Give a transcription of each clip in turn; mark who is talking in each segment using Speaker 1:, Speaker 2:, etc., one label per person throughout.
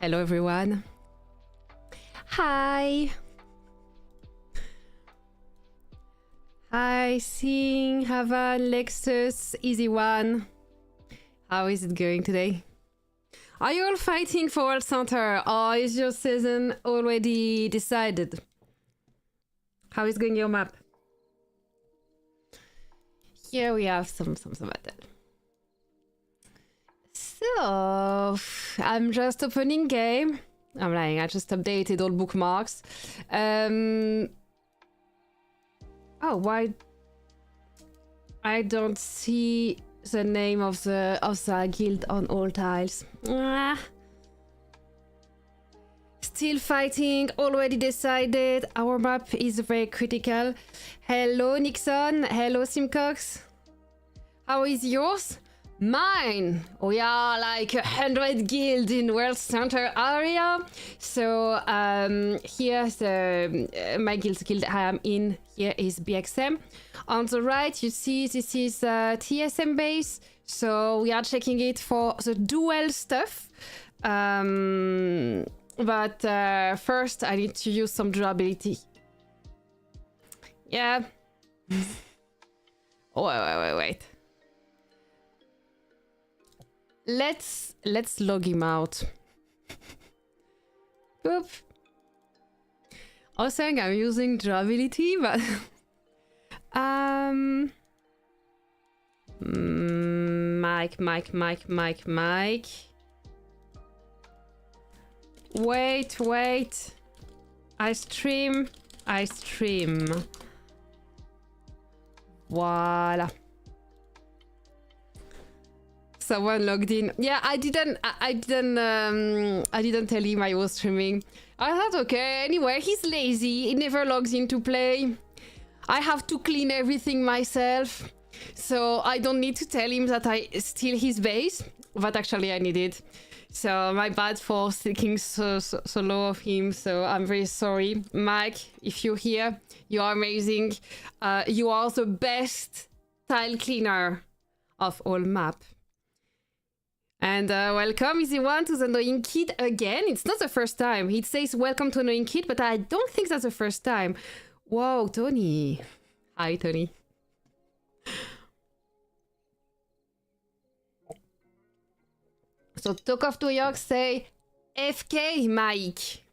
Speaker 1: Hello everyone. Hi. Hi, Sing, Havan, Lexus, Easy One. How is it going today? Are you all fighting for World Center, or is your season already decided? How is going your map? Here we have some battle. So, I'm just opening game. I'm lying, I just updated all bookmarks. Oh, why? I don't see the name of the guild on all tiles. Still fighting, already decided. Our map is very critical. Hello, Nixon. Hello, Simcox. How is yours? Mine, we are like 100 guild in World Center area. So here's my guild I am in. Here is BxM. On the right, you see this is TSM base. So we are checking it for the duel stuff. But first, I need to use some durability. Yeah. Oh, wait. Let's log him out. Oop. I was saying I'm using durability, but Mike. Wait. I stream. Voila. Someone logged in. Yeah, I didn't tell him I was streaming. I thought, okay, anyway, he's lazy. He never logs in to play. I have to clean everything myself. So I don't need to tell him that I steal his base. But actually I needed. So my bad for thinking so low of him. So I'm very sorry. Mike, if you're here, you are amazing. You are the best tile cleaner of all map. And welcome, Easy One, to the Annoying Kid again. It's not the first time. It says welcome to Annoying Kid, but I don't think that's the first time. Whoa, Tony. Hi, Tony. So, Talk of New York say FK, Mike.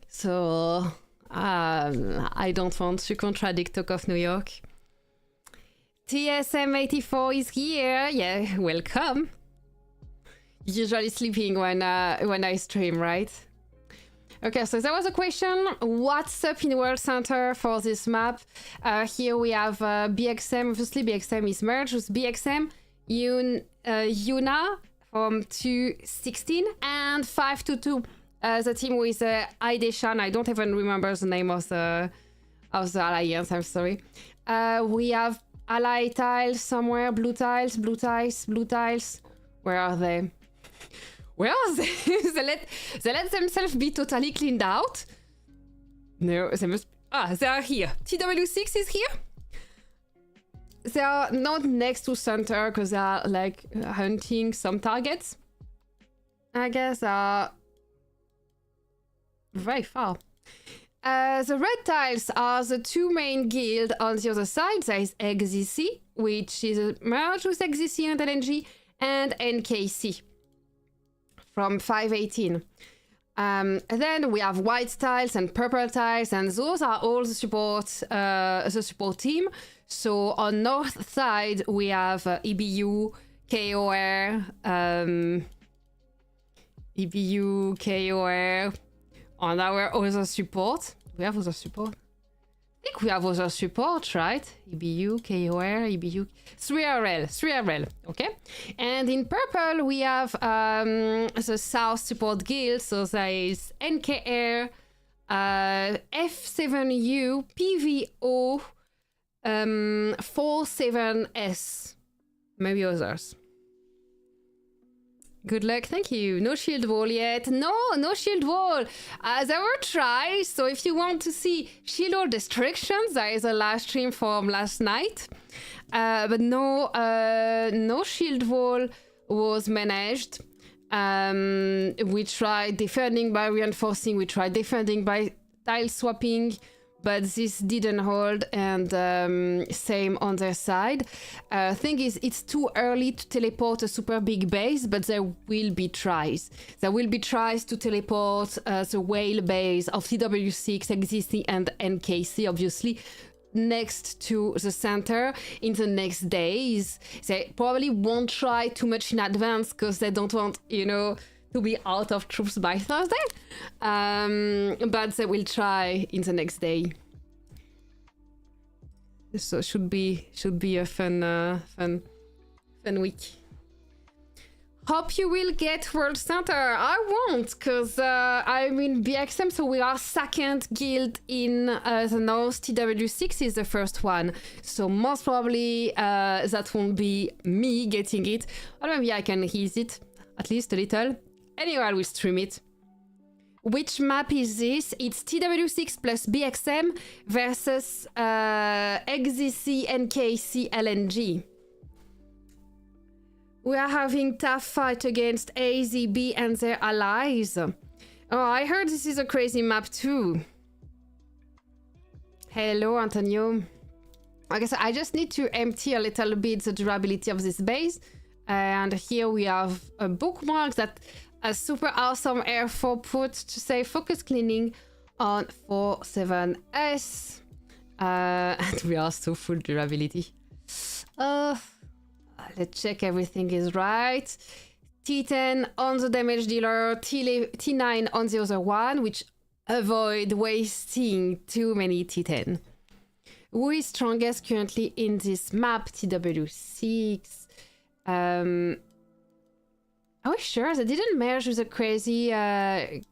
Speaker 1: So, I don't want to contradict Talk of New York. TSM84 is here. Yeah, welcome. Usually sleeping when I stream, right? Okay, so there was a question. What's up in World Center for this map? Here we have BxM. Obviously, BxM is merged with BxM, Yuna from 216 and 522. The team with Aideshan. I don't even remember the name of the alliance. I'm sorry. We have ally tiles somewhere. Blue tiles. Where are they? Where are they? they let themselves be totally cleaned out. No, they must. They are here. TW6 is here. They are not next to center because they are like hunting some targets. I guess very far. The red tiles are the two main guilds on the other side. There is Xzc, which is a merge with Xzc and LnG, and NKC from 518. Then we have white tiles and purple tiles, and those are all the support team. So on north side we have EBU, KOR, on our other support. We have other support. I think we have other support, right? EBU, KOR, EBU, 3RL, okay? And in purple, we have the South Support Guild, so there is NKR, F7U, PVO, 47S, maybe others. Good luck, thank you. No shield wall yet. No shield wall. There were tries, so if you want to see shield wall destructions, there is a live stream from last night. But no shield wall was managed. We tried defending by reinforcing, we tried defending by tile swapping, but this didn't hold, and same on their side. Thing is, it's too early to teleport a super big base, but there will be tries. There will be tries to teleport the whale base of TW6, Xzc and NKC, obviously, next to the center in the next days. They probably won't try too much in advance because they don't want, you know, to be out of troops by Thursday. But they will try in the next day. So should be a fun week. Hope you will get World Center. I won't, because I'm in BxM, so we are second guild in the North. TW6 is the first one. So most probably that won't be me getting it. Or maybe I can ease it, at least a little. Anyway, I will stream it. Which map is this? It's TW6 plus BxM versus Xzc NKC LnG. We are having tough fight against AZB and their allies. Oh, I heard this is a crazy map too. Hello, Antonio. I guess I just need to empty a little bit the durability of this base. And here we have a bookmark that a super awesome Air4 put to say focus cleaning on 47S. And we are so full durability. Let's check everything is right. T10 on the damage dealer, T9 on the other one, which avoid wasting too many T10. Who is strongest currently in this map? TW6. Are we sure they didn't merge with a crazy? They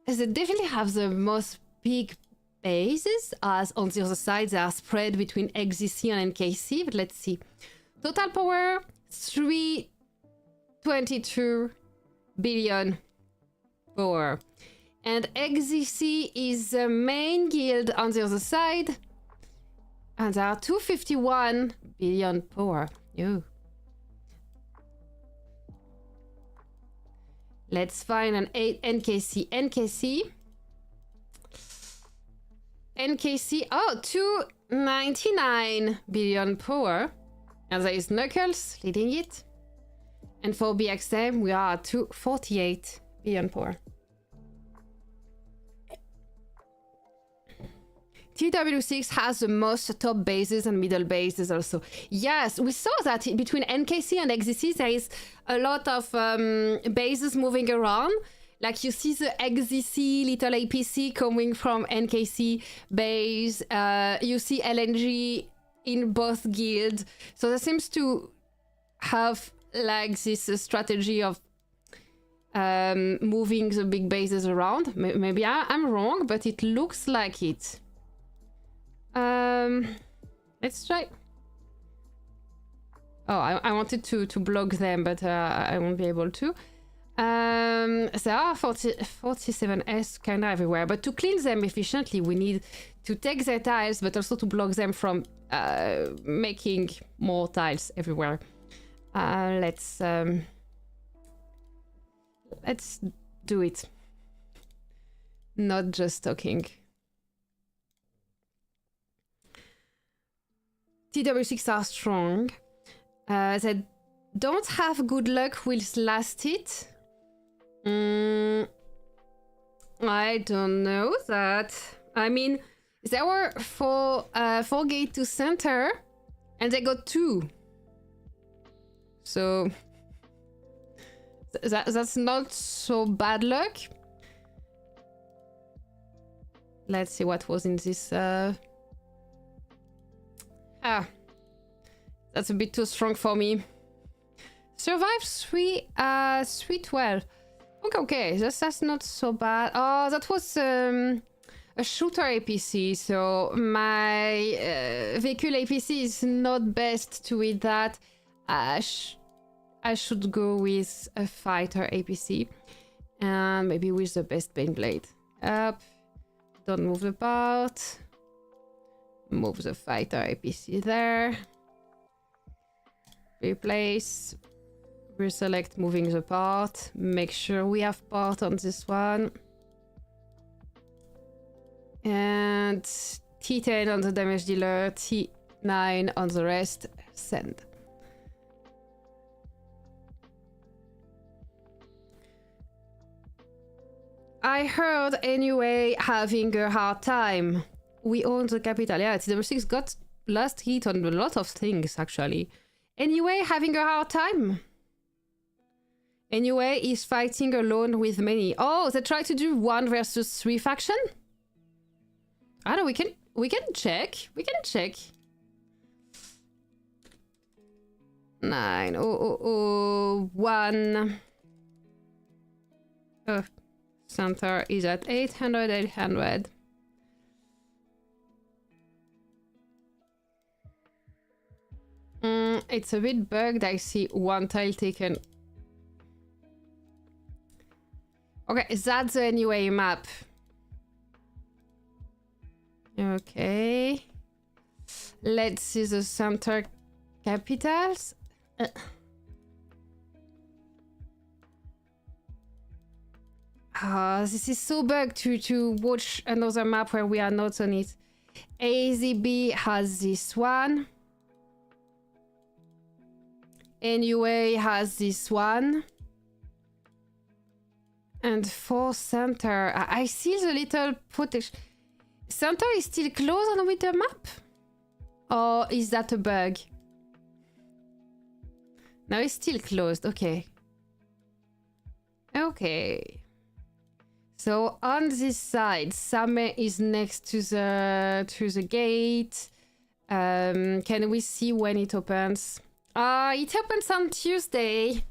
Speaker 1: definitely have the most big bases, as on the other side they are spread between Xzc and NKC, but let's see. Total power 322 billion power, and Xzc is the main guild on the other side, and there are 251 billion power. Yo. Let's find an 8 NKC. NKC, oh, 299 billion power. And there is Knuckles leading it. And for BxM, we are at 248 billion power. TW6 has the most top bases and middle bases also. Yes, we saw that between NKC and Xzc, there is a lot of bases moving around. Like you see the Xzc little APC coming from NKC base. You see LNG in both guilds. So there seems to have like this strategy of moving the big bases around. Maybe I'm wrong, but it looks like it. Let's try. Oh, I wanted to block them, but I won't be able to. There are 47S kind of everywhere, but to clean them efficiently, we need to take their tiles, but also to block them from making more tiles everywhere. Let's do it. Not just talking. TW6 are strong. They don't have good luck with last hit. I don't know that. I mean, there were four gate to center, and they got 2. So that's not so bad luck. Let's see what was in this. That's a bit too strong for me. Survive 312. Okay, that's not so bad. Oh, that was a shooter APC, so my vehicle APC is not best to hit that. I should go with a fighter APC, and maybe with the best Bane Blade. Up, don't move the part. Move the fighter APC there. Replace. Reselect moving the part. Make sure we have part on this one. And T10 on the damage dealer, T9 on the rest. Send. I heard anyway having a hard time. We own the capital. Yeah, TW6 got last hit on a lot of things actually. Anyway, having a hard time. Anyway, is fighting alone with many. Oh, they try to do 1 versus 3 faction? I don't know, we can check. We can check. 9001. Center is at 800, 800. It's a bit bugged. I see 1 tile taken. Okay, that's the anyway map. Okay. Let's see the center capitals. This is so bugged to watch another map where we are not on it. AZB has this one. NUA has this one. And for center, I see the little protection. Center is still closed on with the map? Or is that a bug? No, it's still closed. Okay. Okay. So on this side, Same is next to the gate. Can we see when it opens? It opens on Tuesday.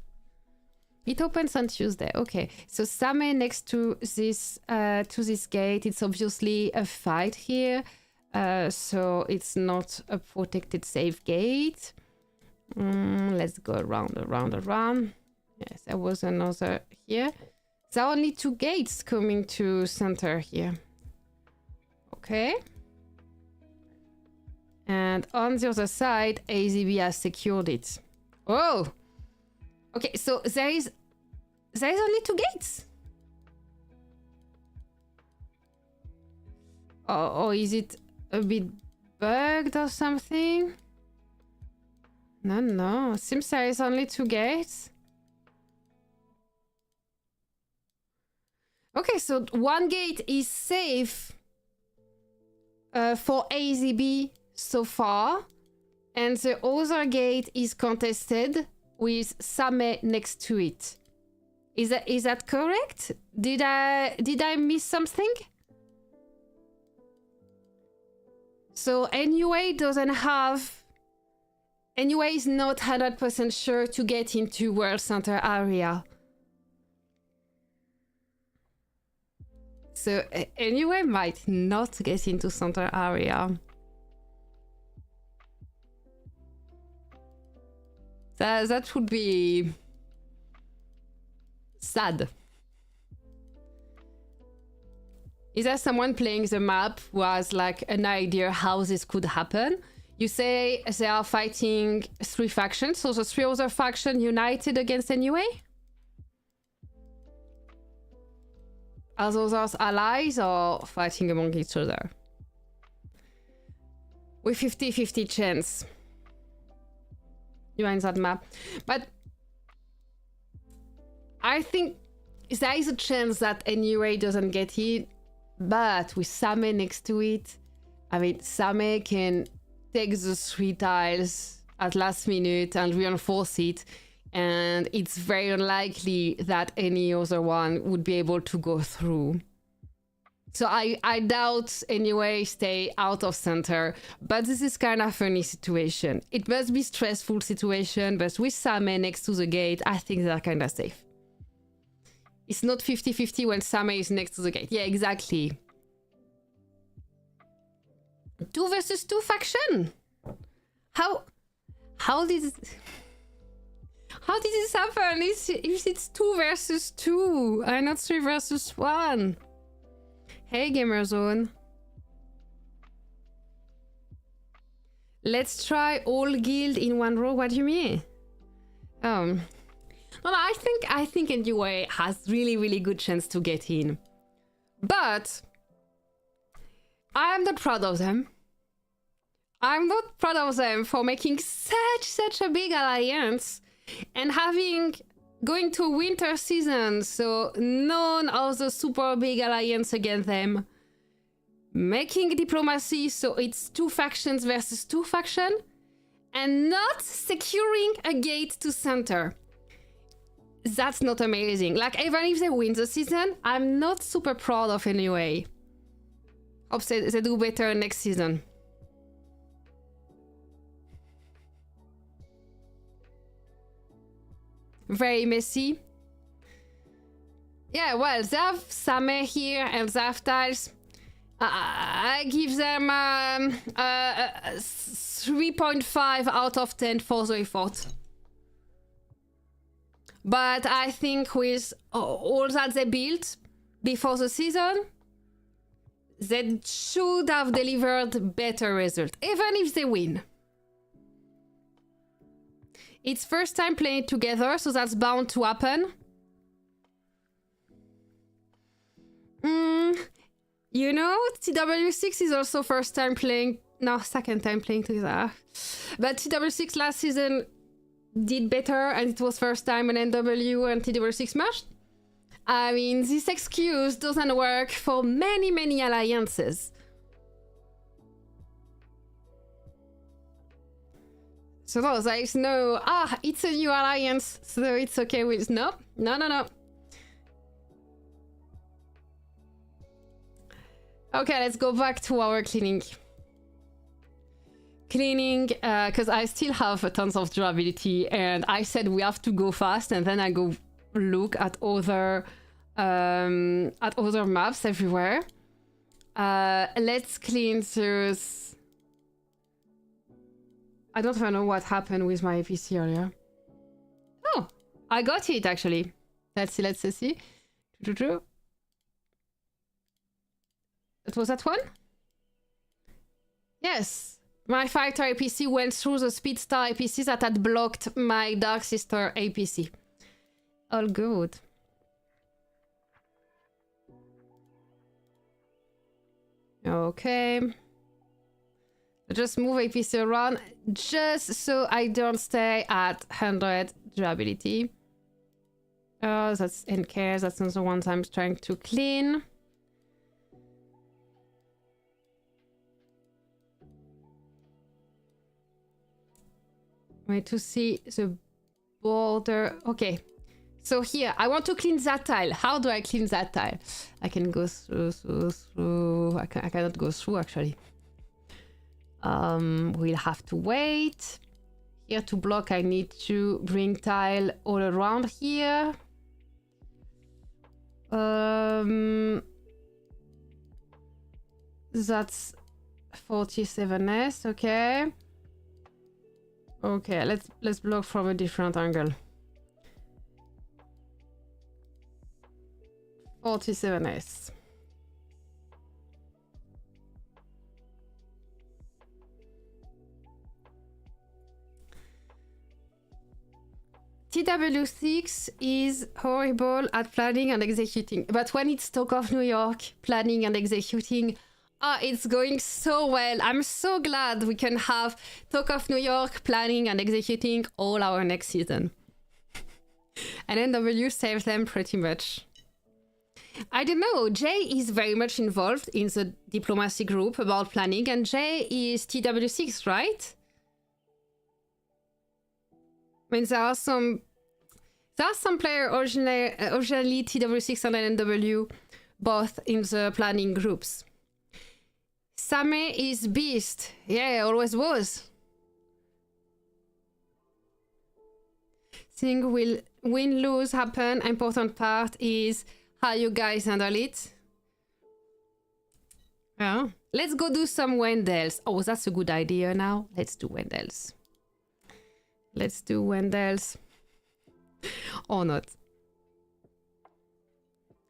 Speaker 1: It opens on Tuesday. Okay. So Same next to this gate. It's obviously a fight here. So it's not a protected safe gate. Let's go around. Yes, there was another here. There are only 2 gates coming to center here. Okay. And on the other side, AZB has secured it. Oh! Okay, so there is only 2 gates. Or is it a bit bugged or something? No. Seems there is only 2 gates. Okay, so 1 gate is safe for AZB so far, and the other gate is contested with Same next to it. Is that correct? Did I miss something? So NUA doesn't have. NUA is not 100% sure to get into World Center area. So NUA might not get into center area. That would be sad. Is there someone playing the map who has like an idea how this could happen? You say they are fighting 3 factions, so the 3 other factions united against NUA? Are those allies or fighting among each other? With 50-50 chance. You are in that map. But I think there is a chance that NUA doesn't get it. But with Same next to it, I mean, Same can take the 3 tiles at last minute and reinforce it. And it's very unlikely that any other one would be able to go through. So I doubt anyway stay out of center, but this is kind of a funny situation. It must be stressful situation, but with Same next to the gate, I think they're kind of safe. It's not 50-50 when Same is next to the gate. Yeah, exactly. 2 versus 2 faction? How did this happen? If it's 2 versus 2 and not 3 versus 1? Hey, Gamerzone. Let's try all guild in 1 row. What do you mean? No, no, I think NUA has really good chance to get in. But I'm not proud of them. I'm not proud of them for making such a big alliance and going to winter season, so none of the super big alliance against them. Making diplomacy, so it's 2 factions versus 2 factions, and not securing a gate to center. That's not amazing. Like, even if they win the season, I'm not super proud of anyway. Hope they do better next season. Very messy. Yeah, well, they have Same here and they have tiles. I give them 3.5 out of 10 for the effort. But I think with all that they built before the season, they should have delivered better result, even if they win. It's first time playing together, so that's bound to happen. You know, TW6 is also first time playing, no, second time playing together. But TW6 last season did better, and it was first time when NW and TW6 merged. I mean, this excuse doesn't work for many alliances. So no, there is no, it's a new alliance, so it's okay with, no. Okay, let's go back to our cleaning. Because I still have tons of durability, and I said we have to go fast, and then I go look at other maps everywhere. Let's clean those. I don't even know what happened with my APC earlier. Oh, I got it actually. Let's see. It was that one? Yes. My fighter APC went through the Speedstar APC that had blocked my Dark Sister APC. All good. Okay. Just move APC around just so I don't stay at 100 durability. Oh, that's NK. That's not the ones I'm trying to clean. Wait to see the border. Okay. So here, I want to clean that tile. How do I clean that tile? I can go through. I cannot go through actually. We'll have to wait. Here to block, I need to bring tile all around here. That's 47s, okay. Okay, let's block from a different angle. 47s. TW6 is horrible at planning and executing, but when it's Talk of New York, planning and executing, it's going so well. I'm so glad we can have Talk of New York, planning and executing all our next season. And NW saved them pretty much. I don't know, Jay is very much involved in the diplomacy group about planning, and Jay is TW6, right? I mean, there are some players originally TW6 and NW, both in the planning groups. Same is beast. Yeah, always was. Thing will win, lose, happen. Important part is how you guys handle it. Yeah. Let's go do some Wendels. Oh, that's a good idea now. Let's do Wendels. Let's do Wendels. Or not.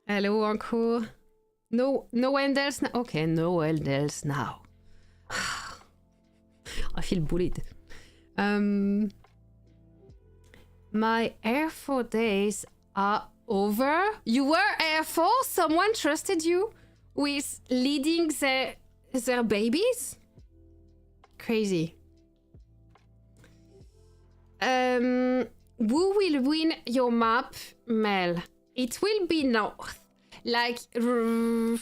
Speaker 1: Hello, Uncle. No Wendels now. Okay, no Wendels now. I feel bullied. My Air Force days are over. You were Air Force? Someone trusted you with leading their babies? Crazy. Who will win your map, Mel? It will be North. Like... Oh,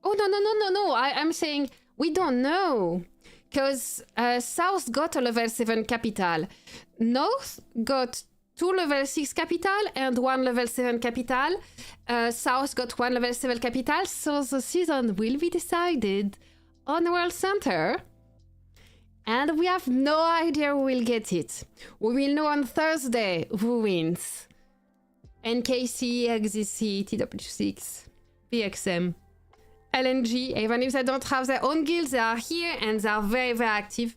Speaker 1: no. I'm saying we don't know. Because South got a level 7 capital. North got 2 level 6 capital and 1 level 7 capital. South got 1 level 7 capital. So the season will be decided on World Center. And we have no idea who will get it. We will know on Thursday who wins. NKC, Xzc, TW6, BxM LnG. Even if they don't have their own guilds, they are here and they are very, very active.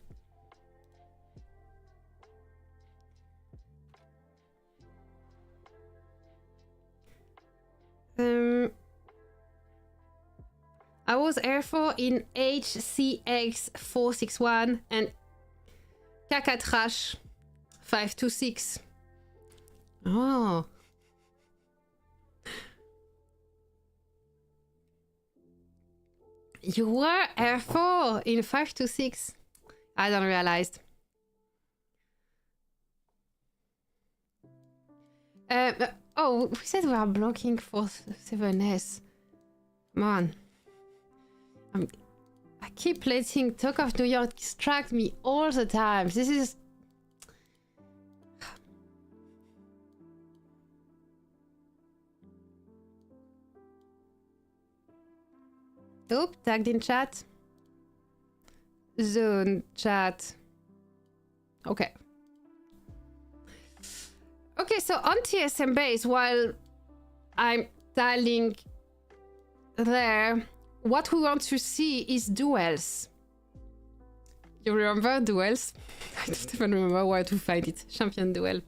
Speaker 1: I was Air Force in HCX 461 and Kakatrash 526. Oh. You were Air Force in 526. I don't realize. Oh, we said we are blocking for 7S. Come on. I keep letting Talk of New York distract me all the time. This is... Oop, tagged in chat. Zone chat. Okay. Okay, so on TSM base, while I'm dialing there, what we want to see is duels. You remember duels? I don't even remember where to find it. Champion duel.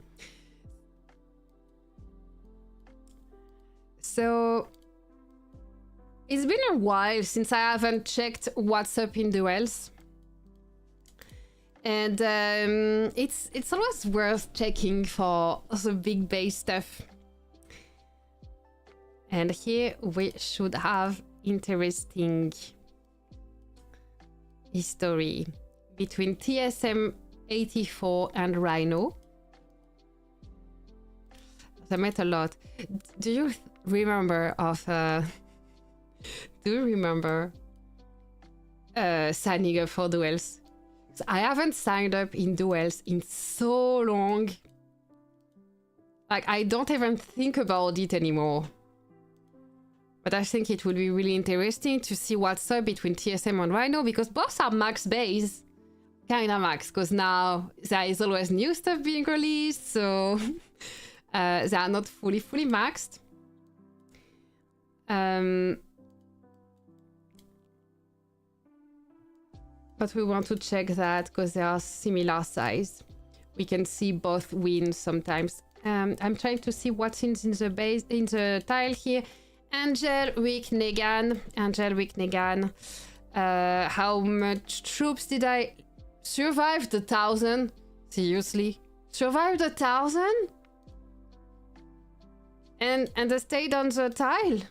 Speaker 1: So it's been a while since I haven't checked what's up in duels. And it's always worth checking for the big base stuff. And here we should have interesting history between TSM 84 and Rhino. They met a lot. Do you remember of signing up for duels? I haven't signed up in duels in so long. Like, I don't even think about it anymore. But I think it would be really interesting to see what's up between TSM and Rhino, because both are max base. Kinda max, because now there is always new stuff being released, so they are not fully maxed. But we want to check that because they are similar size. We can see both wins sometimes. I'm trying to see what's in the base, in the tile here. Angel, Wick, Negan. How much troops did I survive? The 1,000? Seriously? Survived 1,000? And I stayed on the tile?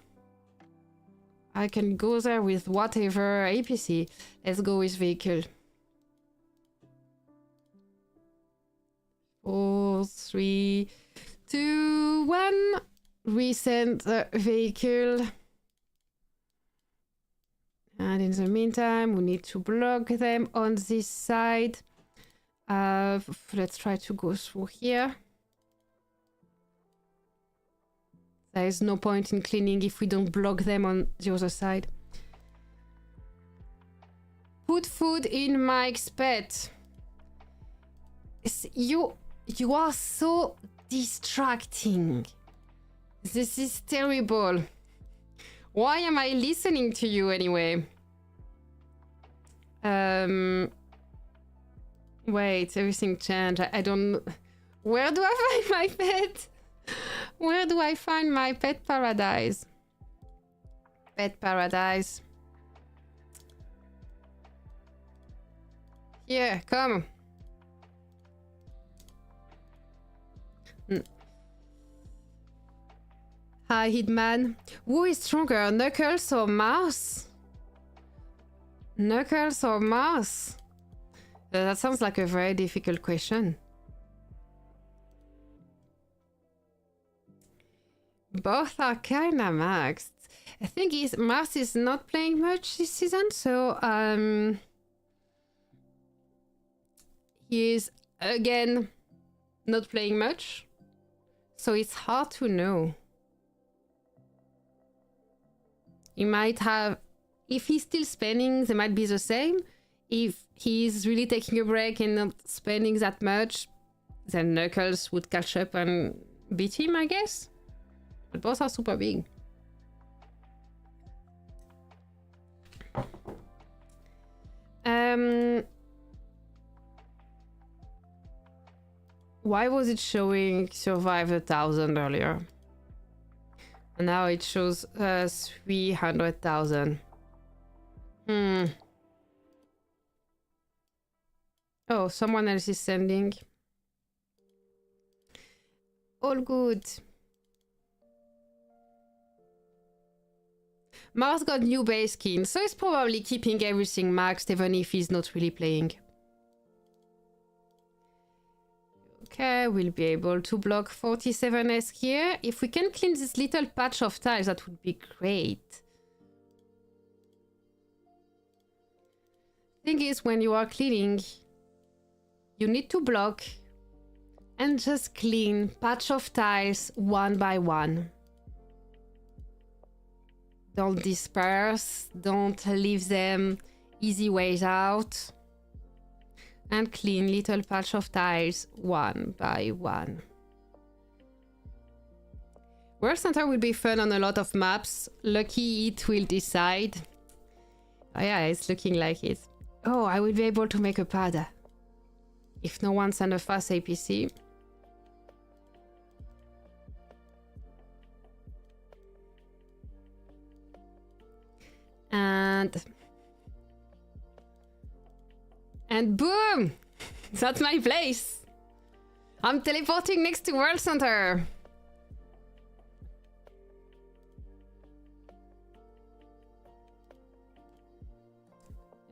Speaker 1: I can go there with whatever APC. Let's go with vehicle. 4, 3, 2, 1. Resend the vehicle. And in the meantime, we need to block them on this side. Let's try to go through here. There is no point in cleaning if we don't block them on the other side. Put food in Mike's pet. You are so distracting. This is terrible. Why am I listening to you anyway? Wait, everything changed. I don't... Where do I find my pet? Where do I find my pet paradise? Pet paradise. Here, come. Hi, Hitman. Who is stronger, Knuckles or Mouse? Knuckles or Mouse? That sounds like a very difficult question. Both are kinda maxed. The thing is, Mouse is not playing much this season, so he is again not playing much. So it's hard to know. He might have, if he's still spending, they might be the same. If he's really taking a break and not spending that much, then Knuckles would catch up and beat him, I guess. But both are super big. Why was it showing survive 1,000 earlier? And now it shows 300,000. Oh, someone else is sending. All good. Mars got new base skin, so he's probably keeping everything maxed even if he's not really playing. Okay, we'll be able to block 47S here. If we can clean this little patch of tiles, that would be great. Thing is, when you are cleaning, you need to block and just clean patch of tiles one by one. Don't disperse, don't leave them easy ways out. And clean little patch of tiles one by one. World Center will be fun on a lot of maps. Lucky it will decide. Oh yeah, it's looking like it. Oh, I will be able to make a pad. If no one sends a fast APC. And boom! That's my place! I'm teleporting next to World Center!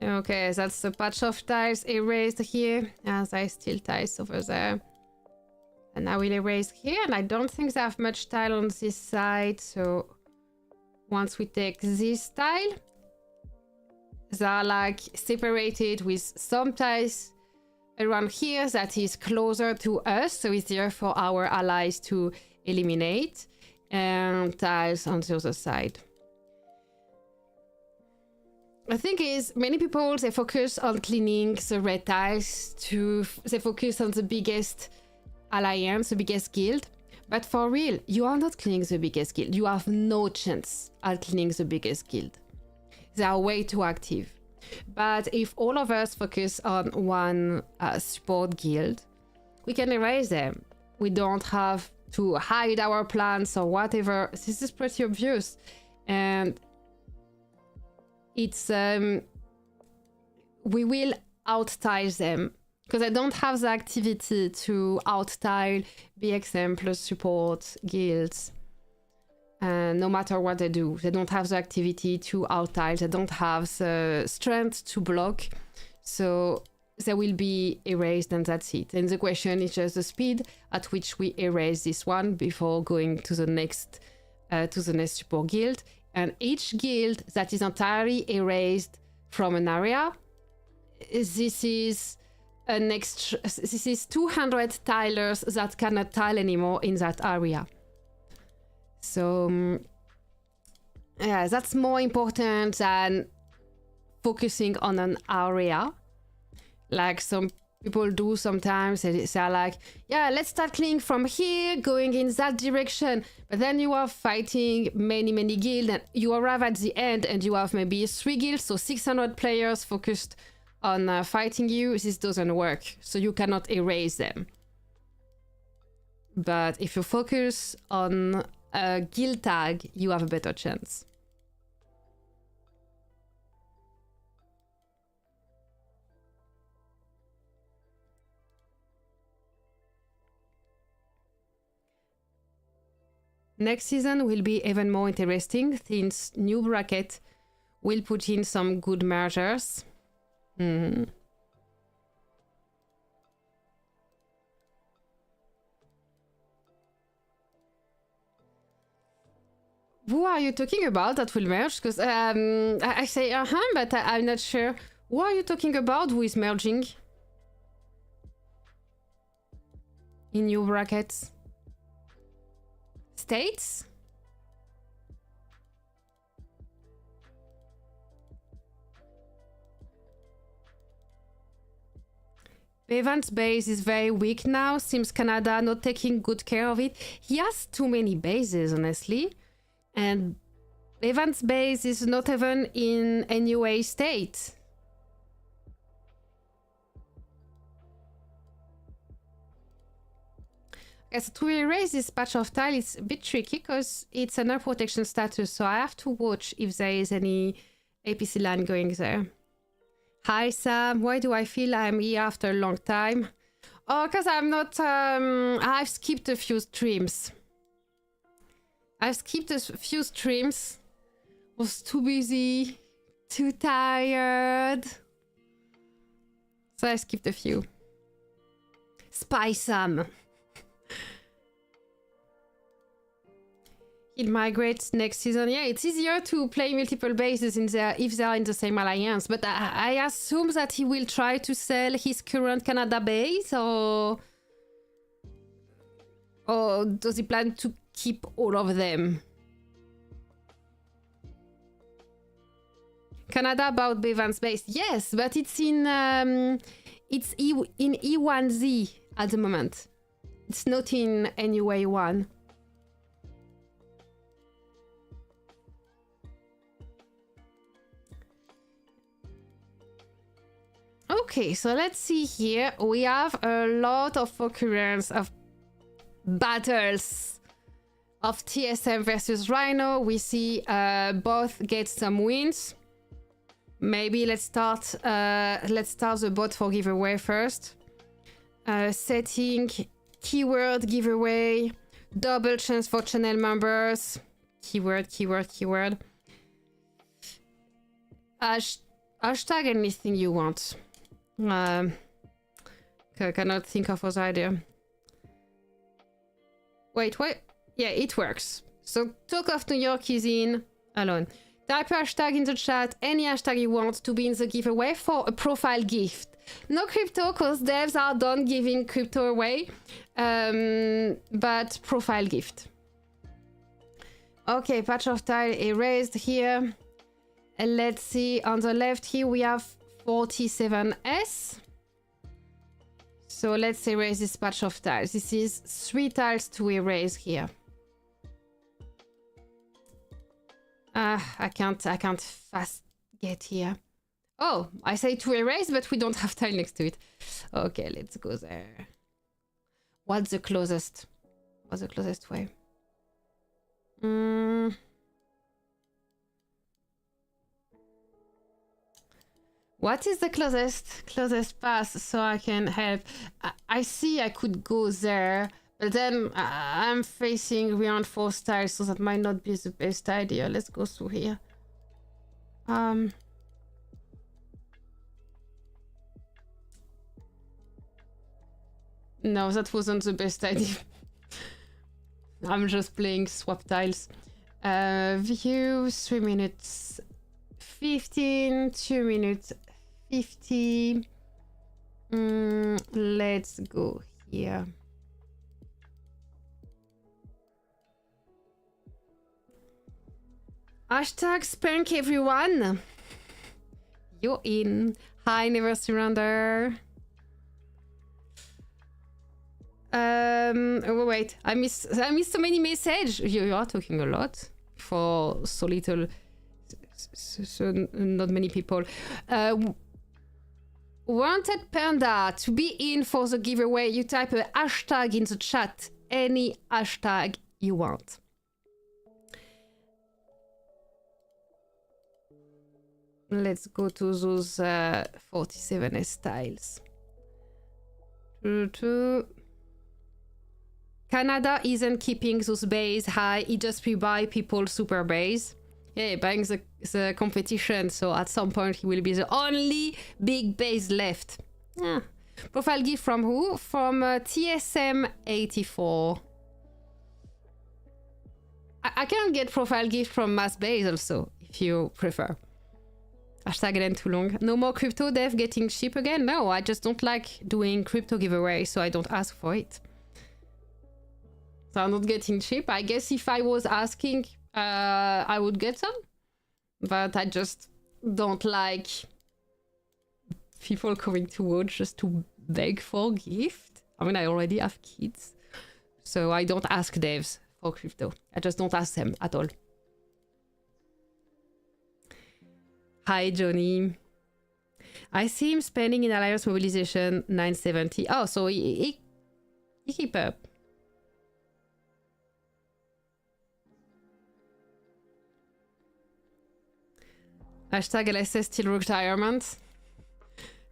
Speaker 1: Okay, that's the patch of tiles erased here, as I still tiles over there. And I will erase here, and I don't think they have much tile on this side, so once we take this tile, they are like separated with some tiles around here that is closer to us, so it's there for our allies to eliminate, and tiles on the other side. The thing is, many people, they focus on cleaning the red tiles, they focus on the biggest alliance, the biggest guild. But for real, you are not cleaning the biggest guild. You have no chance at cleaning the biggest guild. They are way too active. But if all of us focus on one support guild, we can erase them. We don't have to hide our plans or whatever. This is pretty obvious. And it's we will out-tile them because I don't have the activity to out-tile BxM plus support guilds. No matter what they do, they don't have the activity to out-tile, they don't have the strength to block, so they will be erased and that's it. And the question is just the speed at which we erase this one before going to the next support guild. And each guild that is entirely erased from an area, this is 200 tilers that cannot tile anymore in that area. So yeah, that's more important than focusing on an area. Like some people do sometimes, they are like, yeah, let's start cleaning from here, going in that direction. But then you are fighting many guilds and you arrive at the end and you have maybe 3 guilds, so 600 players focused on fighting you. This doesn't work, so you cannot erase them. But if you focus on a guild tag, you have a better chance. Next season will be even more interesting since new bracket will put in some good measures. Mm-hmm. Who are you talking about that will merge? Because I say but I'm not sure. Who are you talking about who is merging? In your brackets? States? Evan's base is very weak now. Seems Canada not taking good care of it. He has too many bases, honestly. And Evan's base is not even in NUA state. Okay, so to erase this patch of tile is a bit tricky because it's under protection status, so I have to watch if there is any APC land going there. Hi Sam, why do I feel I'm here after a long time? Oh, because I'm not... I've skipped a few streams. Was too busy, too tired. So I skipped a few. Spy Sam. He'll migrate next season. Yeah, it's easier to play multiple bases in there if they are in the same alliance. But I assume that he will try to sell his current Canada base, or does he plan to keep all of them? Canada bought Bevan's base. Yes, but it's in E1Z at the moment. It's not in NUA 1. Okay, so let's see here. We have a lot of occurrence of battles of TSM versus Rhino. We see both get some wins. Maybe let's start the bot for giveaway first. Setting keyword giveaway, double chance for channel members. Keyword. Hashtag anything you want. I cannot think of other idea. Wait. Yeah, it works. So Talk of New York is in alone. Type hashtag in the chat, any hashtag you want to be in the giveaway for a profile gift. No crypto, because devs are done giving crypto away. But profile gift. Okay, patch of tile erased here. And let's see, on the left here we have 47S. So let's erase this patch of tiles. This is 3 tiles to erase here. I can't fast get here. Oh, I say to erase, but we don't have tile next to it. Okay, let's go there. What's the closest? What's the closest way? What is the closest path so I can help? I see I could go there, but then I'm facing reinforced tiles, so that might not be the best idea. Let's go through here. No, that wasn't the best idea. I'm just playing swap tiles. View 3 minutes 15, 2 minutes 50. Let's go here. Hashtag spank everyone. You're in. Hi, never surrender. Oh, wait, I miss so many messages. You are talking a lot for so little, so not many people. Wanted Panda to be in for the giveaway. You type a hashtag in the chat, any hashtag you want. Let's go to those 47S styles. Canada isn't keeping those bays high. It just rebuy people super bays. Yeah, buying the competition. So at some point, he will be the only big base left. Yeah. Profile gift from who? From TSM 84. I can get profile gift from Mass Base also, if you prefer. Hashtag Ellen too long. No more crypto dev getting cheap again? No, I just don't like doing crypto giveaway, so I don't ask for it. So I'm not getting cheap. I guess if I was asking, I would get some. But I just don't like people coming to watch just to beg for gift. I mean, I already have kids. So I don't ask devs for crypto. I just don't ask them at all. Hi, Johnny. I see him spending in Alliance Mobilization 970. Oh, so he keep up. Hashtag LSS till retirement.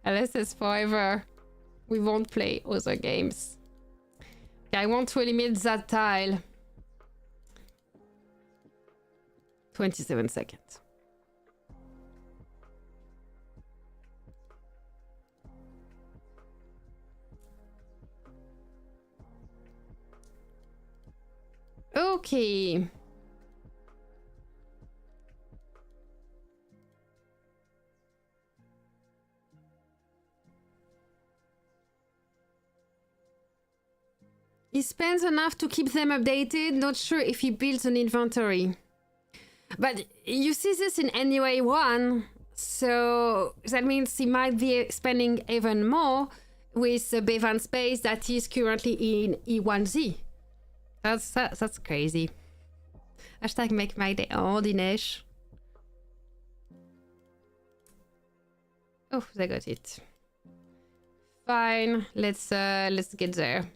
Speaker 1: LSS forever. We won't play other games. Okay, I want to eliminate that tile. 27 seconds. Okay. He spends enough to keep them updated. Not sure if he builds an inventory. But you see this in NUA 1, so that means he might be spending even more with the Bevan space that is currently in E1Z. That's crazy. Hashtag make my day. Oh, Dinesh. Oh, they got it. Fine. Let's get there.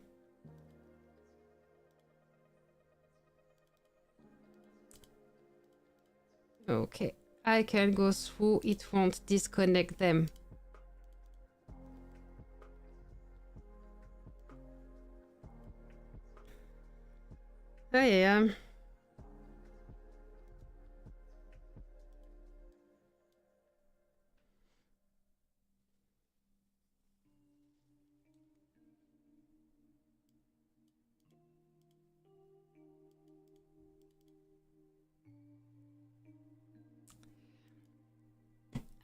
Speaker 1: Okay, I can go through, it won't disconnect them. Oh yeah.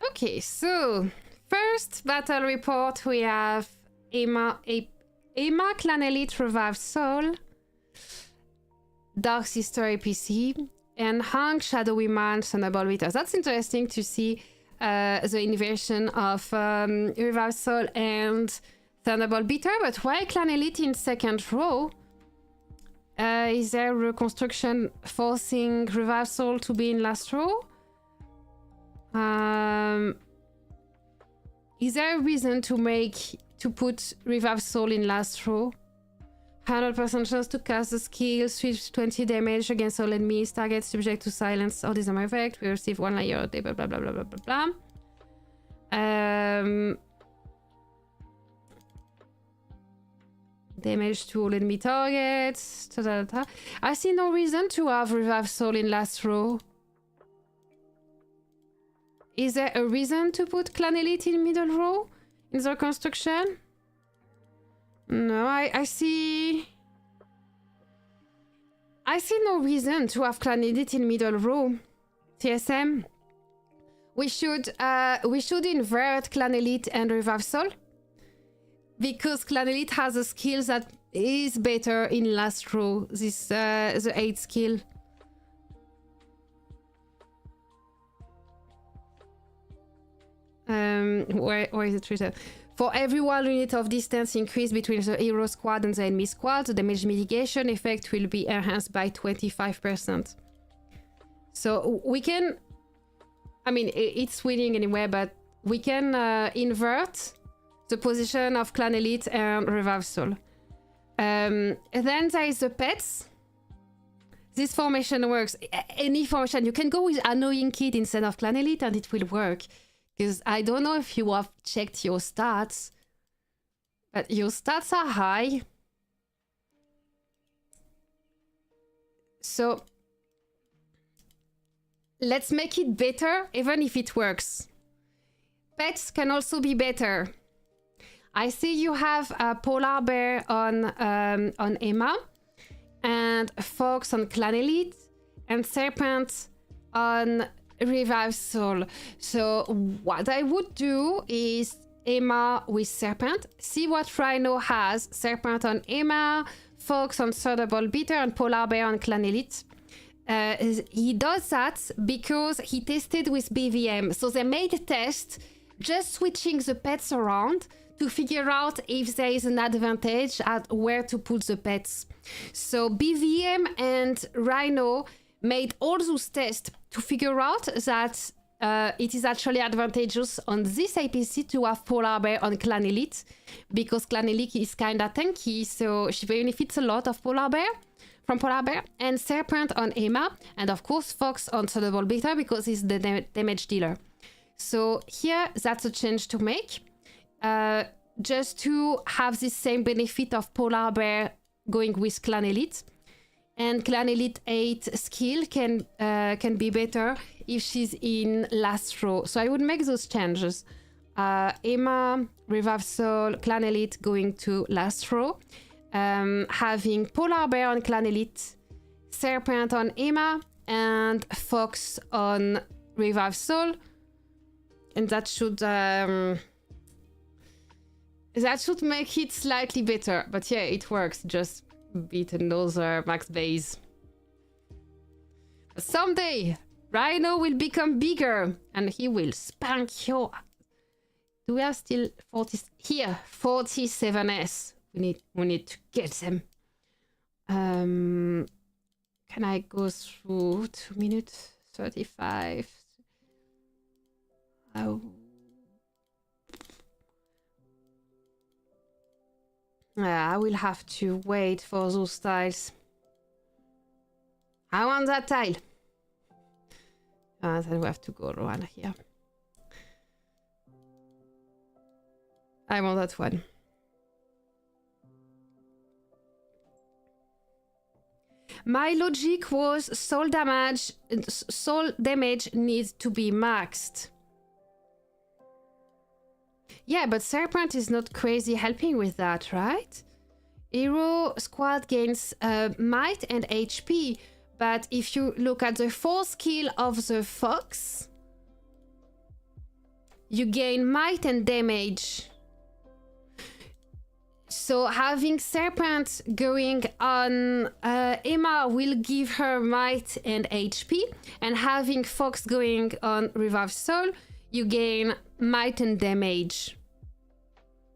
Speaker 1: Okay, so first battle report we have Emma Clan Elite Revived Soul, Dark Sister APC, and Hank Shadowy Man Thunderbolt Beater. That's interesting to see the inversion of Revived Soul and Thunderbolt Beater, but why Clan Elite in second row? Is there reconstruction forcing Revived Soul to be in last row? Is there a reason to put Revive Soul in last row? 100% chance to cast the skill, switch 20 damage against all enemies, target subject to silence or disarm effect. We receive 1 layer a day, blah blah blah blah blah blah blah. Damage to all enemy targets. I see no reason to have Revive Soul in last row. Is there a reason to put Clan Elite in middle row in the construction? No, I see no reason to have Clan Elite in middle row. TSM. We should invert Clan Elite and Revive Soul, because Clan Elite has a skill that is better in last row. This the 8 skill. Where is it written? For every 1 unit of distance increase between the hero squad and the enemy squad, the damage mitigation effect will be enhanced by 25%. So we can, I mean, it's winning anyway, but we can invert the position of Clan Elite and Revive Soul. Then there is the pets. This formation works. Any formation, you can go with Annoying Kid instead of Clan Elite and it will work. Because I don't know if you have checked your stats, but your stats are high. So let's make it better, even if it works. Pets can also be better. I see you have a polar bear on Emma, and a fox on Clan Elite, and serpent on Revive Soul. So what I would do is Emma with serpent, see what Rhino has. Serpent on Emma, fox on Thunderbolt Beater, and polar bear on Clan Elite. He does that because he tested with BvM. So they made a test just switching the pets around to figure out if there is an advantage at where to put the pets. So BvM and Rhino made all those tests to figure out that it is actually advantageous on this APC to have polar bear on Clan Elite, because Clan Elite is kinda tanky, so she benefits a lot of polar bear from polar bear, and serpent on Emma, and of course fox on Thunderbolt Beater because he's the damage dealer. So here that's a change to make, just to have the same benefit of polar bear going with Clan Elite. And Clan Elite 8 skill can be better if she's in last row. So I would make those changes. Emma, Revive Soul, Clan Elite going to last row. Having polar bear on Clan Elite, serpent on Emma, and fox on Revive Soul. And that should make it slightly better. But yeah, it works. Just beat another max base. But someday, Rhino will become bigger and he will spank your... Do we have still 40... Here, 47S. We need to get them. Can I go through 2 minutes 35? Oh. Yeah, I will have to wait for those tiles. I want that tile. Then we have to go around here. I want that one. My logic was soul damage needs to be maxed. Yeah, but Serpent is not crazy helping with that, right? Hero squad gains might and HP, but if you look at the 4 skill of the Fox, you gain might and damage. So having Serpent going on Emma will give her might and HP, and having Fox going on Revive Soul, you gain might and damage.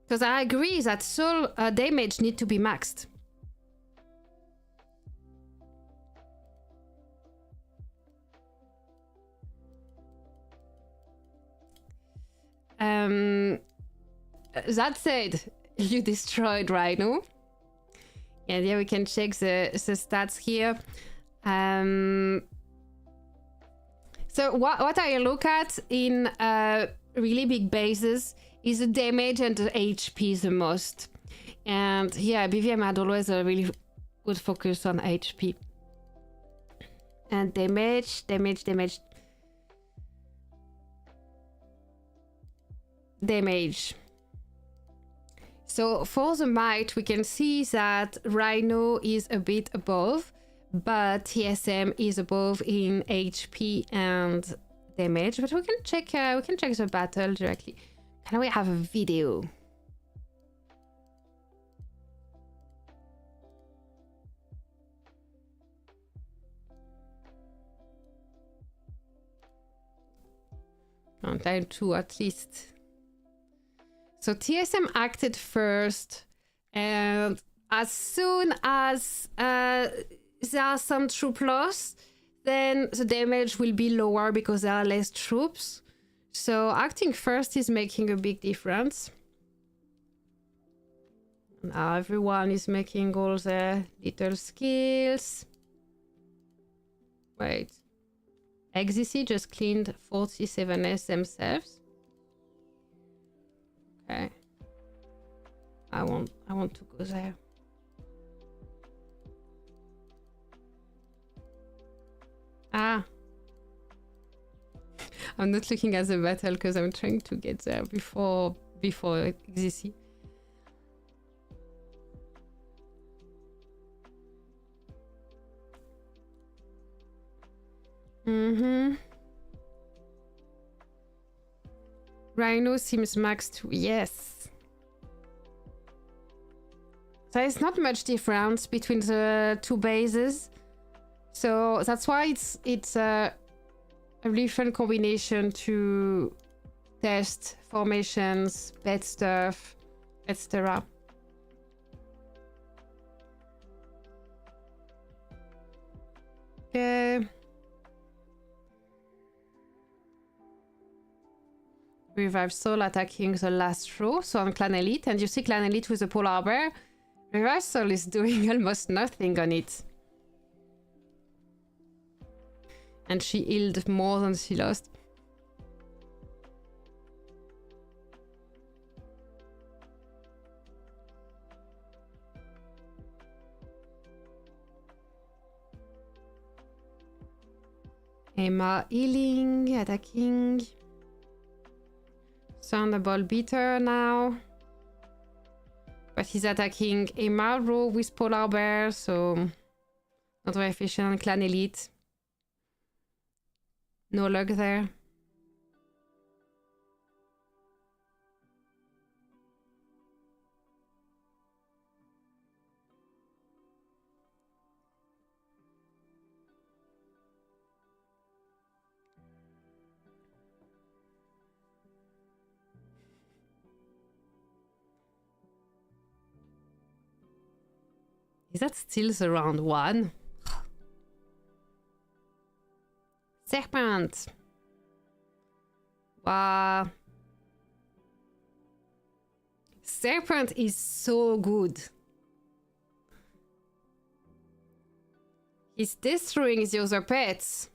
Speaker 1: Because I agree that soul damage need to be maxed. That said, you destroyed Rhino. And yeah, we can check the stats here. So what I look at in really big bases is the damage and the HP the most. And yeah, BvM had always a really good focus on HP. And damage. So for the might, we can see that Rhino is a bit above, but TSM is above in HP and damage. But we can check the battle directly. Can we have a video? On time 2 at least. So TSM acted first, and as soon as there are some troop loss, then the damage will be lower because there are less troops. So acting first is making a big difference. Now everyone is making all their little skills. Wait. Xzc just cleaned 47S themselves. Okay. I want to go there. I'm not looking at the battle because I'm trying to get there before Xzc. Rhino seems maxed. Yes. There is not much difference between the two bases, so that's why it's a really fun combination to test formations, bet stuff, etc. Okay. Revive Soul attacking the last row, so on Clan Elite, and you see Clan Elite with the Polar Bear. Revive Soul is doing almost nothing on it. And she healed more than she lost. Emma healing, attacking. Thunderbolt Beater now. But he's attacking Emma row with Polar Bear, so not very efficient. Clan Elite. No luck there. Is that still the round one? Serpent. Wow. Serpent is so good. He's destroying the other pets.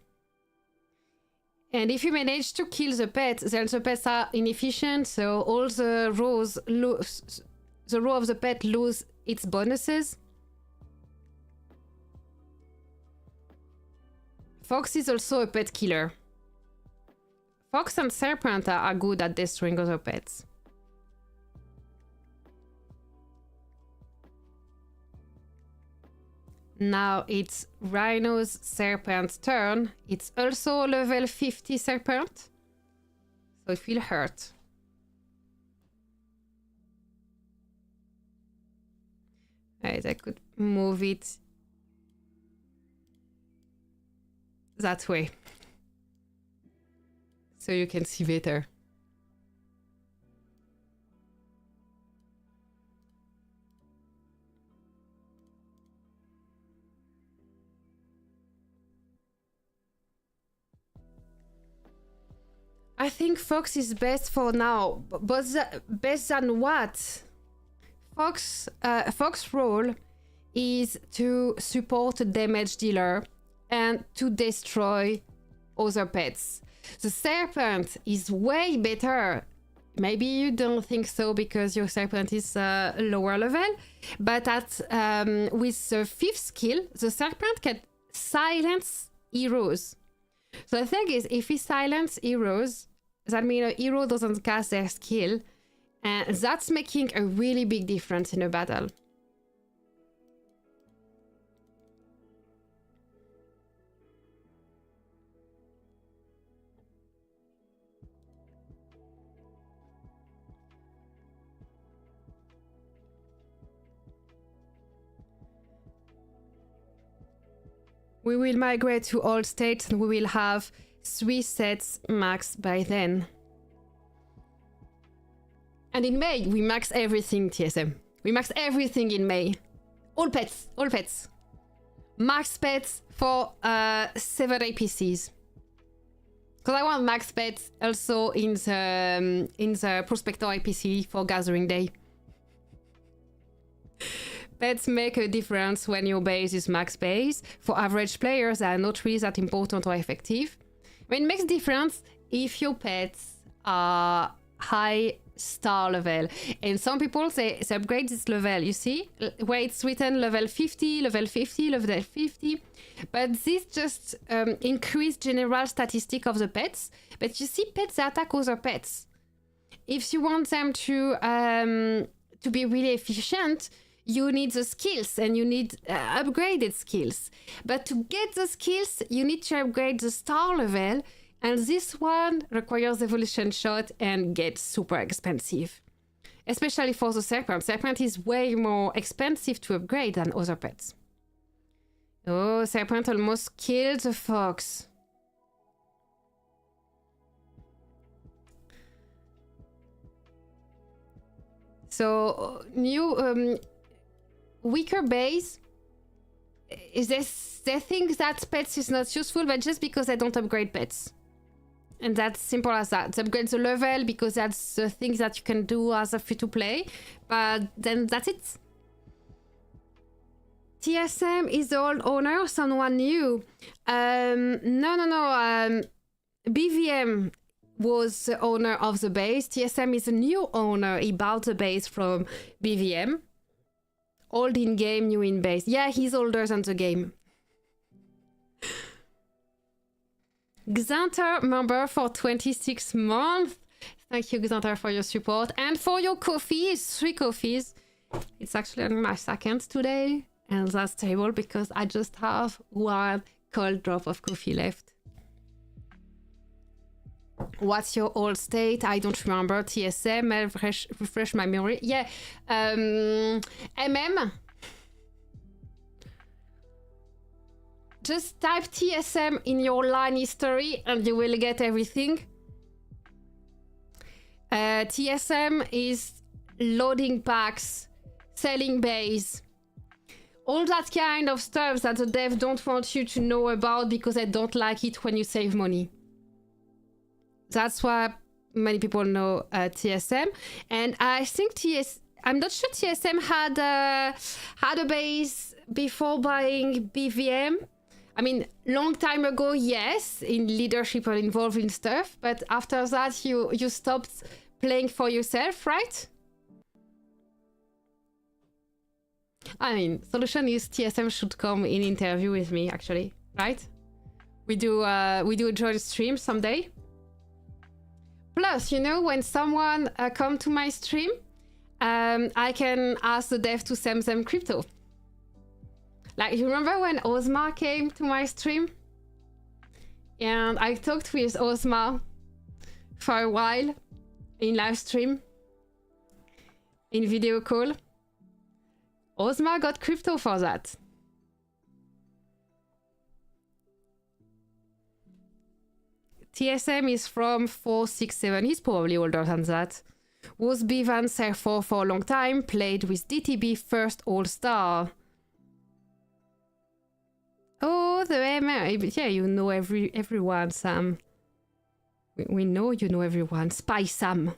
Speaker 1: And if you manage to kill the pets, then the pets are inefficient, so all the rows lose. The row of the pet lose its bonuses. Fox is also a pet killer. Fox and Serpent are good at destroying other pets. Now it's Rhino's Serpent's turn. It's also level 50 Serpent, so it will hurt. Right, I could move it that way, so you can see better. I think Fox is best for now, but best than what? Fox role is to support a damage dealer and to destroy other pets. The Serpent is way better. Maybe you don't think so because your Serpent is lower level, but with the 5th skill, the Serpent can silence heroes. So the thing is, if he silences heroes, that means a hero doesn't cast their skill, and that's making a really big difference in a battle. We will migrate to all states and we will have 3 sets max by then. And in May, we max everything, TSM. We max everything in May. All pets, all pets. Max pets for 7 APCs. Because I want max pets also in the Prospector APC for Gathering Day. Pets make a difference when your base is max base. For average players, they are not really that important or effective. I mean, it makes a difference if your pets are high star level. And some people say upgrade this level, you see? Where it's written level 50, level 50, level 50. But this just increase general statistic of the pets. But you see, pets attack other pets. If you want them to be really efficient, you need the skills and you need upgraded skills. But to get the skills, you need to upgrade the star level. And this one requires evolution shot and gets super expensive. Especially for the serpent. Serpent is way more expensive to upgrade than other pets. Oh, serpent almost killed the fox. So, new weaker base is they think that pets is not useful, but just because they don't upgrade pets. And that's simple as that. They upgrade the level because that's the things that you can do as a free-to-play. But then that's it. TSM is the old owner, someone new. No. BxM was the owner of the base. TSM is a new owner. He bought the base from BxM. Old in game, new in base. Yeah, he's older than the game. Xanter member for 26 months. Thank you, Xanter, for your support. And for your coffees, 3 coffees. It's actually only my second today. And that's terrible because I just have 1 cold drop of coffee left. What's your old state? I don't remember. TSM, refresh my memory. Yeah. MM. Just type TSM in your line history and you will get everything. TSM is loading packs, selling base, all that kind of stuff that the dev don't want you to know about because they don't like it when you save money. That's why many people know TSM. And I think I'm not sure TSM had a base before buying BxM. I mean, long time ago, yes, in leadership or involved in stuff, but after that, you stopped playing for yourself, right? I mean, solution is TSM should come in interview with me, actually, right? We do a joint stream someday. Plus, you know, when someone come to my stream, I can ask the dev to send them crypto. Like, you remember when Ozma came to my stream? And I talked with Ozma for a while in live stream, in video call. Ozma got crypto for that. TSM is from 467. He's probably older than that. Was Bivan Serfor for a long time. Played with DTB first All-Star. Oh, the MR. Yeah, you know everyone, Sam. We know you know everyone. Spy Sam.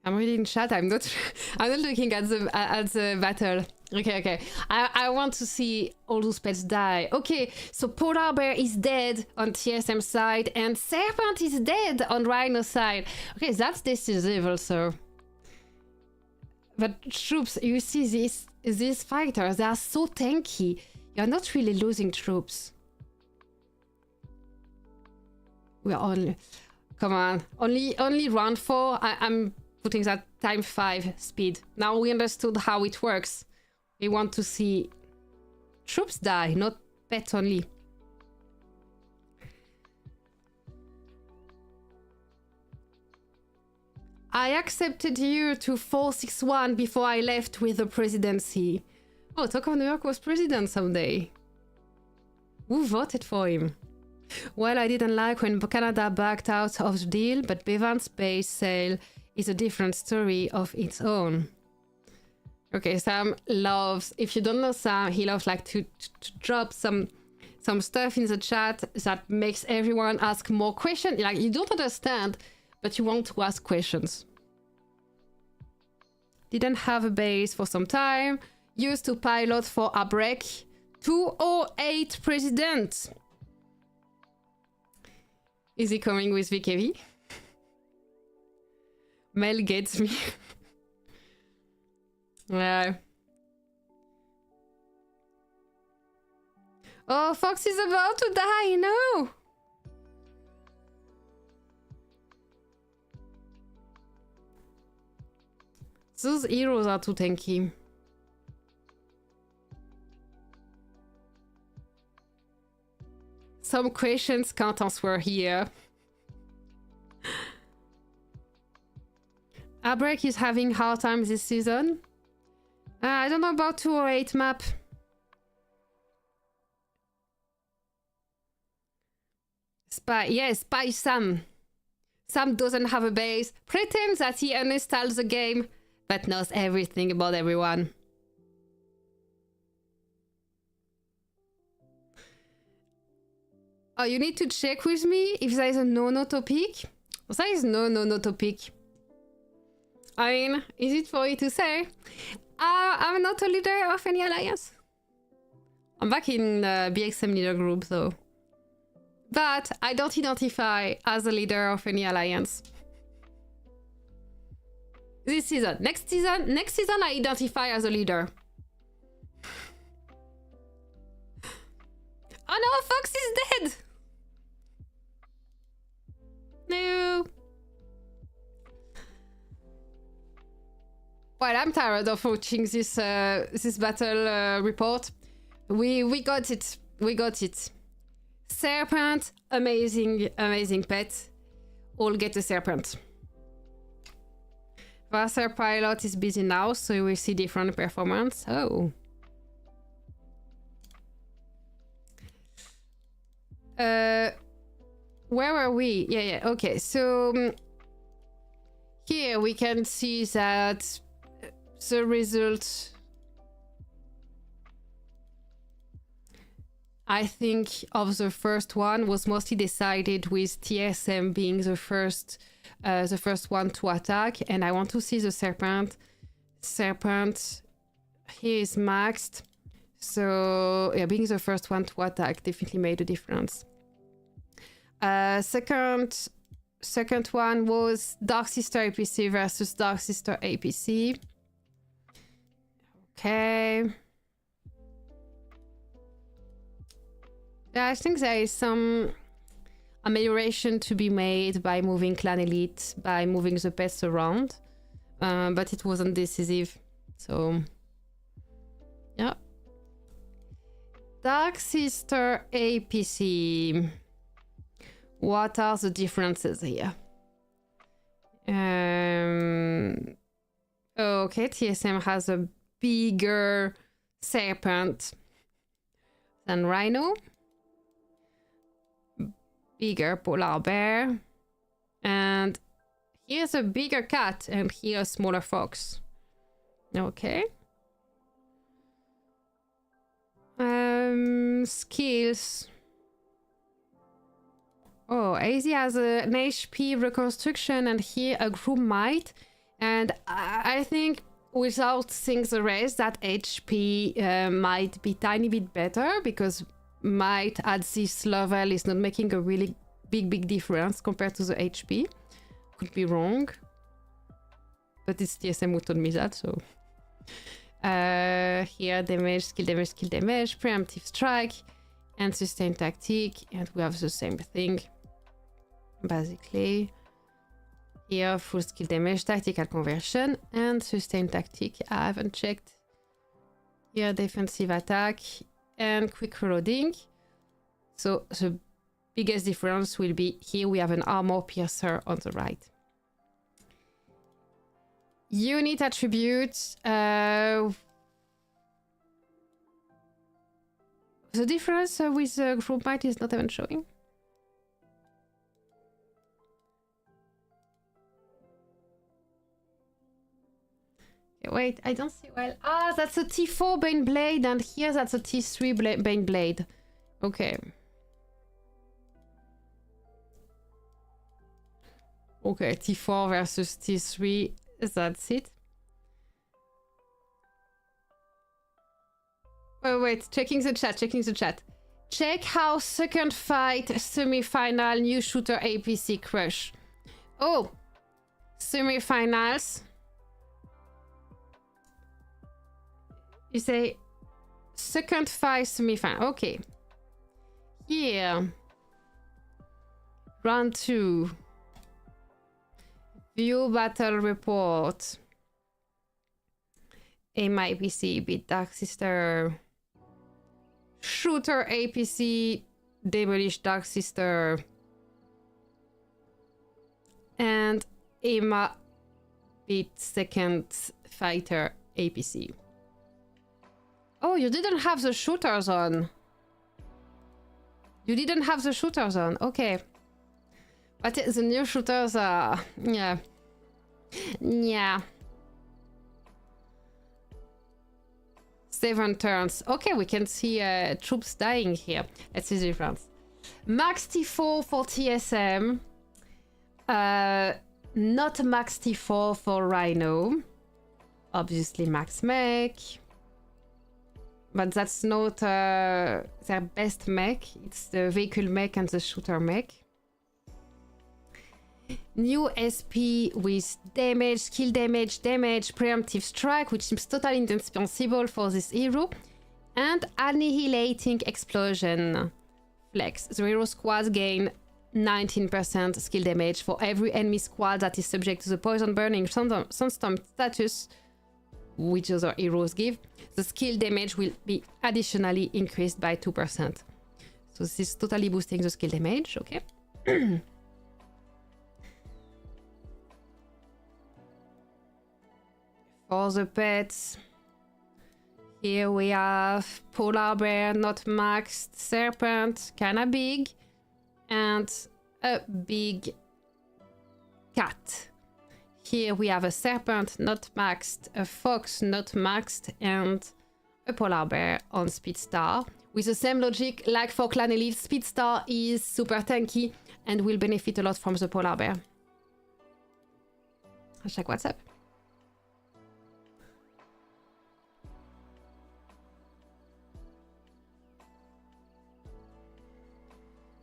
Speaker 1: I'm reading chat. I'm not looking at the battle. Okay. I want to see all those pets die. Okay, so Polar Bear is dead on TSM side and Serpent is dead on Rhino side. Okay, that's decisive also. But troops, you see these fighters, they are so tanky. You're not really losing troops. We're only... Come on. Only round 4. I'm putting that time 5 speed. Now we understood how it works. We want to see troops die, not pets only. I accepted you to 461 before I left with the presidency. Oh, Talk of New York was president someday. Who voted for him? Well, I didn't like when Canada backed out of the deal, but Bevan's base sale is a different story of its own. Okay, Sam loves... If you don't know Sam, he loves like to drop some stuff in the chat that makes everyone ask more questions. Like, you don't understand, but you want to ask questions. Didn't have a base for some time. used to pilot for Abrek 208 president. Is he coming with VKV? Mel gets me. Yeah. Oh, Fox is about to die, no! Those heroes are too tanky. Some questions can't answer here. Abrek is having hard time this season. I don't know about 208 map. Spy, yes, Spy Sam. Sam doesn't have a base, pretends that he uninstalls the game, but knows everything about everyone. Oh, you need to check with me if there is a no-no topic? There is no topic. I mean, is it for you to say? I'm not a leader of any alliance. I'm back in BxM leader group though. But I don't identify as a leader of any alliance. This season. Next season I identify as a leader. Oh no, Fox is dead! No. Well, I'm tired of watching this this battle report. We got it. We got it. Serpent, amazing pet. All get a serpent. Vassar pilot is busy now, so you will see different performance. Oh. Where are we? Yeah, okay. So here we can see that the result, I think, of the first one was mostly decided with TSM being the first one to attack, and I want to see the serpent. Serpent here is maxed, so yeah, being the first one to attack definitely made a difference. Second one was Dark Sister APC versus Dark Sister APC. Okay. I think there is some amelioration to be made by moving Clan Elite, by moving the pets around, but it wasn't decisive, so yeah. Dark Sister APC. What are the differences here? Okay, TSM has a bigger serpent than Rhino. Bigger polar bear. And here's a bigger cat and here a smaller fox. Okay. Skills. Oh, AZ has an HP reconstruction and here a group might. And I think without seeing the rest, that HP might be tiny bit better, because might at this level is not making a really big difference compared to the HP. Could be wrong. But it's TSM who told me that, so... here, damage, skill damage, preemptive strike, and sustain tactic, and we have the same thing. Basically, here full skill damage, tactical conversion, and sustain tactic. I haven't checked. Here defensive attack and quick reloading. So the biggest difference will be here we have an armor piercer on the right. Unit attributes. The difference with the group might is not even showing. Wait, I don't see well. Ah, that's a T4 Bane Blade, and here that's a T3 Bane Blade. Okay. Okay, T4 versus T3. That's it. Oh, wait, checking the chat. Check how second fight semi-final new shooter APC crush. Oh, semi-finals. You say second fight semi-final. Okay. Here. Round 2. View battle report. Aim APC beat Dark Sister. Shooter APC demolish Dark Sister. And Emma beat second fighter APC. Oh, you didn't have the shooters on. You didn't have the shooters on. Okay. But the new shooters are... Yeah. Yeah. 7 turns. Okay, we can see troops dying here. Let's see the difference. Max T4 for TSM. Not Max T4 for Rhino. Obviously Max Mech. But that's not their best mech. It's the vehicle mech and the shooter mech. New SP with damage, skill damage, preemptive strike, which seems totally indispensable for this hero. And annihilating explosion. Flex. The hero squads gain 19% skill damage for every enemy squad that is subject to the poison burning sunstorm status, which other heroes give. The skill damage will be additionally increased by 2%. So this is totally boosting the skill damage, okay? For the pets, here we have polar bear, not maxed, serpent, kinda big, and a big cat. Here we have a serpent, not maxed, a fox, not maxed, and a polar bear on Speedstar. With the same logic, like for Clan Elite, Speedstar is super tanky and will benefit a lot from the polar bear. Hashtag WhatsApp.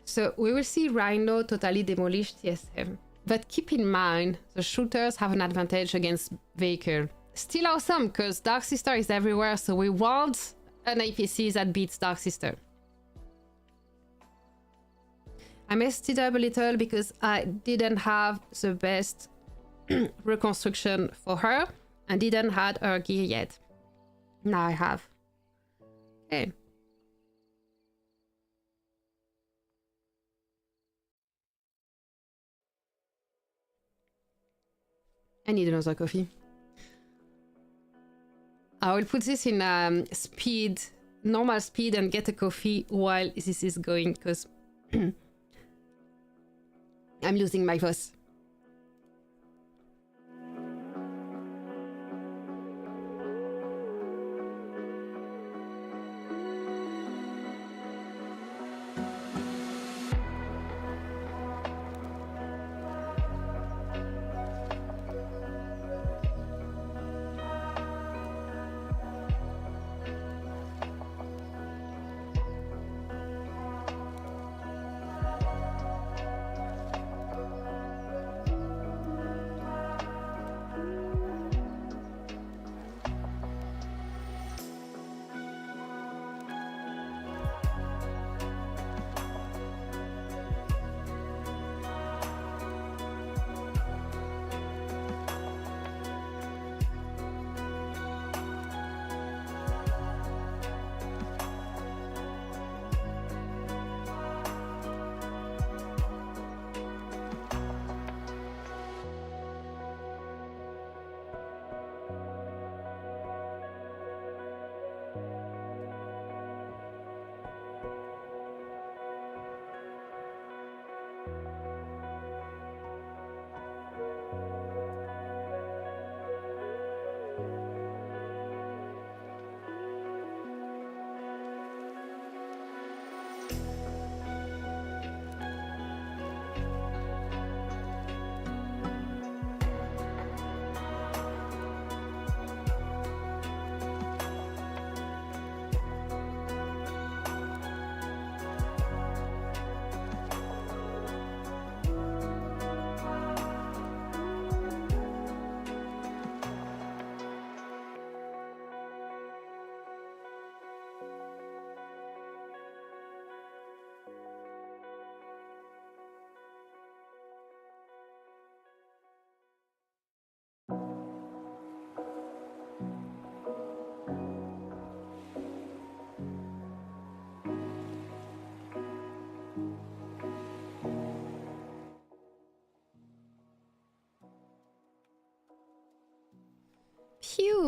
Speaker 1: So we will see Rhino totally demolish TSM. But keep in mind, the shooters have an advantage against vehicle. Still awesome, because Dark Sister is everywhere, so we want an APC that beats Dark Sister. I messed it up a little because I didn't have the best reconstruction for her and didn't have her gear yet. Now I have. Okay. I need another coffee. I will put this in speed, normal speed, and get a coffee while this is going, because I'm losing my voice.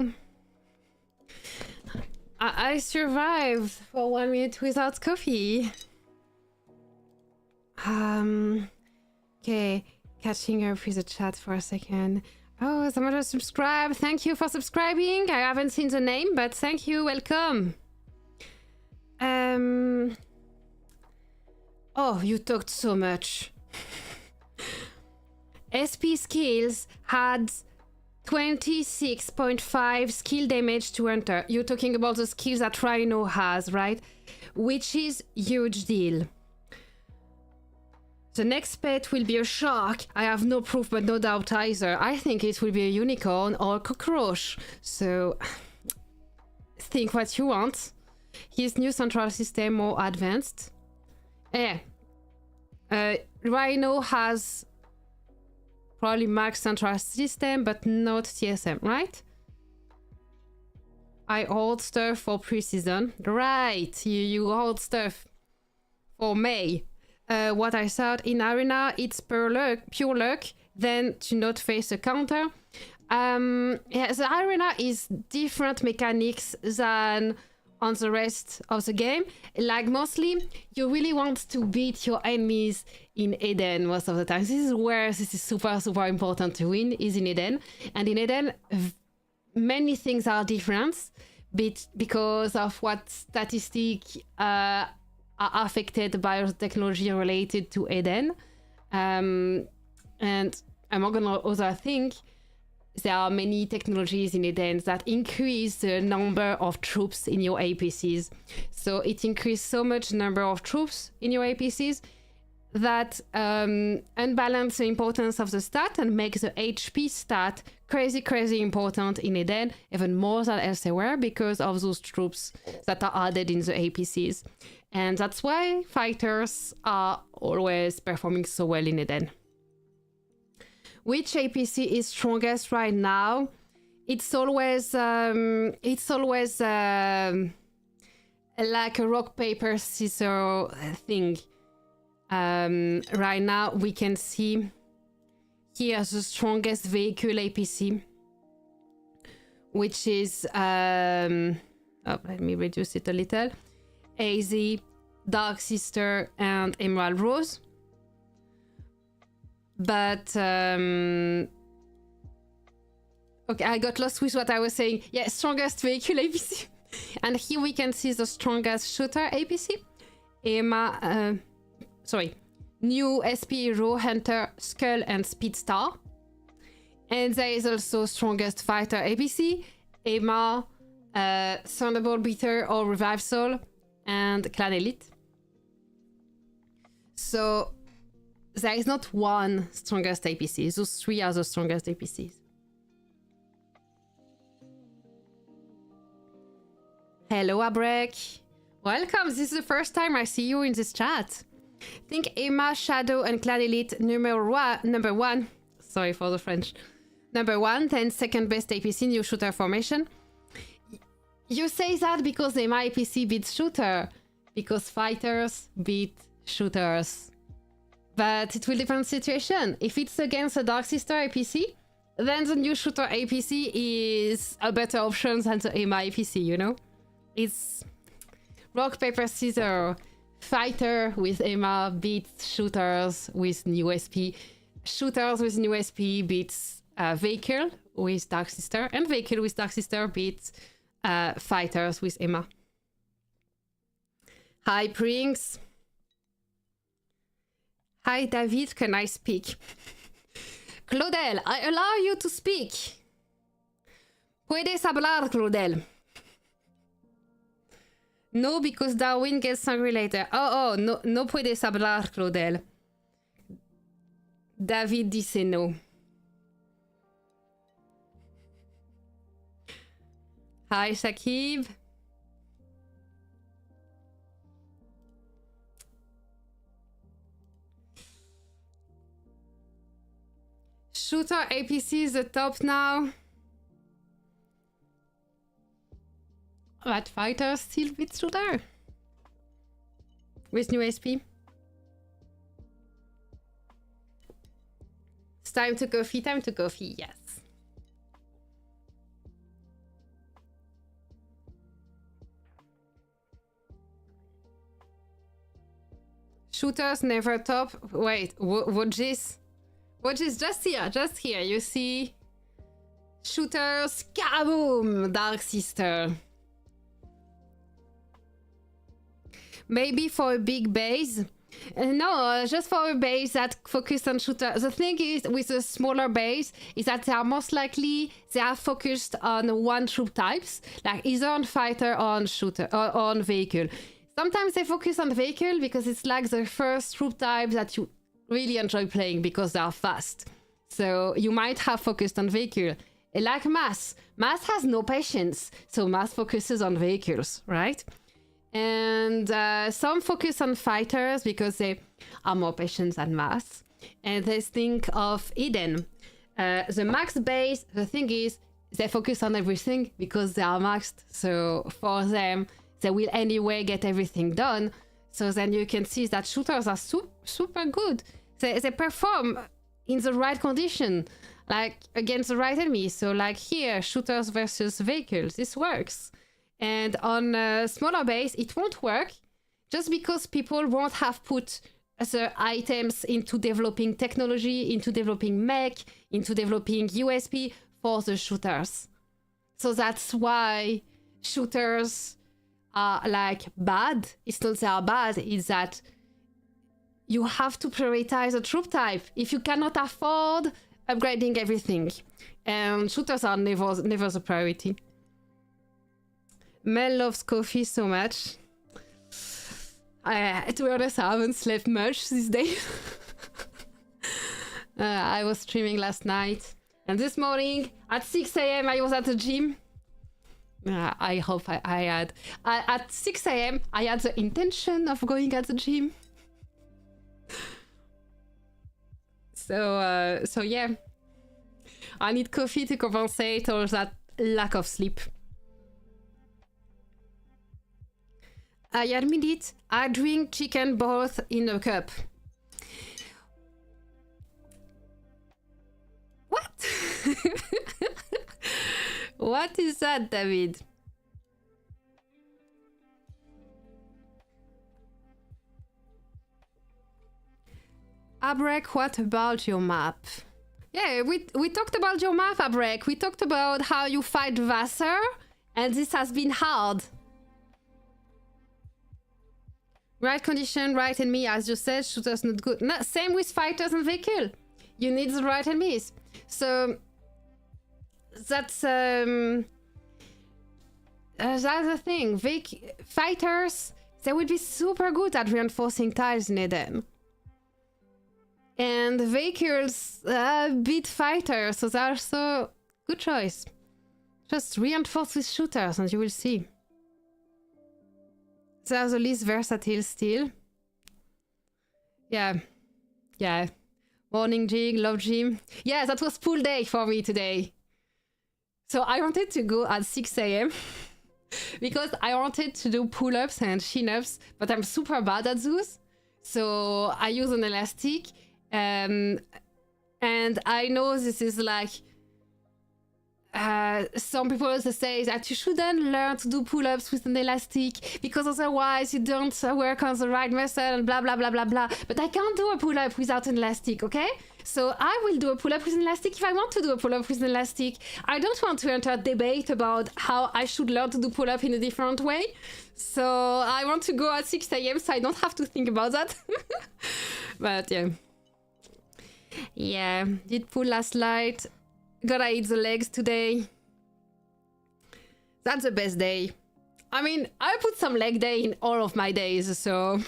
Speaker 1: you. I survived for 1 minute without coffee. Okay, catching up with the chat for a second. Oh, someone just subscribed. Thank you for subscribing. I haven't seen the name, but thank you. Welcome. Oh, you talked so much. SP skills had 26.5 skill damage to enter. You're talking about the skills that Rhino has, right? Which is huge deal. The next pet will be a shark. I have no proof but no doubt either. I think it will be a unicorn or a cockroach. So think what you want. His new central system more advanced. Rhino has probably max central system but not TSM, right? I hold stuff for pre-season. Right, you hold stuff for May. What I said in Arena, it's pure luck, then to not face a counter. Yeah, the Arena is different mechanics than on the rest of the game. Like mostly, you really want to beat your enemies in Eden most of the time. This is where this is super, super important to win, is in Eden. And in Eden, many things are different because of what statistics are affected by the technology related to Eden. And among other things, there are many technologies in Eden that increase the number of troops in your APCs. So it increases so much number of troops in your APCs that unbalance the importance of the stat and make the HP stat crazy, crazy important in Eden, even more than elsewhere because of those troops that are added in the APCs. And that's why fighters are always performing so well in Eden. Which APC is strongest right now? It's always like a rock, paper, scissors thing. Right now we can see here the strongest vehicle APC, which is let me reduce it a little. AZ, Dark Sister, and Emerald Rose. But okay, I got lost with what I was saying. Yeah, strongest vehicle APC. And here we can see the strongest shooter APC. New SP Hero, Hunter, Skull, and Speedstar. And there is also strongest fighter APC, Emma, Thunderbolt Beater or Revive Soul, and Clan Elite. So there is not one strongest APC. Those three are the strongest APCs. Hello, Abrek. Welcome. This is the first time I see you in this chat. Think Emma, Shadow, and Clan Elite number one. Sorry for the French. Number one, then second best APC new shooter formation. You say that because Emma APC beats shooter, because fighters beat shooters. But it will depend on the situation. If it's against a Dark Sister APC, then the new shooter APC is a better option than the Emma APC, you know? It's rock, paper, scissors. Fighter with Emma beats shooters with new SP. Shooters with new SP beats vehicle with Dark Sister. And vehicle with Dark Sister beats fighters with Emma. Hi, Prinks. Hi, David. Can I speak? Claudel, I allow you to speak. Puedes hablar, Claudel. No, because Darwin gets angry later. Oh, no puedes hablar, Claudel. David dice no. Hi, Shakib. Shooter APC is the top now. But fighters still beat shooter. With new SP. It's time to coffee, yes. Shooters never top. Wait, watch this. Watch this, just here. You see? Shooters, kaboom! Dark Sister. Maybe for a big base. No, just for a base that focused on shooter. The thing is, with a smaller base, is that they are most likely, they are focused on one troop types, like either on fighter or on shooter, or on vehicle. Sometimes they focus on vehicle because it's like the first troop type that you really enjoy playing because they are fast. So you might have focused on vehicle. Like mass. Mass has no patience, so mass focuses on vehicles, right? And some focus on fighters because they are more patient than mass. And they think of Eden. The max base, the thing is, they focus on everything because they are maxed. So for them, they will anyway get everything done. So then you can see that shooters are super good. They perform in the right condition, like against the right enemy. So like here, shooters versus vehicles, this works. And on a smaller base, it won't work just because people won't have put the items into developing technology, into developing mech, into developing USP for the shooters. So that's why shooters are like bad. It's not they are bad, it's that you have to prioritize a troop type if you cannot afford upgrading everything. And shooters are never the priority. Mel loves coffee so much. To be honest, I haven't slept much these days. I was streaming last night. And this morning, at 6 a.m. I was at the gym. I hope I had. At 6 a.m. I had the intention of going at the gym. So yeah. I need coffee to compensate all that lack of sleep. I admit it, I drink chicken broth in a cup. What? What is that, David? Abrek, what about your map? Yeah, we talked about your map, Abrek. We talked about how you fight Vassar, and this has been hard. Right condition, right enemy, as you said, shooters not good. No, same with fighters and vehicle. You need the right enemies. So that's the thing. Fighters, they will be super good at reinforcing tiles in Eden. And vehicles beat fighters, so that's also good choice. Just reinforce with shooters and you will see. They are the least versatile still. Yeah. Morning jig, love gym. Yeah, that was pool day for me today. So I wanted to go at 6 a.m. because I wanted to do pull-ups and chin-ups, but I'm super bad at those. So I use an elastic. And I know this is like some people say that you shouldn't learn to do pull-ups with an elastic because otherwise you don't work on the right muscle and blah blah blah blah blah. But I can't do a pull-up without an elastic, okay? So I will do a pull-up with an elastic if I want to do a pull-up with an elastic. I don't want to enter a debate about how I should learn to do pull-up in a different way. So I want to go at 6 a.m. so I don't have to think about that. But yeah. Yeah, did pull last night. Gotta eat the legs today. That's the best day. I mean, I put some leg day in all of my days, so...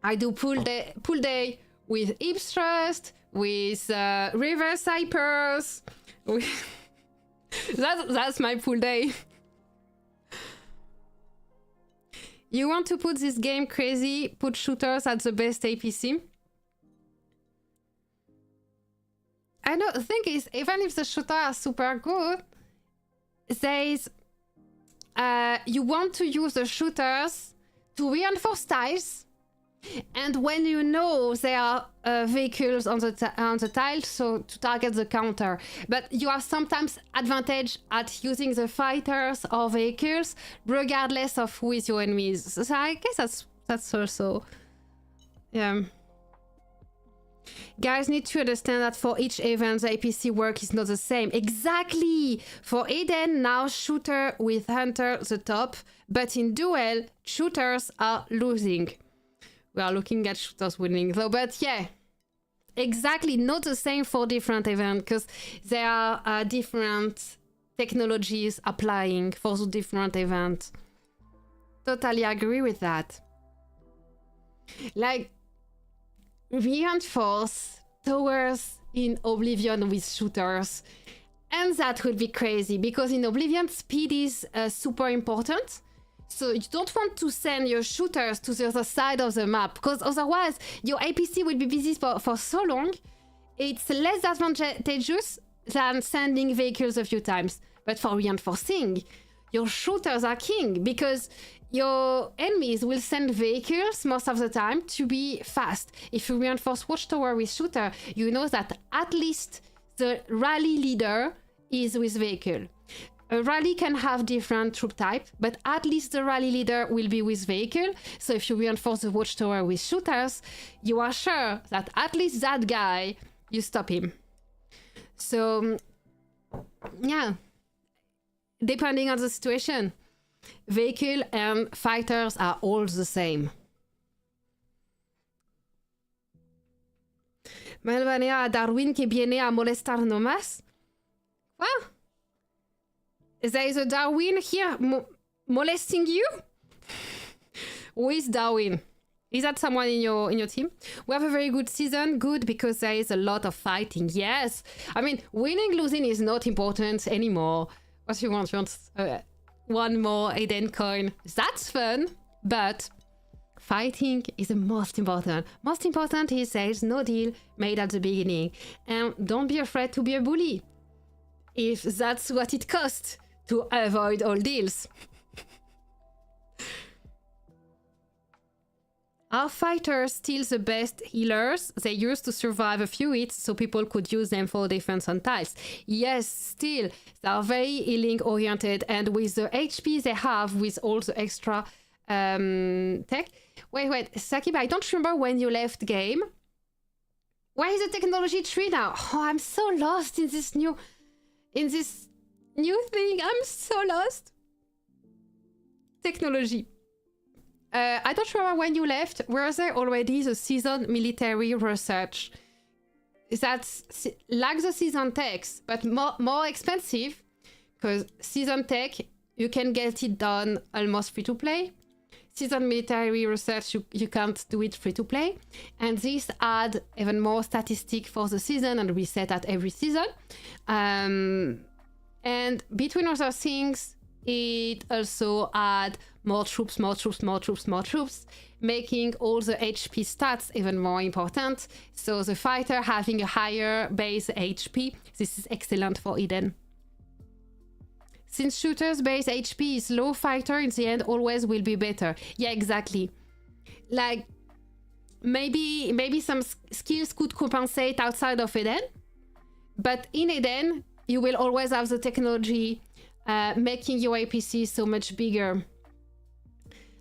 Speaker 1: I do pull day with hip thrust, with reverse hypers. That's my pull day. You want to put this game crazy, put shooters at the best APC. I know, the thing is, even if the shooters are super good, there's... you want to use the shooters to reinforce tiles And when you know there are vehicles on the tile, so to target the counter, but you have sometimes advantage at using the fighters or vehicles regardless of who is your enemies. So I guess that's also, yeah. Guys need to understand that for each event, the APC work is not the same. Exactly! For Eden, now shooter with hunter the top, but in duel, shooters are losing. We are looking at shooters winning though, but yeah, exactly, not the same for different events because there are different technologies applying for the different events. Totally agree with that. Like, reinforce towers in Oblivion with shooters, and that would be crazy because in Oblivion speed is super important. So you don't want to send your shooters to the other side of the map because otherwise your APC will be busy for so long. It's less advantageous than sending vehicles a few times. But for reinforcing, your shooters are king because your enemies will send vehicles most of the time to be fast. If you reinforce watchtower with shooter, you know that at least the rally leader is with vehicle. A rally can have different troop type, but at least the rally leader will be with vehicle. So if you reinforce the watchtower with shooters, you are sure that at least that guy, you stop him. So, yeah, depending on the situation, vehicle and fighters are all the same. Malvanea a Darwin que viene a molestar nomás. Well, there is a Darwin here molesting you? Who is Darwin? Is that someone in your team? We have a very good season. Good, because there is a lot of fighting. Yes. I mean, winning, losing is not important anymore. What you want? You want one more Eden coin. That's fun, but fighting is the most important. Most important is there is no deal made at the beginning. And don't be afraid to be a bully, if that's what it costs to avoid all deals. Are fighters still the best healers? They used to survive a few hits so people could use them for defense on tiles. Yes, still, they are very healing oriented, and with the HP they have with all the extra tech. Wait, Sakib, I don't remember when you left game. Where is the technology tree now? Oh, I'm so lost in this new thing. I'm so lost. Technology. I don't remember when you left. Were there already the season military research? That's like the season techs, but more expensive, because season tech, you can get it done almost free to play. Season military research, you can't do it free to play. And this add even more statistic for the season and reset at every season. And between other things, it also add more troops, making all the HP stats even more important. So the fighter having a higher base HP, this is excellent for Eden. Since shooters base HP is low, fighter in the end always will be better. Yeah, exactly. Like, maybe some skills could compensate outside of Eden, but in Eden, you will always have the technology making your APC so much bigger.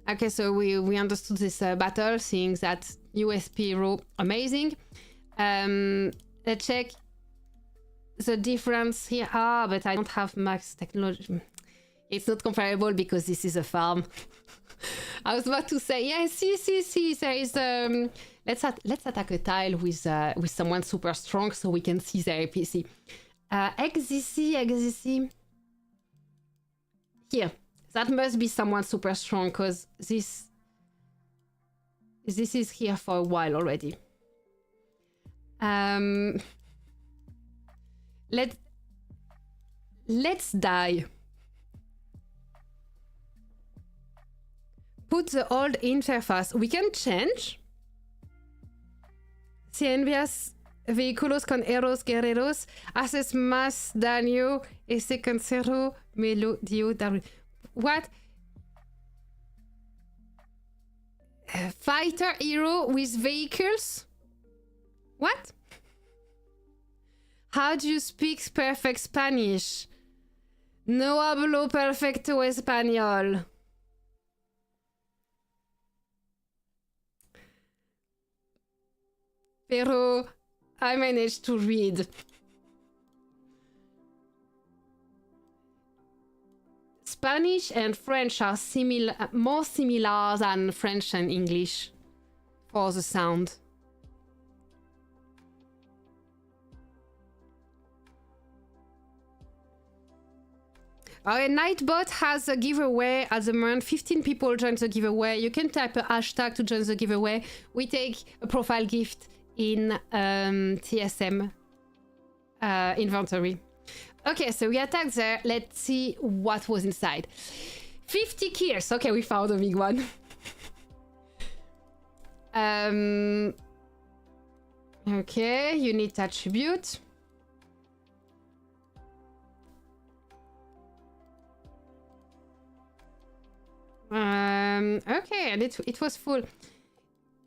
Speaker 1: Okay, so we understood this battle, seeing that USP hero, amazing. Let's check the difference here. Ah, but I don't have max technology. It's not comparable because this is a farm. I was about to say, yeah, see, there is let's attack a tile with someone super strong so we can see their APC. Xzc. Here. That must be someone super strong, because this is here for a while already. Let's die. Put the old interface. We can change. Si envías vehículos con héroes guerreros, haces más daño ese cancero melodio. What? Fighter hero with vehicles? What? How do you speak perfect Spanish? No hablo perfecto español. Pero I managed to read. Spanish and French are more similar than French and English for the sound. Our Nightbot has a giveaway at the moment. 15 people joined the giveaway. You can type a hashtag to join the giveaway. We take a profile gift in TSM inventory. Okay, so we attacked there. Let's see what was inside. 50 kills. Okay, we found a big one. Okay, unit attribute. Okay, and it was full.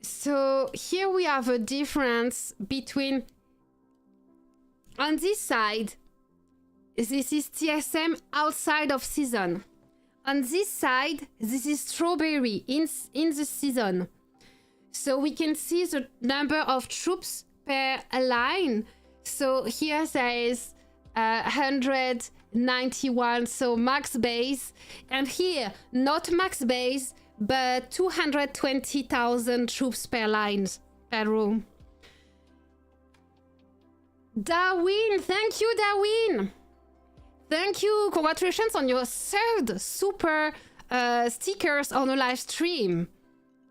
Speaker 1: So here we have a difference between, on this side, this is TSM outside of season. On this side, this is strawberry in the season. So we can see the number of troops per line. So here there is 191, so max base. And here, not max base, but 220,000 troops per line, per row. Darwin, thank you, Darwin. Thank you. Congratulations on your third super stickers on a live stream.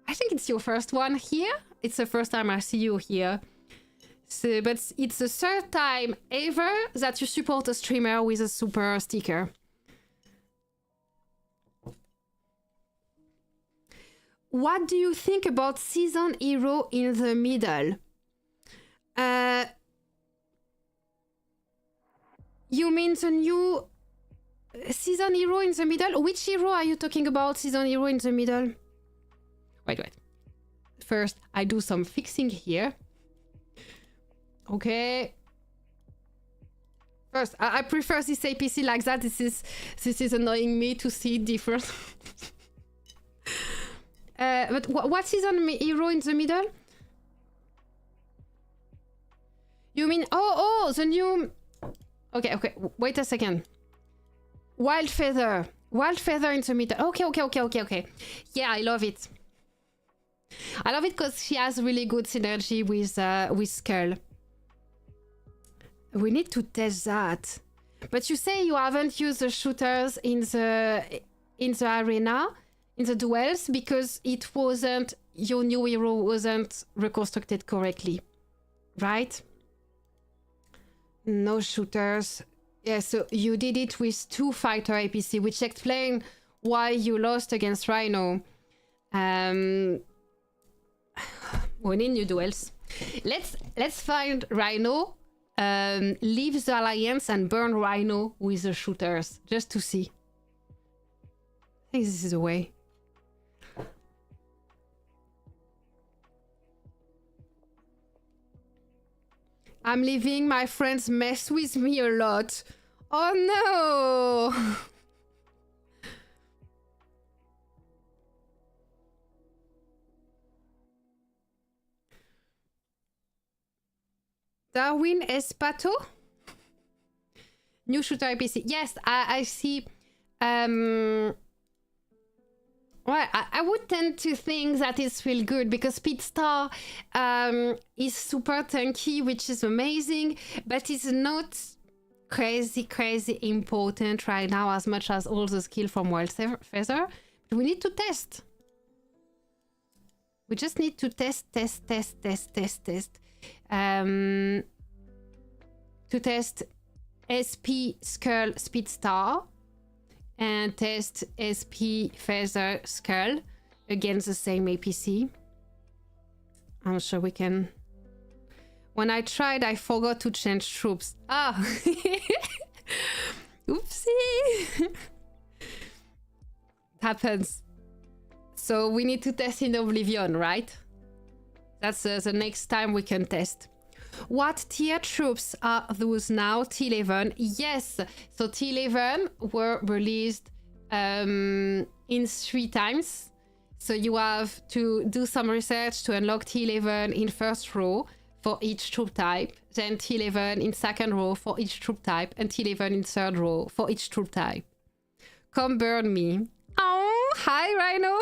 Speaker 1: I think it's your first one here. It's the first time I see you here. So, but it's the third time ever that you support a streamer with a super sticker. What do you think about season hero in the middle? You mean the new season hero in the middle? Which hero are you talking about, season hero in the middle? Wait. First, I do some fixing here. Okay. First, I prefer this APC like that. This is annoying me to see it different. But what season hero in the middle? You mean the new? Okay. Wait a second. Wild feather in the middle. Okay. Yeah, I love it. I love it because she has really good synergy with Skull. We need to test that. But you say you haven't used the shooters in the arena, in the duels, because it wasn't, your new hero wasn't reconstructed correctly, right? No shooters. Yeah, so you did it with 2 fighter APC, which explains why you lost against Rhino. We need new duels. Let's find Rhino, leave the alliance and burn Rhino with the shooters, just to see. I think this is the way. I'm leaving, my friends mess with me a lot. Oh no! Darwin Espato? New shooter APC. Yes, I see. Well, I would tend to think that it's really good because Speedstar is super tanky, which is amazing, but it's not crazy important right now as much as all the skill from Wild Feather. But we need to test. We just need to test. To test SP Skull Speedstar and test SP Feather Skull against the same APC. I'm sure we can. When I tried, I forgot to change troops. Ah! Oopsie! It happens. So we need to test in Oblivion, right? That's the next time we can test. What tier troops are those now? T11. Yes. So T11 were released in 3 times. So you have to do some research to unlock T11 in first row for each troop type, then T11 in second row for each troop type, and T11 in third row for each troop type. Come burn me. Oh, hi Rhino.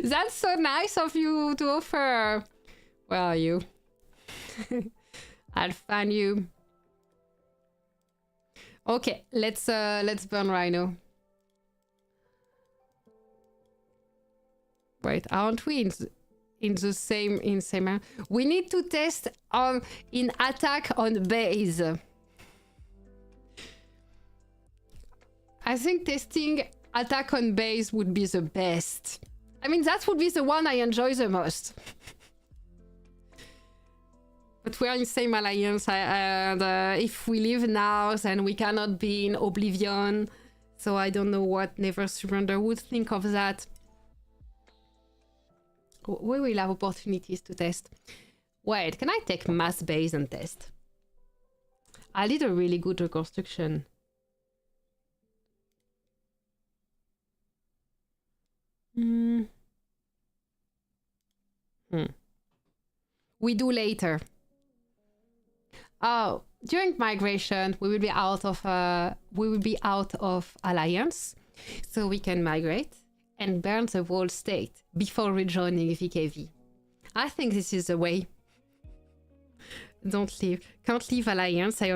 Speaker 1: That's so nice of you to offer. Where are you? I'll find you. Okay, let's burn Rhino. Wait, aren't we in the same? We need to test in attack on base. I think testing attack on base would be the best. I mean, that would be the one I enjoy the most. But we're in the same alliance, and if we leave now, then we cannot be in Oblivion. So I don't know what Never Surrender would think of that. We will have opportunities to test. Wait, can I take mass base and test? I did a really good reconstruction. We do later. Oh, during migration, we will be out of alliance, so we can migrate and burn the whole state before rejoining VKV. I think this is the way. Don't leave. Can't leave alliance. I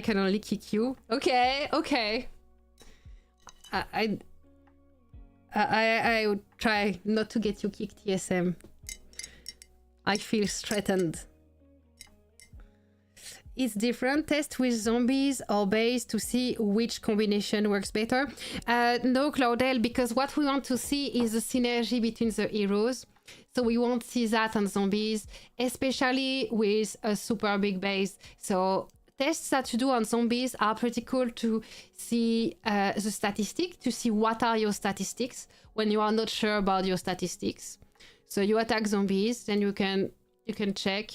Speaker 1: can only kick you. Okay, okay. I would try not to get you kicked, TSM. I feel threatened. It's different. Test with zombies or base to see which combination works better. No, Claudel, because what we want to see is the synergy between the heroes. So we won't see that on zombies, especially with a super big base. So tests that you do on zombies are pretty cool to see the statistics, to see what are your statistics when you are not sure about your statistics. So you attack zombies, then you can check.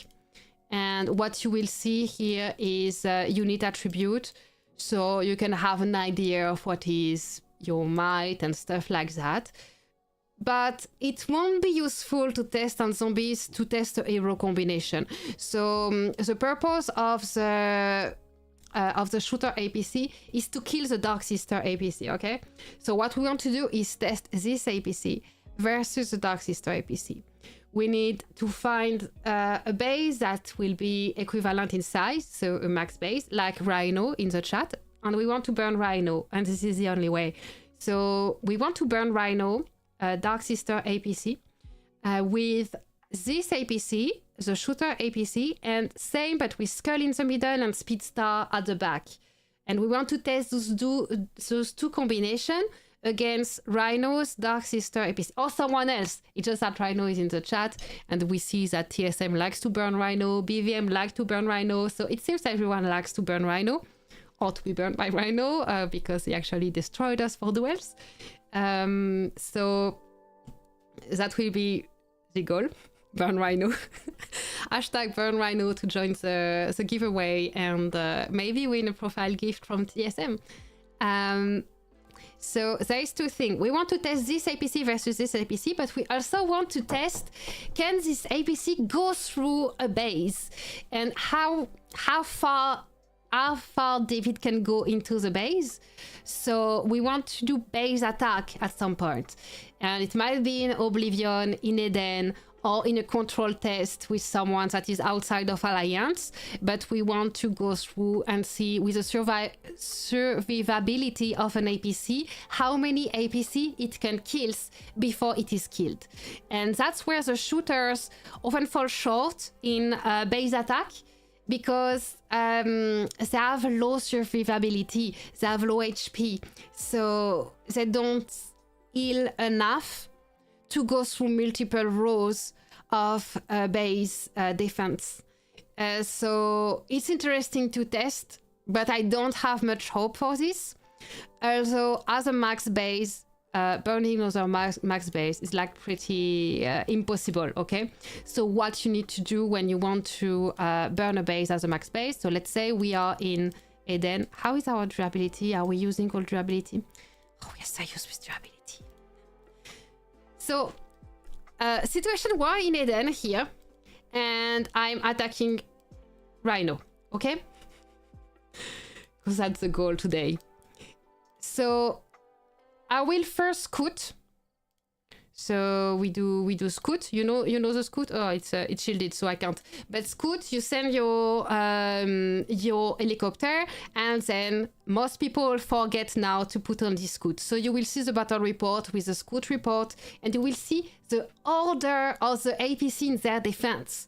Speaker 1: And what you will see here is unit attribute. So you can have an idea of what is your might and stuff like that. But it won't be useful to test on zombies to test a hero combination. So the purpose of the shooter APC is to kill the Dark Sister APC, okay? So what we want to do is test this APC versus the Dark Sister APC. We need to find a base that will be equivalent in size, so a max base, like Rhino in the chat. And we want to burn Rhino, and this is the only way. So we want to burn Rhino, Dark Sister APC, with this APC, the shooter APC, and same but with Skull in the middle and Speedstar at the back. And we want to test those two combinations against Rhino's Dark Sister APC, or someone else. It's just that Rhino is in the chat, and we see that TSM likes to burn Rhino, BVM likes to burn Rhino, so it seems everyone likes to burn Rhino, or to be burned by Rhino, because he actually destroyed us for duels. So that will be the goal. Burn Rhino. Hashtag burn Rhino to join the giveaway and maybe win a profile gift from TSM. So there is two things. We want to test this APC versus this APC, but we also want to test, can this APC go through a base, and how far David can go into the base. So we want to do base attack at some point, and it might be in Oblivion, in Eden, or in a control test with someone that is outside of Alliance, but we want to go through and see with the survivability of an APC, how many APC it can kill before it is killed. And that's where the shooters often fall short in base attack, because they have low survivability, they have low HP, so they don't heal enough to go through multiple rows of base defense. So it's interesting to test, but I don't have much hope for this. Also, as a max base, burning another max base is like pretty impossible, okay? So what you need to do when you want to burn a base as a max base, so let's say we are in Eden. How is our durability? Are we using all durability? Oh yes, I use with durability. So situation we're in Eden here, and I'm attacking Rhino, okay? Because that's the goal today. So I will first scout. So we do scout. You know the scout. Oh, it's shielded, so I can't. But scout, you send your helicopter, and then most people forget now to put on the scout. So you will see the battle report with the scout report, and you will see the order of the APC in their defense.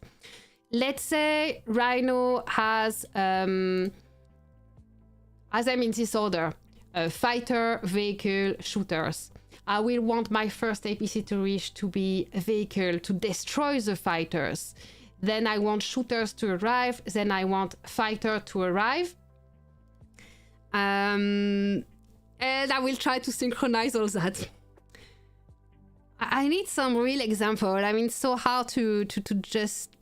Speaker 1: Let's say Rhino has, as I'm in this order, fighter, vehicle, shooters. I will want my first APC to reach to be a vehicle to destroy the fighters. Then I want shooters to arrive. Then I want fighter to arrive. And I will try to synchronize all that. I need some real example. I mean, it's so hard to just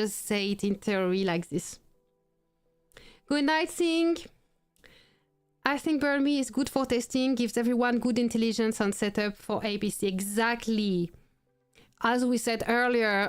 Speaker 1: say it in theory like this. Good night, Sing. I think Burn Me is good for testing, gives everyone good intelligence and setup for APC. Exactly. As we said earlier,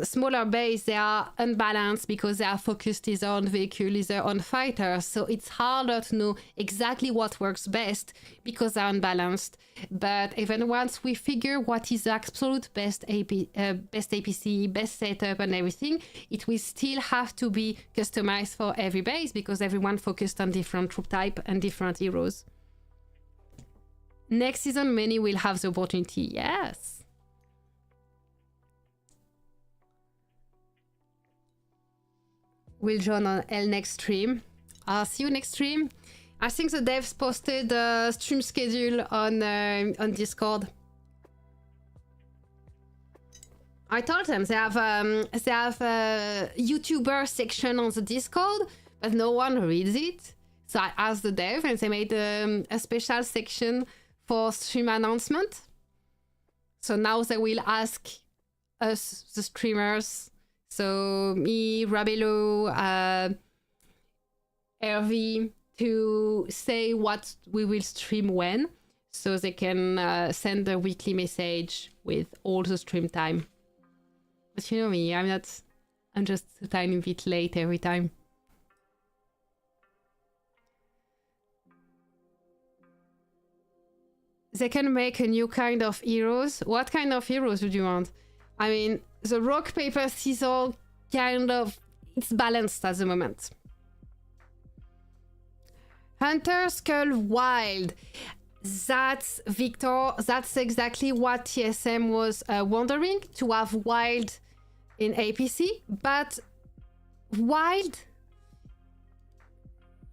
Speaker 1: smaller base, they are unbalanced because they are focused either on vehicle, either on fighters. So it's harder to know exactly what works best because they're unbalanced. But even once we figure what is the absolute best APC, best setup and everything, it will still have to be customized for every base because everyone focused on different troop type and different heroes. Next season, many will have the opportunity. Yes. Will join on L next stream. I'll see you next stream. I think the devs posted the stream schedule on Discord. I told them they have a YouTuber section on the Discord, but no one reads it. So I asked the dev, and they made a special section for stream announcement. So now they will ask us, the streamers. So me, Rabelo, RV, to say what we will stream when, so they can send a weekly message with all the stream time. But you know me, I'm just a tiny bit late every time. They can make a new kind of heroes. What kind of heroes would you want? I mean, the rock, paper, scissors kind of, it's balanced at the moment. Hunter, Skull, Wild. That's, Victor, that's exactly what TSM was wondering, to have Wild in APC. But Wild,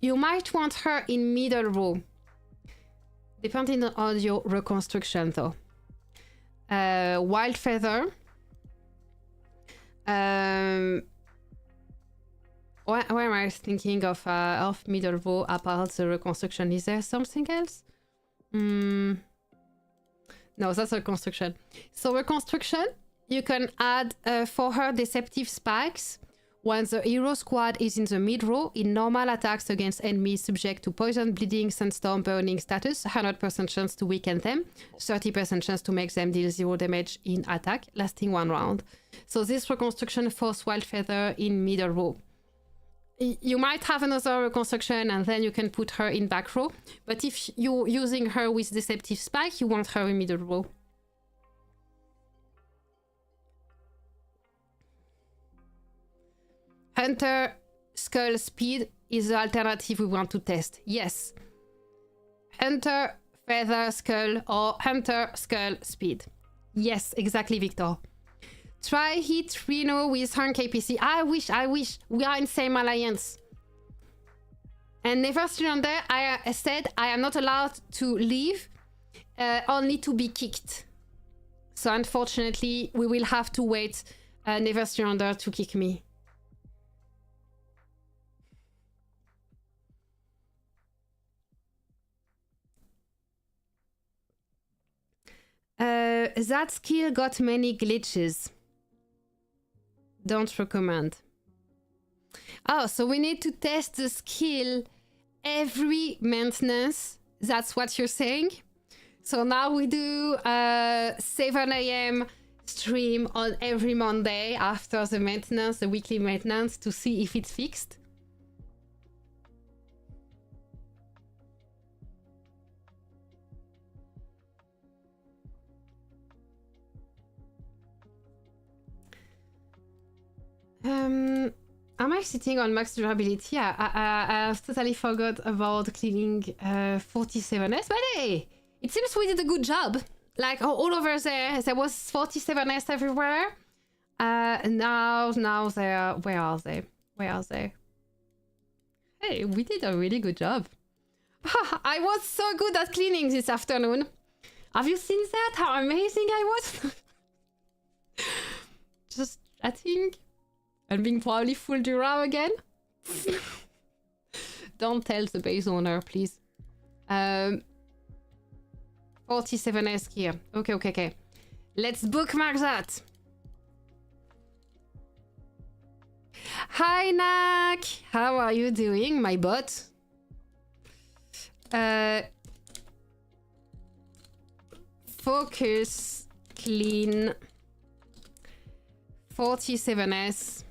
Speaker 1: you might want her in middle row. Depending on your reconstruction though. Wild Feather. Why am I thinking of middle row apart the reconstruction? Is there something else? No, that's reconstruction. So reconstruction, you can add for her deceptive spikes when the hero squad is in the mid row in normal attacks against enemies subject to poison, bleeding, sandstorm, burning status, 100% chance to weaken them, 30% chance to make them deal 0 damage in attack, lasting 1 round. So this reconstruction force Wild Feather in middle row. You might have another reconstruction and then you can put her in back row, but if you're using her with deceptive spike, you want her in middle row. Hunter, Skull, Speed is the alternative we want to test. Yes. Hunter, Feather, Skull, or Hunter, Skull, Speed. Yes, exactly, Victor. Try hit Reno with Hunk APC. I wish. We are in same alliance. And never surrender, I said I am not allowed to leave, only to be kicked. So unfortunately, we will have to wait never surrender to kick me. that skill got many glitches. Don't recommend. Oh, so we need to test the skill every maintenance. That's what you're saying? So now we do 7 a.m. stream on every Monday after the maintenance, the weekly maintenance, to see if it's fixed. Am I sitting on max durability? I totally forgot about cleaning 47S, but hey, it seems we did a good job. Like all over there was 47S everywhere. Now they're, where are they? Where are they? Hey, we did a really good job. I was so good at cleaning this afternoon. Have you seen that? How amazing I was? Just chatting. And being probably full Durao again. Don't tell the base owner, please. 47S here. Okay. Let's bookmark that. Hi, Nak. How are you doing, my bot? Focus, clean, 47S.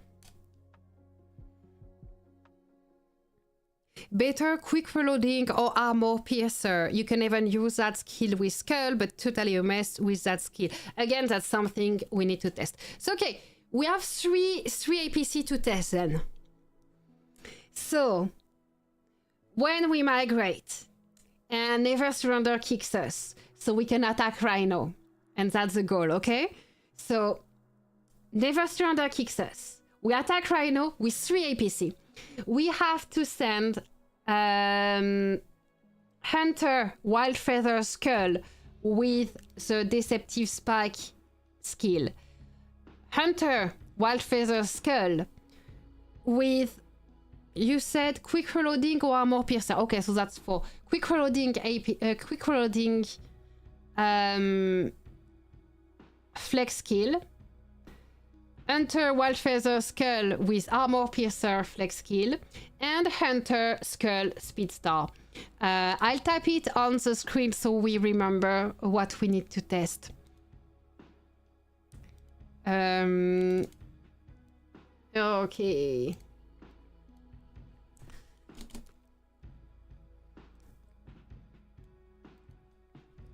Speaker 1: Better quick reloading or armor piercer. You can even use that skill with skull, but totally a mess with that skill. Again, that's something we need to test. So, okay, we have three APC to test then. So, when we migrate and Never Surrender kicks us, so we can attack Rhino. And that's the goal, okay? So, Never Surrender kicks us. We attack Rhino with 3 APC. We have to send Hunter Wild Feather Skull with the Deceptive Spike skill. Hunter Wild Feather Skull with, you said, quick reloading or armor piercer. Okay, so that's for quick reloading flex skill. Hunter Wild Feather Skull with Armor Piercer Flex skill, and Hunter Skull Speedstar. I'll type it on the screen so we remember what we need to test. Okay.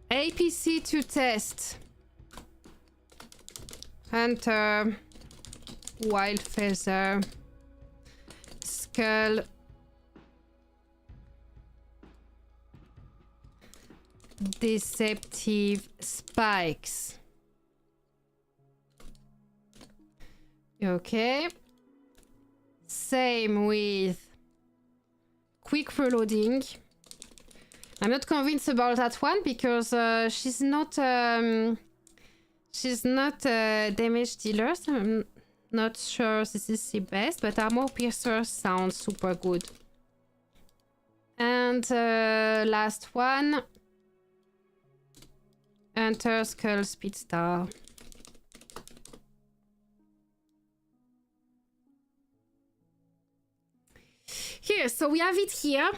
Speaker 1: APC to test. Hunter Wild Feather Skull Deceptive Spikes. Okay. Same with quick reloading. I'm not convinced about that one because she's not a damage dealer, so I'm not sure this is the best, but Armor Piercer sounds super good. And last one, Hunter Skull Speedstar. Here, so we have it here.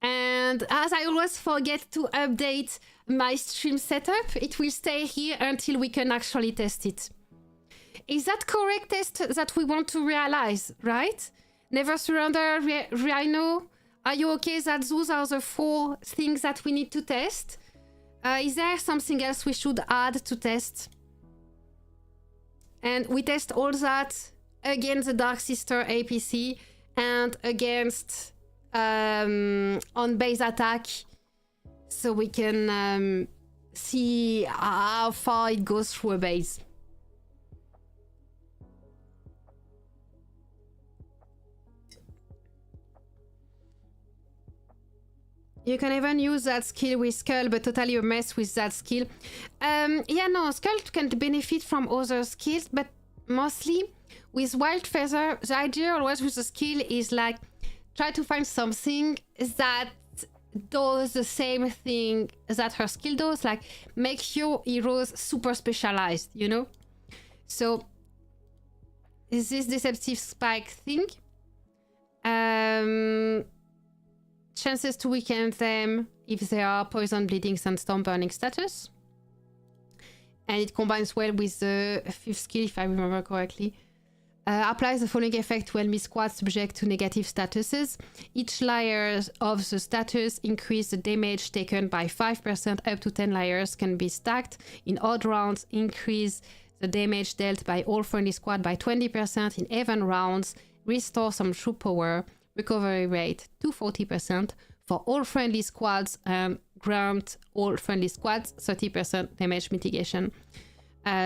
Speaker 1: And as I always forget to update my stream setup, it will stay here until we can actually test it. Is that correct test that we want to realize, right? Never Surrender, Rhino. Are you okay that those are the 4 things that we need to test? Is there something else we should add to test? And we test all that against the Dark Sister APC and against on base attack, so we can see how far it goes through a base. You can even use that skill with Skull, but totally a mess with that skill. Yeah, no, Skull can benefit from other skills, but mostly with Wild Feather, the idea always with the skill is like, try to find something that does the same thing that her skill does, like make your heroes super specialized, you know? So is this deceptive spike thing? Chances to weaken them if they are poison, bleeding, sandstorm, burning status. And it combines well with the 5th skill, if I remember correctly. Applies the following effect to enemy squads subject to negative statuses. Each layer of the status increase the damage taken by 5%. Up to 10 layers can be stacked. In odd rounds, increase the damage dealt by all friendly squad by 20%. In even rounds, restore some troop power. Recovery rate to 40% for all friendly squads, and grant all friendly squads 30% damage mitigation.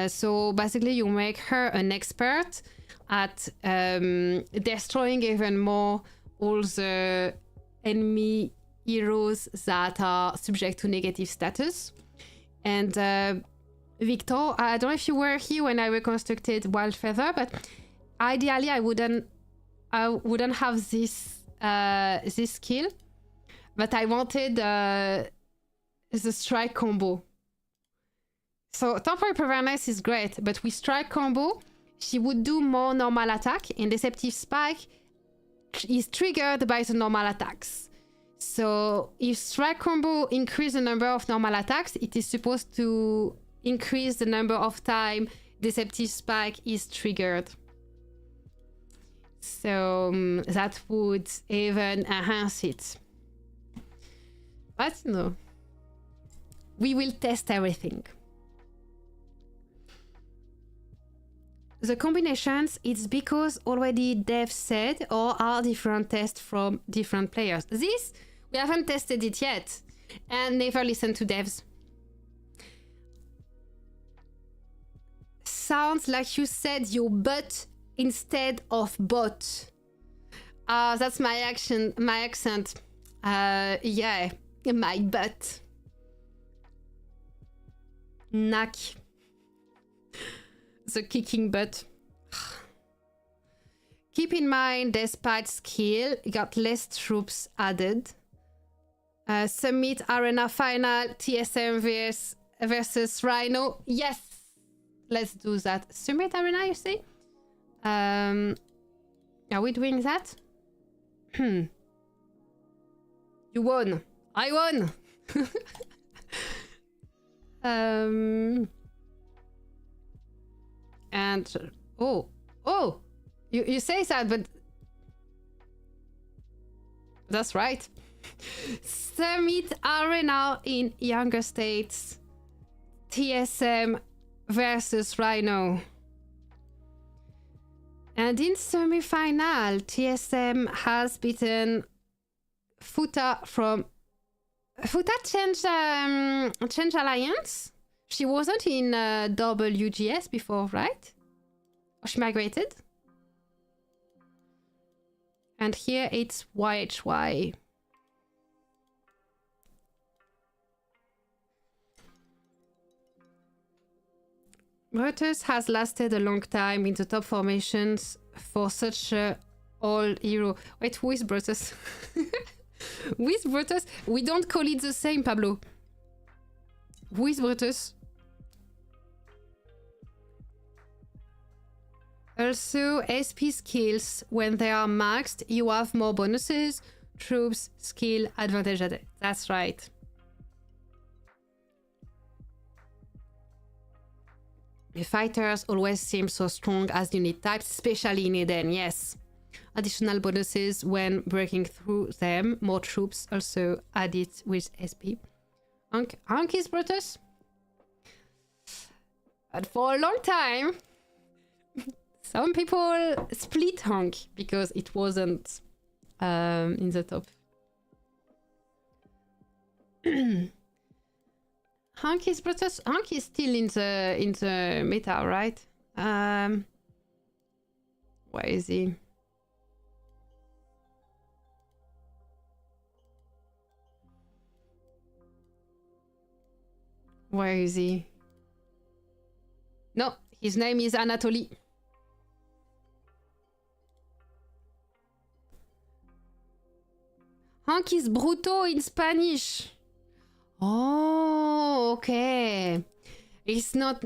Speaker 1: So basically you make her an expert at destroying even more all the enemy heroes that are subject to negative status. And Victor, I don't know if you were here when I reconstructed Wild Feather, but ideally I wouldn't have this this skill, but I wanted the strike combo. So temporary preparedness is great, but with strike combo, she would do more normal attack, and deceptive spike is triggered by the normal attacks. So if strike combo increase the number of normal attacks, it is supposed to increase the number of time deceptive spike is triggered. So that would even enhance it. But no, we will test everything. The combinations, it's because already devs said or are different tests from different players. This, we haven't tested it yet and never listened to devs. Sounds like you said your butt instead of bot. That's my accent. Yeah, my butt. Knack. The kicking butt. Keep in mind, despite skill, got less troops added. Summit Arena Final, TSM versus Rhino. Yes, let's do that. Summit Arena, you say? Are we doing that? You won. I won. And oh, you say that, but that's right. Summit Arena in Younger States. TSM versus Rhino. And in semi-final, TSM has beaten Futa from... Futa changed alliance? She wasn't in WGS before, right? Or she migrated? And here it's YHY. Brutus has lasted a long time in the top formations for such a old hero. Wait, who is Brutus? Who is Brutus? We don't call it the same, Pablo. Who is Brutus? Also, SP skills, when they are maxed, you have more bonuses, troops, skill, advantage added. That's right. The fighters always seem so strong as unit types, especially in Eden, yes. Additional bonuses when breaking through them, more troops also added with SP. Hank is Brutus? But for a long time, some people split Hank because it wasn't in the top. Hank is Brutus. Hank is still in the meta, right? Where is he? Where is he? No, his name is Anatoly. Hank is bruto in Spanish. Oh, okay. It's not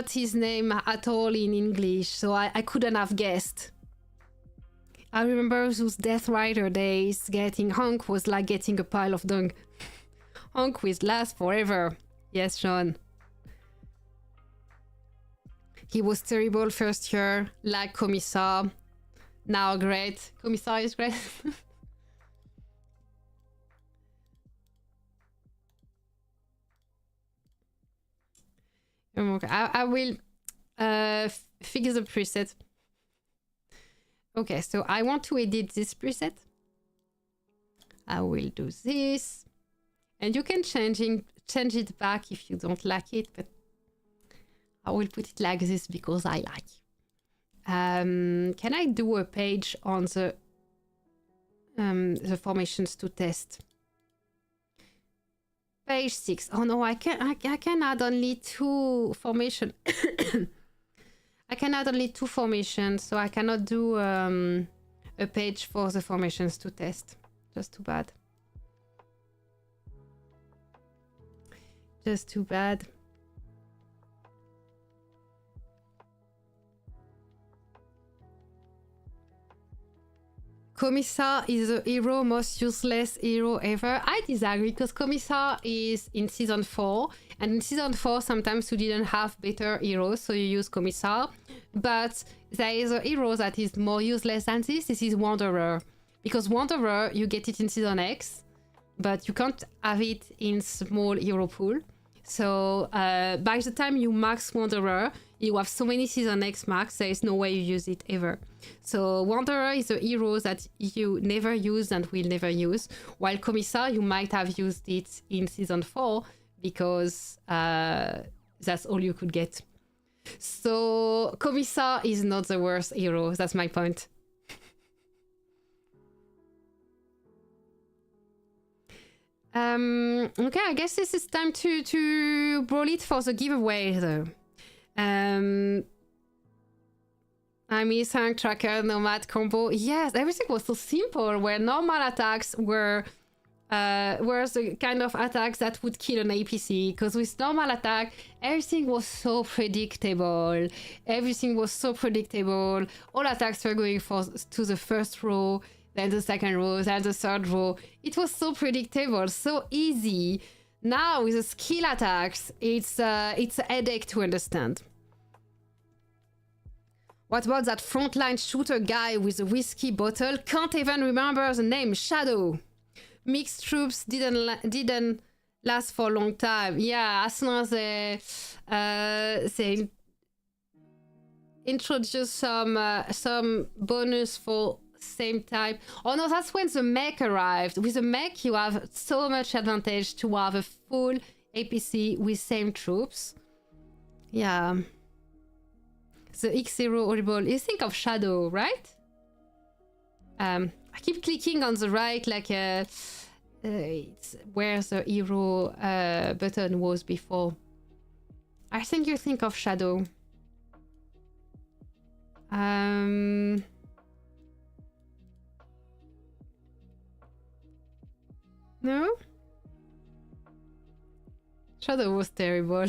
Speaker 1: his name at all in English, so I couldn't have guessed. I remember those Death Rider days. Getting Hank was like getting a pile of dung. Hank will last forever. Yes, Sean. He was terrible first year, like Commissar. Now great. Commissar is great. Okay, I will fix the preset. Okay, so I want to edit this preset. I will do this. And you can change it back if you don't like it, but I will put it like this because I like. Can I do a page on the formations to test? Page 6. Oh no, I can add only 2 formation. I can add only 2 formations, so I cannot do a page for the formations to test. Just too bad. Just too bad. Commissar is the hero, most useless hero ever. I disagree, because Commissar is in season 4, and in season 4 sometimes you didn't have better heroes, so you use Commissar. But there is a hero that is more useless than this. This is Wanderer, because Wanderer you get it in season X, but you can't have it in small hero pool. So by the time you max Wanderer, you have so many season X max, there is no way you use it ever. So Wanderer is a hero that you never use and will never use, while Commissar you might have used it in season 4 because that's all you could get. So Commissar is not the worst hero, that's my point. Okay, I guess this is time to roll it for the giveaway though. I miss Hank Tracker, Nomad combo. Yes, everything was so simple, where normal attacks were the kind of attacks that would kill an APC, because with normal attack, everything was so predictable. Everything was so predictable. All attacks were going to the first row, then the second row, then the third row. It was so predictable, so easy. Now with the skill attacks, it's a headache to understand. What about that frontline shooter guy with a whiskey bottle? Can't even remember the name. Shadow. Mixed troops didn't last for a long time. Yeah, as long as they introduce some bonus for same type. Oh no, that's when the mech arrived. With the mech, you have so much advantage to have a full APC with same troops. Yeah. The X0 horrible. You think of Shadow, right? I keep clicking on the right, like it's where the hero button was before. I think you think of Shadow. No? Shadow was terrible.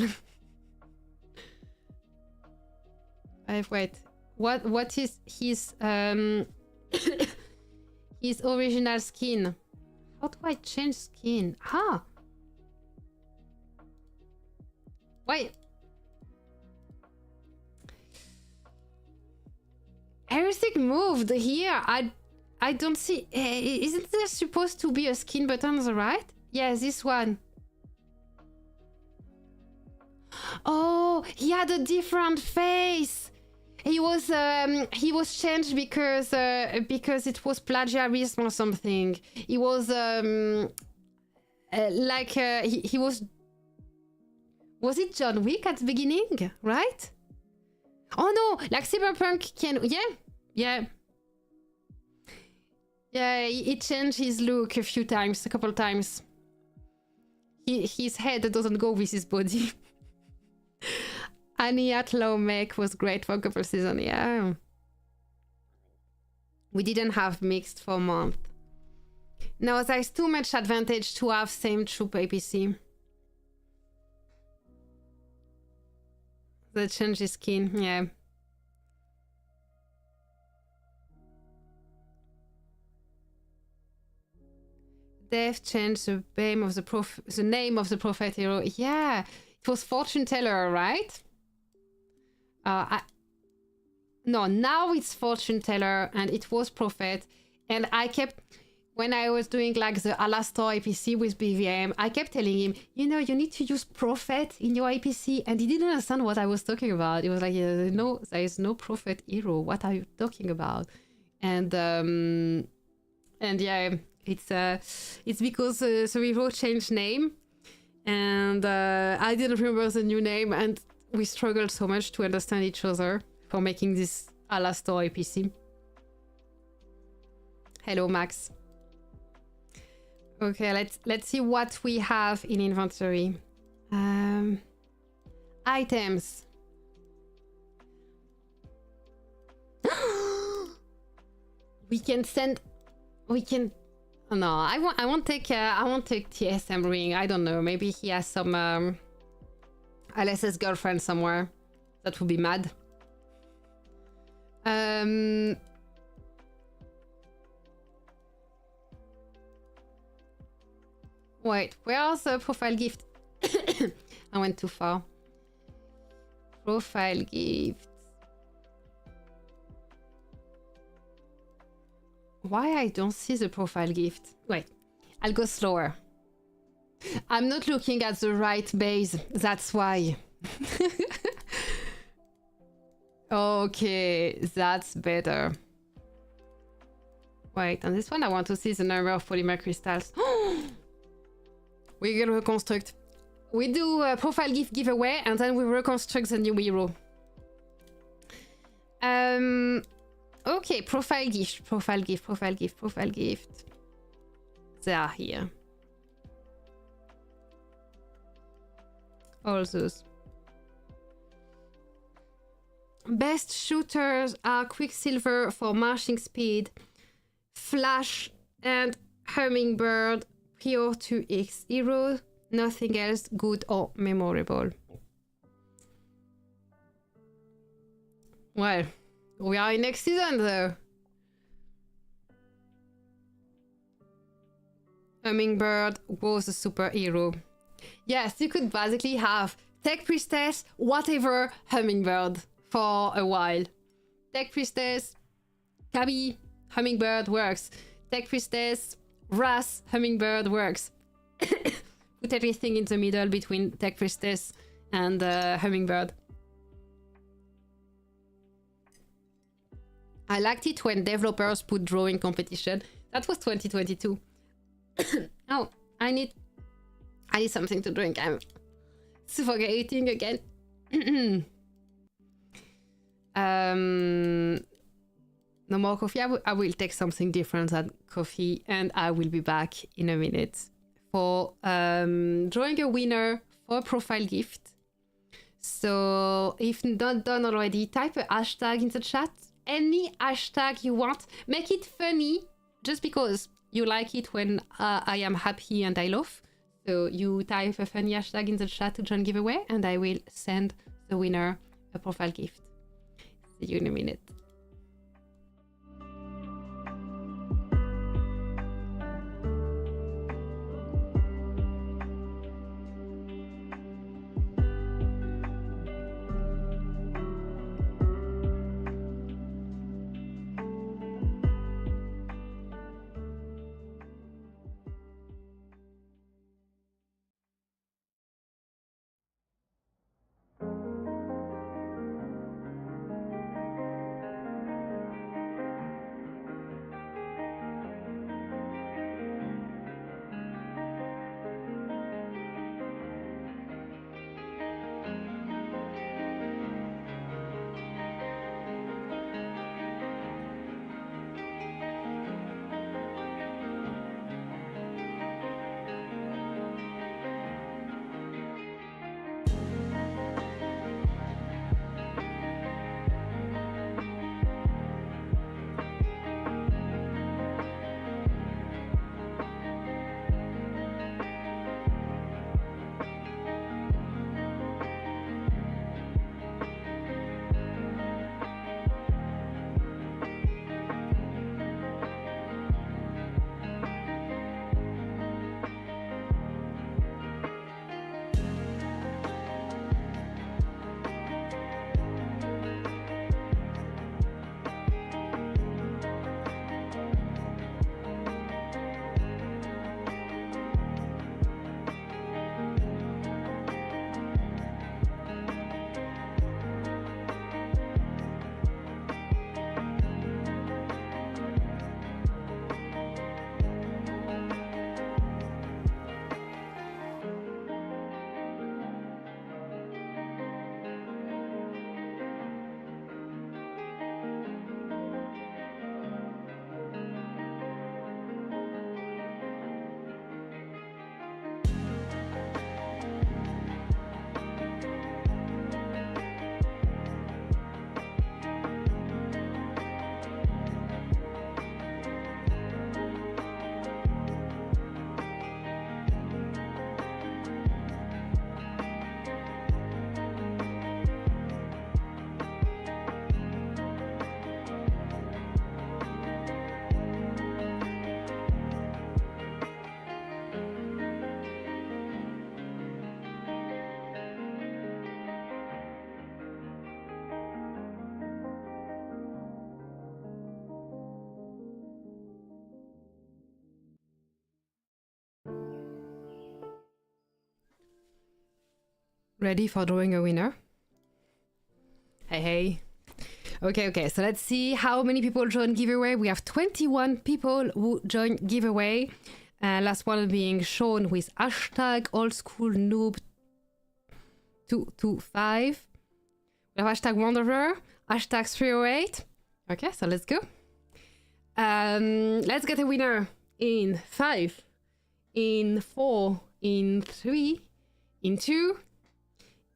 Speaker 1: Wait. What is his his original skin? How do I change skin? Ah. Wait. Everything moved here. I don't see. Isn't there supposed to be a skin button on the right? Yeah, this one. Oh, he had a different face. He was changed because it was plagiarism or something. He was he was it John Wick at the beginning, right? Oh no, like Cyberpunk can yeah. He changed his look a couple times. His head doesn't go with his body. Annie Atlow mech was great for a couple seasons, yeah. We didn't have mixed for a month. No, there's too much advantage to have same troop APC. The change is skin, yeah. They've changed the name of the prophet hero. Yeah, it was fortune teller, right? No, now it's fortune teller, and it was prophet. And I kept, when I was doing like the Alastor APC with BVM, I kept telling him, you know, you need to use prophet in your APC, and he didn't understand what I was talking about. He was like, no, there is no prophet hero. What are you talking about? And yeah. It's because the hero changed name, and I didn't remember the new name, and we struggled so much to understand each other for making this Alastor APC. Hello, Max. Okay, let's see what we have in inventory. Items. We can. No, I won't take TSM ring. I don't know. Maybe he has some LS's girlfriend somewhere that would be mad. Wait, where's the profile gift? I went too far. Profile gift. Why I don't see the profile gift? Wait, I'll go slower. I'm not looking at the right base, that's why. Okay, that's better. Wait, on this one I want to see the number of polymer crystals. We can reconstruct. We do a profile gift giveaway and then we reconstruct the new hero. Okay, profile gift. They are here. All those. Best shooters are Quicksilver for marching speed, Flash and Hummingbird, pure 2x heroes, nothing else good or memorable. Well, we are in next season though. Hummingbird was a superhero. Yes, you could basically have Tech Priestess, whatever, Hummingbird for a while. Tech Priestess, Kabi, Hummingbird works. Tech Priestess, Ras, Hummingbird works. Put everything in the middle between Tech Priestess and Hummingbird. I liked it when developers put drawing competition. That was 2022. Oh, I need something to drink. I'm suffocating again. No more coffee. I will take something different than coffee, and I will be back in a minute for drawing a winner for a profile gift. So if not done already, type a hashtag in the chat. Any hashtag you want. Make it funny, just because you like it when I am happy and I laugh. So you type a funny hashtag in the chat to join giveaway, and I will send the winner a profile gift. See you in a minute. Ready for drawing a winner? Hey. Okay, so let's see how many people join giveaway. We have 21 people who join giveaway. Last one being Sean with hashtag oldschoolnoob 225. We have hashtag Wanderer, hashtag 308. Okay, so let's go. Let's get a winner in 5, in 4, in 3, in 2,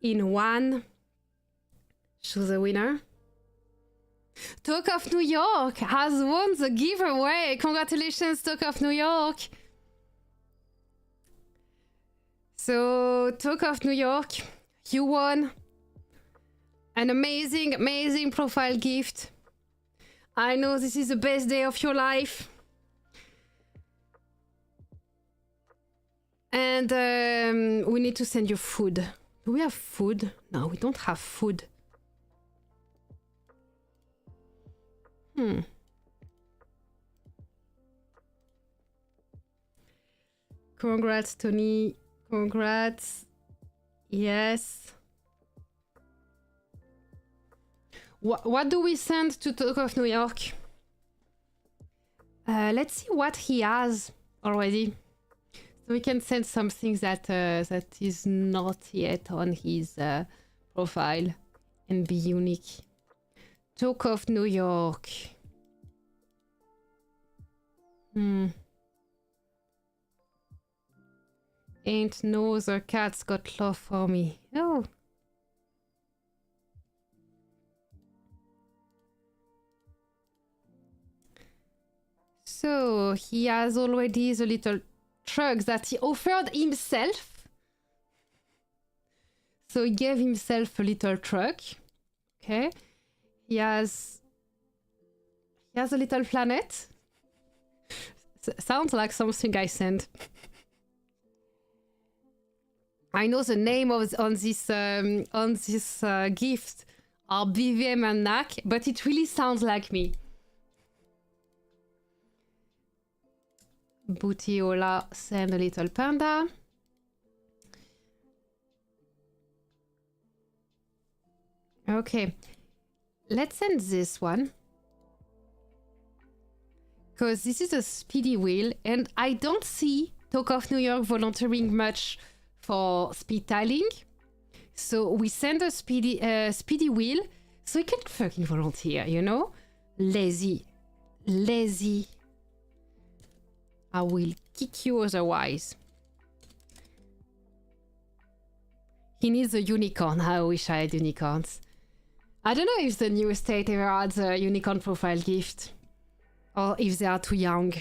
Speaker 1: in 1. Choose a winner. Talk of New York has won the giveaway. Congratulations, Talk of New York. So, Talk of New York, you won an amazing profile gift. I know this is the best day of your life. And we need to send you food. Do we have food? No, we don't have food. Congrats, Tony. Congrats. Yes. What do we send to Talk of New York? Let's see what he has already. So we can send something that that is not yet on his profile and be unique. Talk of New York. Ain't no other cats got love for me. Oh. So he has already the little trucks that he offered himself. So he gave himself a little truck. Okay. He has a little planet. Sounds like something I sent. I know the name of on this gift are BxM and Knack, but it really sounds like me. Bootiola send a little panda. Okay, let's send this one. Because this is a speedy wheel, and I don't see Talk of New York volunteering much for speed tiling. So we send a speedy wheel, so he can fucking volunteer, you know? Lazy. I will kick you otherwise. He needs a unicorn. I wish I had unicorns. I don't know if the new estate ever had a unicorn profile gift. Or if they are too young.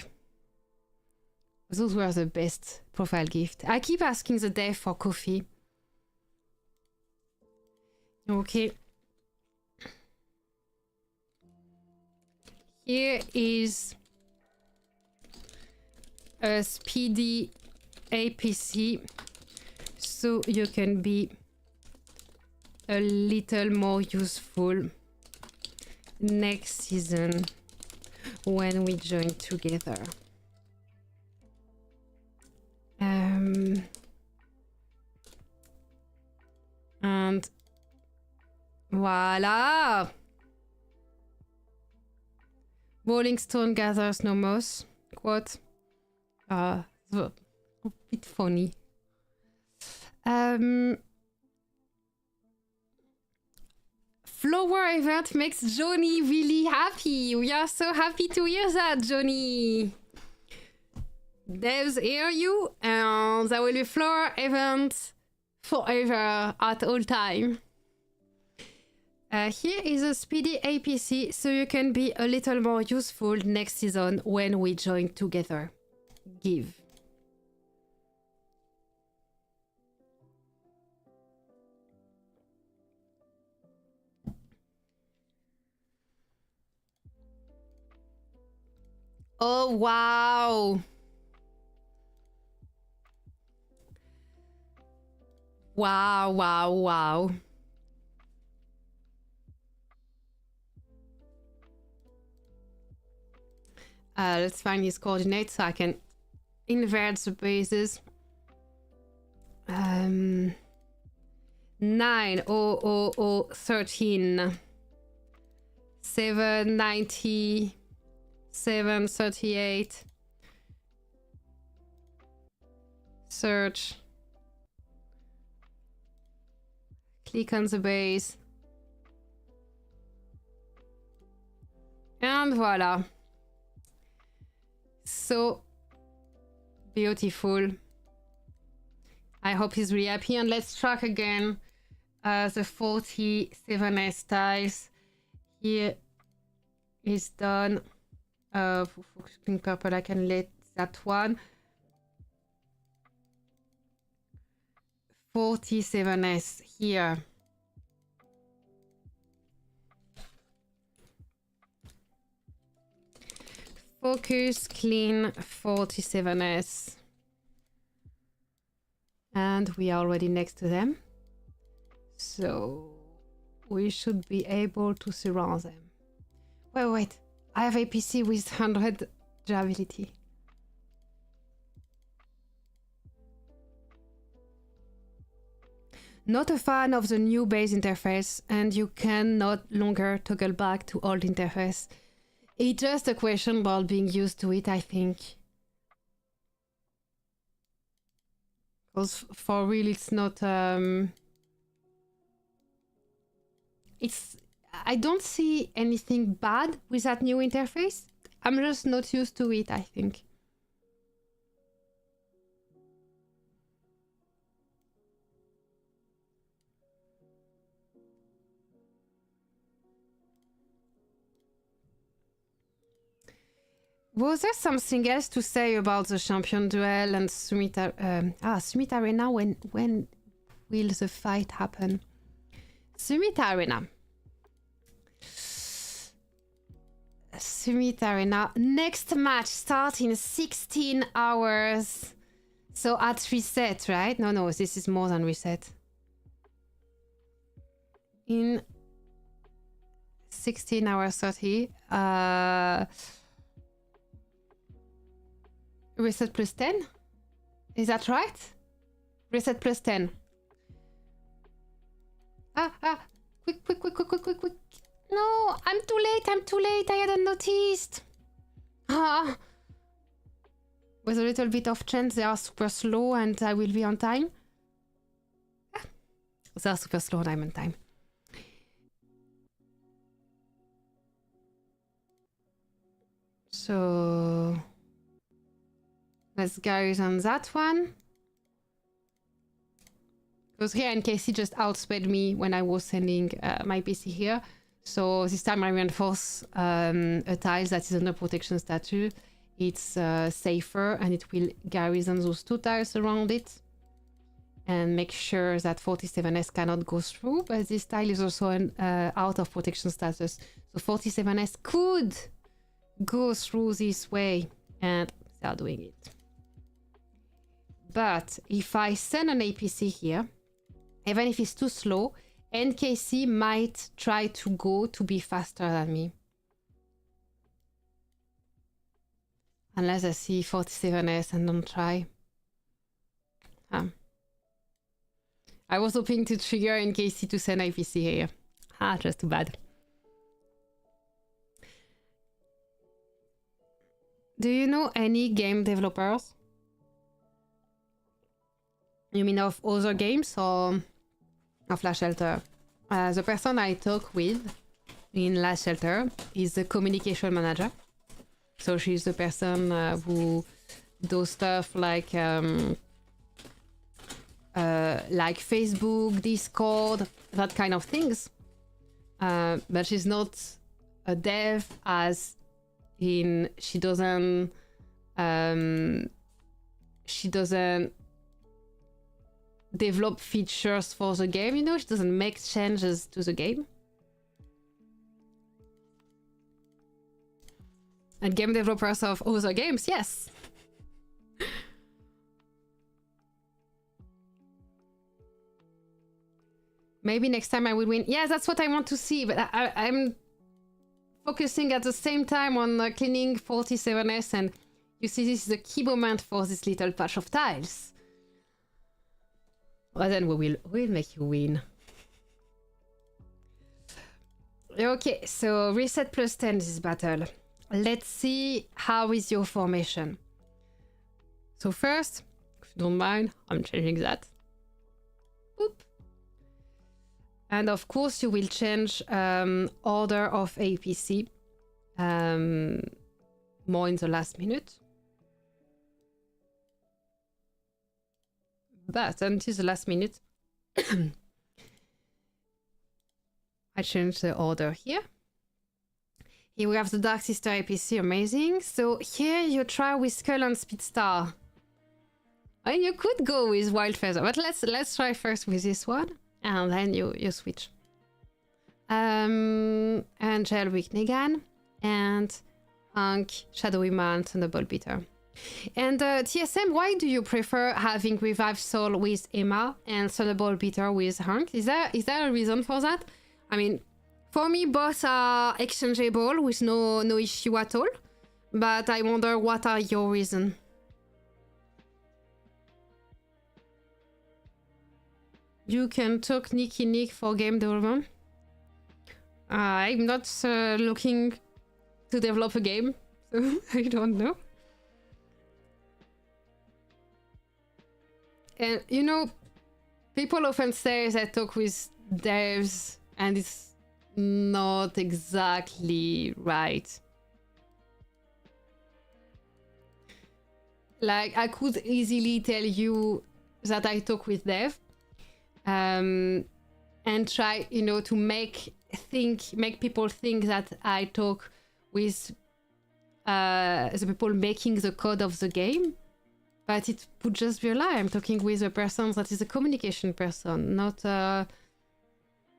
Speaker 1: Those were the best profile gift. I keep asking the dev for coffee. Okay. Here is a speedy APC, so you can be a little more useful next season when we join together. And voila! Rolling Stone gathers no moss. Quote. A bit funny. Flower event makes Johnny really happy. We are so happy to hear that, Johnny. Devs hear you, and there will be flower event forever at all time. Here is a speedy APC, so you can be a little more useful next season when we join together. Give. Oh, wow. Wow. Let's find his coordinates so I can invert the bases. 90013 790 738 search, click on the base, and voila. So beautiful. I hope he's really happy. And let's track again the 47S tiles. Here is done. Screen purple, I can let that one. 47S here. Focus, clean, 47S. And we are already next to them. So we should be able to surround them. Wait. I have APC with 100 durability. Not a fan of the new base interface, and you can no longer toggle back to old interface. It's just a question about being used to it, I think. Because for real, it's not... I don't see anything bad with that new interface. I'm just not used to it, I think. Was there something else to say about the Champion Duel and Summit Arena? When will the fight happen? Summit Arena. Summit Arena. Next match starts in 16 hours. So at reset, right? No, this is more than reset. In 16 hours 30. Reset plus 10? Is that right? Reset plus 10. Quick. No, I'm too late, I hadn't noticed. With a little bit of chance, they are super slow and I will be on time. They are super slow and I'm on time. So... let's go on that one. Because here NKC just outsped me when I was sending my PC here. So this time I reinforce a tile that is under protection status. It's safer and it will garrison those two tiles around it. And make sure that 47S cannot go through. But this tile is also out of protection status. So 47S could go through this way. And they are doing it. But if I send an APC here, even if it's too slow, NKC might try to go to be faster than me. Unless I see 47S and don't try. I was hoping to trigger NKC to send APC here. Just too bad. Do you know any game developers? You mean of other games or of Last Shelter? The person I talk with in Last Shelter is the communication manager. So she's the person who does stuff like Facebook, Discord, that kind of things. But she's not a dev, as in she doesn't develop features for the game, you know, she doesn't make changes to the game. And game developers of other games, yes. Maybe next time I will win. Yeah, that's what I want to see, but I'm focusing at the same time on cleaning 47S, and you see this is a key moment for this little patch of tiles. But then we'll make you win. Okay, so reset plus 10 this battle. Let's see how is your formation. So first, if you don't mind, I'm changing that. Oop. And of course you will change order of APC more in the last minute. But until the last minute, I changed the order here. Here we have the Dark Sister APC, amazing. So here you try with Skull and Speedstar. And you could go with Wild Feather, but let's try first with this one, and then you switch. Angel with Negan, and Hank, Shadowy Man, Thunderbolt Beater. And TSM, why do you prefer having Revive Soul with Emma and Thunderbolt Beater with Hank? Is there a reason for that? I mean, for me, both are exchangeable with no issue at all. But I wonder, what are your reasons? You can talk Nicky Nick for game development. I'm not looking to develop a game, so I don't know. And you know, people often say that I talk with devs, and it's not exactly right. Like, I could easily tell you that I talk with dev, and try, you know, to make people think that I talk with the people making the code of the game. But it would just be a lie. I'm talking with a person that is a communication person, not a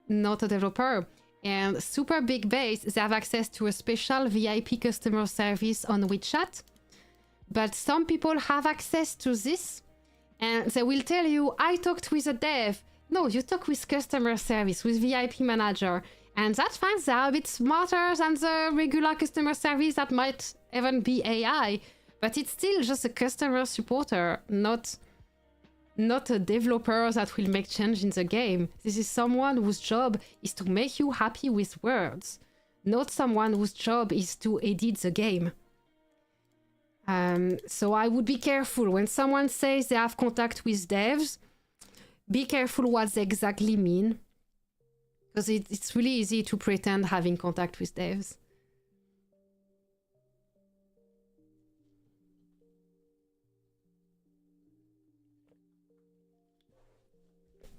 Speaker 1: developer. And Super Big Base, they have access to a special VIP customer service on WeChat. But some people have access to this, and they will tell you, I talked with a dev. No, you talk with customer service, with VIP manager. And that's fine, they are a bit smarter than the regular customer service that might even be AI. But it's still just a customer supporter, not a developer that will make change in the game. This is someone whose job is to make you happy with words, not someone whose job is to edit the game. So I would be careful when someone says they have contact with devs. Be careful what they exactly mean, because it's really easy to pretend having contact with devs.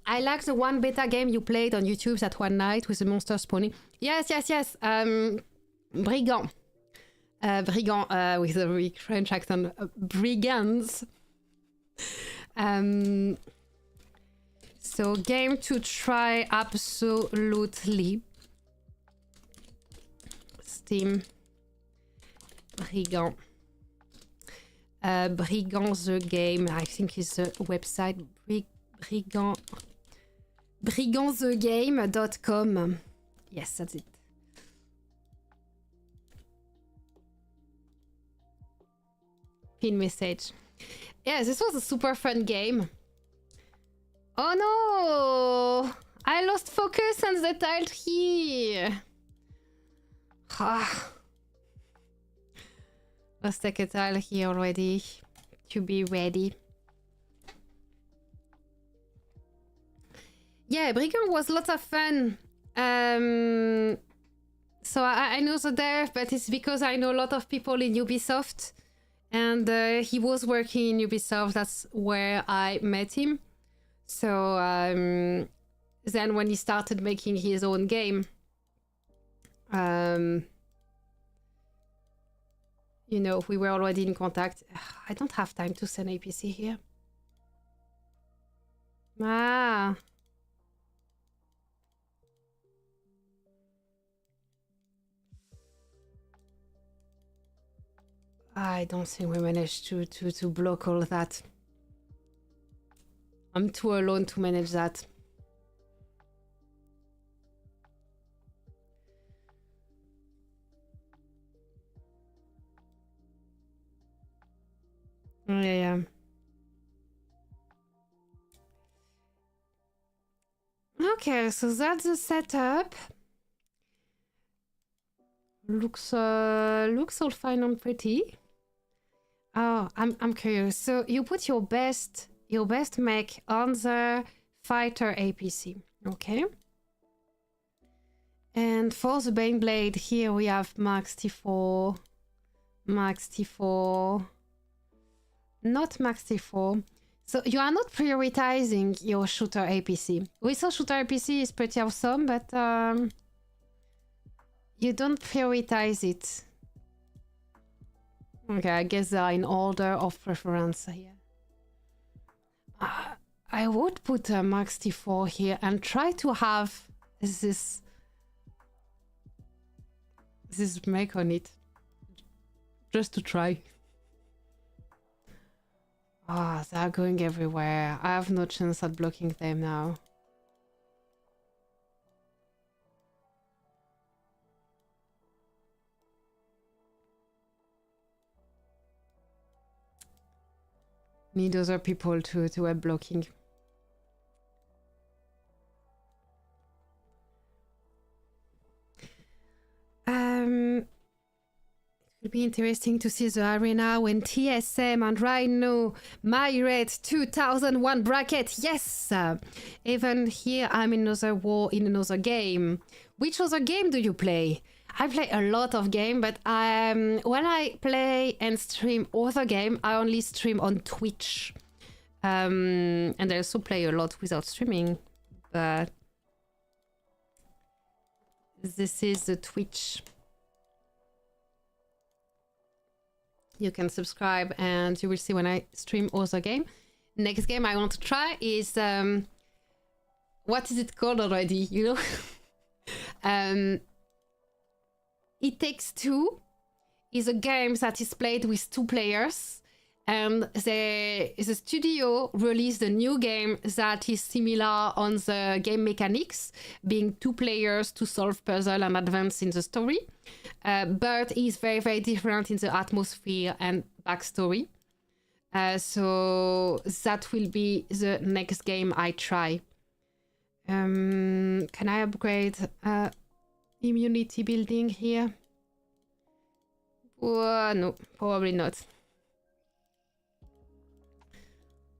Speaker 1: I like the one beta game you played on YouTube that one night with the monster spawning. Yes. Brigand. Brigand with a very French accent. Brigands. So game to try absolutely. Steam. Brigand. Brigand the game. I think it's a website. Brigandthegame.com. Yes, that's it. Pin message. Yeah, this was a super fun game. Oh no! I lost focus on the tile here. Let's take a tile here already to be ready. Yeah, Brigand was lots of fun. So I know the dev, but it's because I know a lot of people in Ubisoft. And he was working in Ubisoft, that's where I met him. So then when he started making his own game, you know, we were already in contact. I don't have time to send APC here. I don't think we managed to block all that. I'm too alone to manage that. Yeah. Okay, so that's the setup. Looks all fine and pretty. Oh, I'm curious. So you put your best mech on the fighter APC, okay? And for the Baneblade, here we have Max T4, not Max T4. So you are not prioritizing your shooter APC. We saw shooter APC is pretty awesome, but you don't prioritize it. Okay, I guess they are in order of preference here. I would put a Max T4 here and try to have this mech on it. Just to try. Ah, they are going everywhere. I have no chance at blocking them now. Need other people to help blocking. It will be interesting to see the arena when TSM and Rhino migrate 2001 bracket. Yes! Even here, I'm in another war in another game. Which other game do you play? I play a lot of games, but when I play and stream other game, I only stream on Twitch. And I also play a lot without streaming, but this is the Twitch. You can subscribe and you will see when I stream other game. Next game I want to try is what is it called already? You know, It Takes Two is a game that is played with 2 players, and the studio released a new game that is similar on the game mechanics, being 2 players to solve puzzle and advance in the story, but is very, very different in the atmosphere and backstory. So that will be the next game I try. Can I upgrade immunity building here? No, probably not.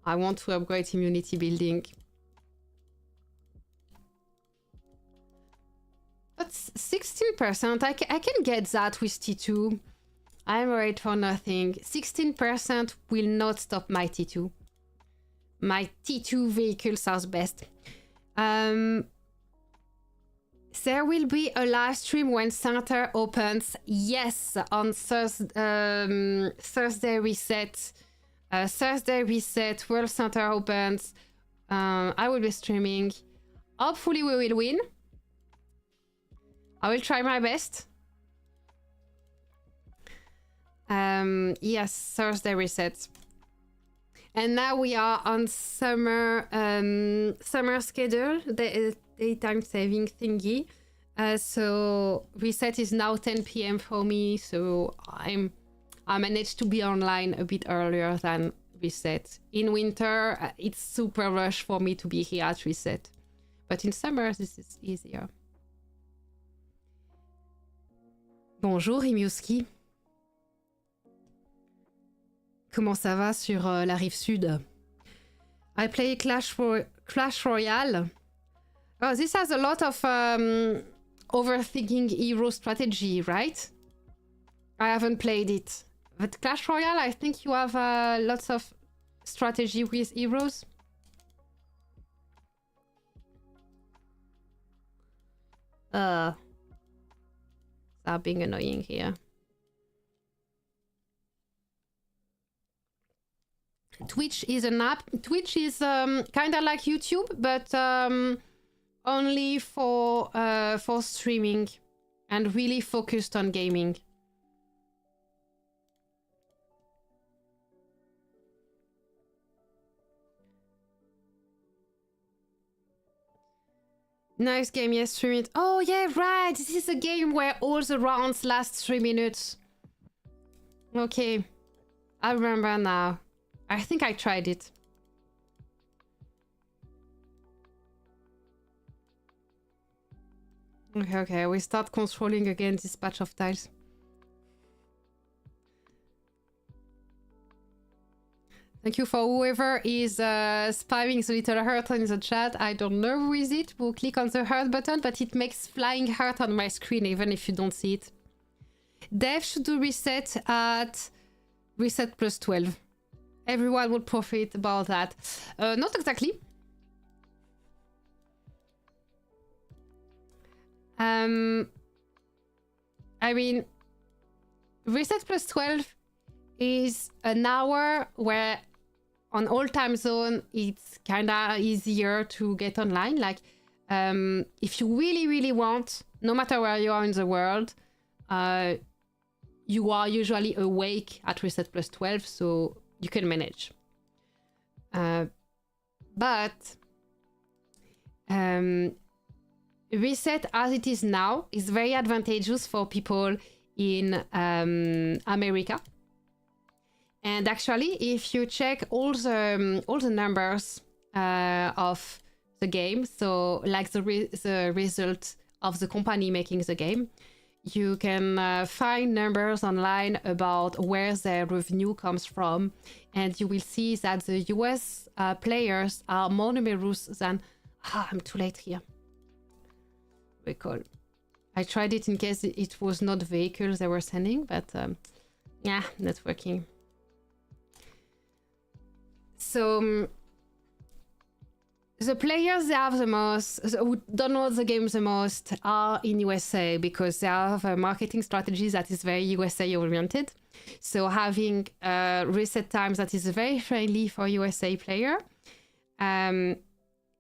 Speaker 1: I want to upgrade immunity building. But 16%, I can get that with T2. I'm worried for nothing. 16% will not stop my T2. My T2 vehicles are the best. There will be a live stream when center opens. Yes, on Thursday reset. Thursday reset, World Center opens. I will be streaming. Hopefully we will win. I will try my best. Yes, Thursday reset. And now we are on summer schedule, the daytime saving thingy. So reset is now 10 p.m. for me, so I managed to be online a bit earlier than reset. In winter, it's super rush for me to be here at reset. But in summer, this is easier. Bonjour, Rimouski. Comment ça va sur la rive sud? I play Clash Royale. Oh, this has a lot of overthinking hero strategy, right? I haven't played it. But Clash Royale, I think you have lots of strategy with heroes. They're being annoying here. Twitch is an app. Twitch is kind of like YouTube, but only for streaming and really focused on gaming. Nice game, yes, 3 minutes. Oh yeah, right. This is a game where all the rounds last 3 minutes. Okay, I remember now. I think I tried it. Okay, we start controlling again this patch of tiles. Thank you for whoever is spamming the little heart in the chat. I don't know who is it. We'll click on the heart button, but it makes flying heart on my screen, even if you don't see it. Dev should do reset at reset plus 12. Everyone would profit about that. Not exactly. I mean, reset plus 12 is an hour where on all time zone it's kinda easier to get online. Like, if you really want, no matter where you are in the world, you are usually awake at reset plus 12, so you can manage. But reset as it is now is very advantageous for people in America. And actually, if you check all the numbers of the game, so like the result of the company making the game, you can find numbers online about where their revenue comes from, and you will see that the US players are more numerous than... I'm too late here. Recall. I tried it in case it was not vehicles they were sending, but yeah, not working. So the players that have the most, who download the game the most, are in USA because they have a marketing strategy that is very USA oriented. So having reset times that is very friendly for USA player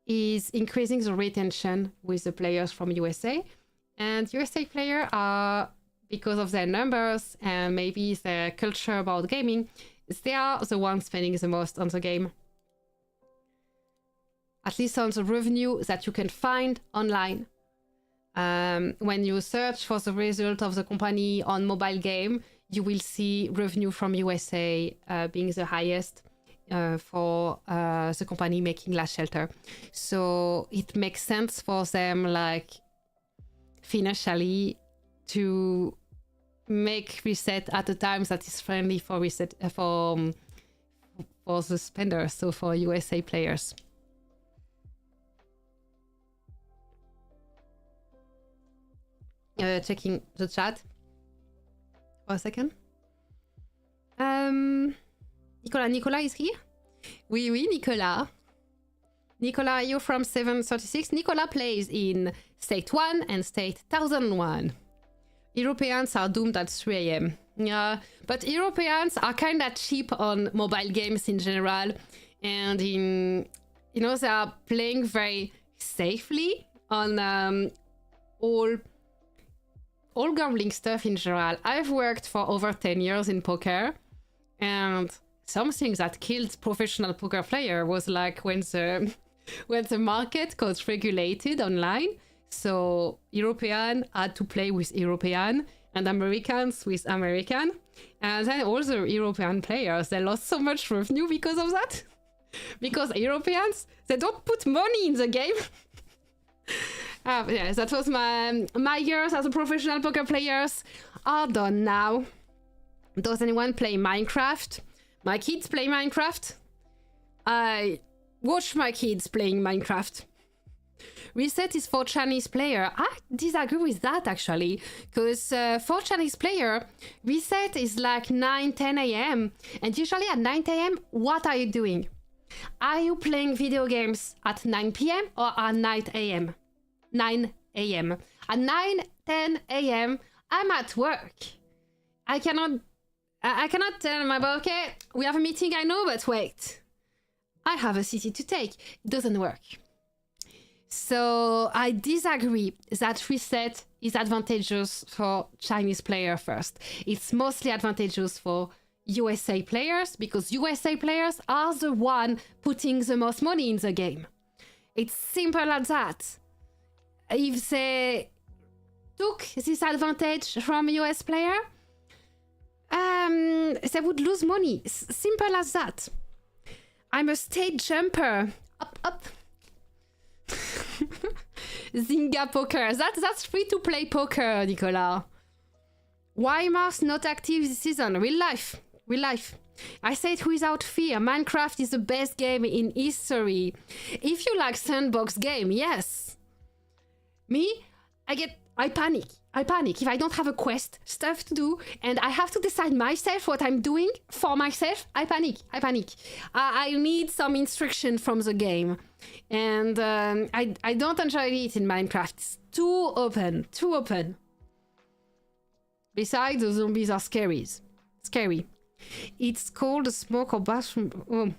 Speaker 1: is increasing the retention with the players from USA. And USA players are, because of their numbers and maybe their culture about gaming, they are the ones spending the most on the game. At least on the revenue that you can find online. When you search for the result of the company on mobile game, you will see revenue from USA being the highest for the company making Last Shelter. So it makes sense for them, like, financially, to make reset at a time that is friendly for reset for the spenders, so for USA players. Checking the chat for a second. Nicolas is here? Oui, Nicolas. Nicolas, you're from 736. Nicolas plays in State 1 and State 1001. Europeans are doomed at 3 AM. Yeah, but Europeans are kind of cheap on mobile games in general, and they are playing very safely on all gambling stuff in general. I've worked for over 10 years in poker, and something that killed professional poker player was like when the market got regulated online. So European had to play with European and Americans with American. And then all the European players, they lost so much revenue because of that. Because Europeans, they don't put money in the game. Yeah, that was my years as a professional poker players are done now. Does anyone play Minecraft? My kids play Minecraft. I watch my kids playing Minecraft. Reset is for Chinese player. I disagree with that, actually, because for Chinese player, reset is like 9-10 AM, and usually at 9 AM, what are you doing? Are you playing video games at 9 PM or at 9 AM? 9 AM. At 9-10 AM, I'm at work. I cannot tell my boss, okay, we have a meeting, I know, but wait, I have a city to take. It doesn't work. So I disagree that reset is advantageous for Chinese player first. It's mostly advantageous for USA players because USA players are the one putting the most money in the game. It's simple as that. If they took this advantage from US player, they would lose money. Simple as that. I'm a state jumper. Up. Zynga Poker. That's free to play poker, Nicolas. Why Mars not active this season? Real life. Real life. I say it without fear. Minecraft is the best game in history. If you like sandbox game, yes. Me, I panic. I panic if I don't have a quest, stuff to do, and I have to decide myself what I'm doing for myself. I panic. I need some instruction from the game. And I don't enjoy it in Minecraft. It's too open. Besides, the zombies are scary. It's called a smoke or bathroom. Oh.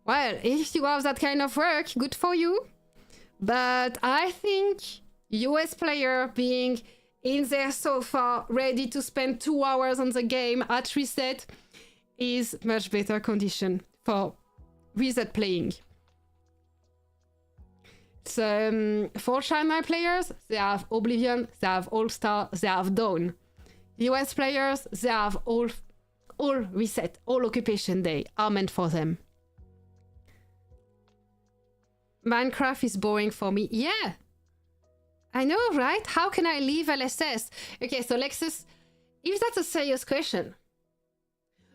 Speaker 1: Well, if you have that kind of work, good for you. But I think US player being in their sofa, ready to spend 2 hours on the game at reset is much better condition for reset playing. So for China players, they have Oblivion, they have All-Star, they have Dawn. US players, they have all reset, all occupation day are meant for them. Minecraft is boring for me. Yeah. I know, right? How can I leave LSS? Okay, so Lexus, if that's a serious question,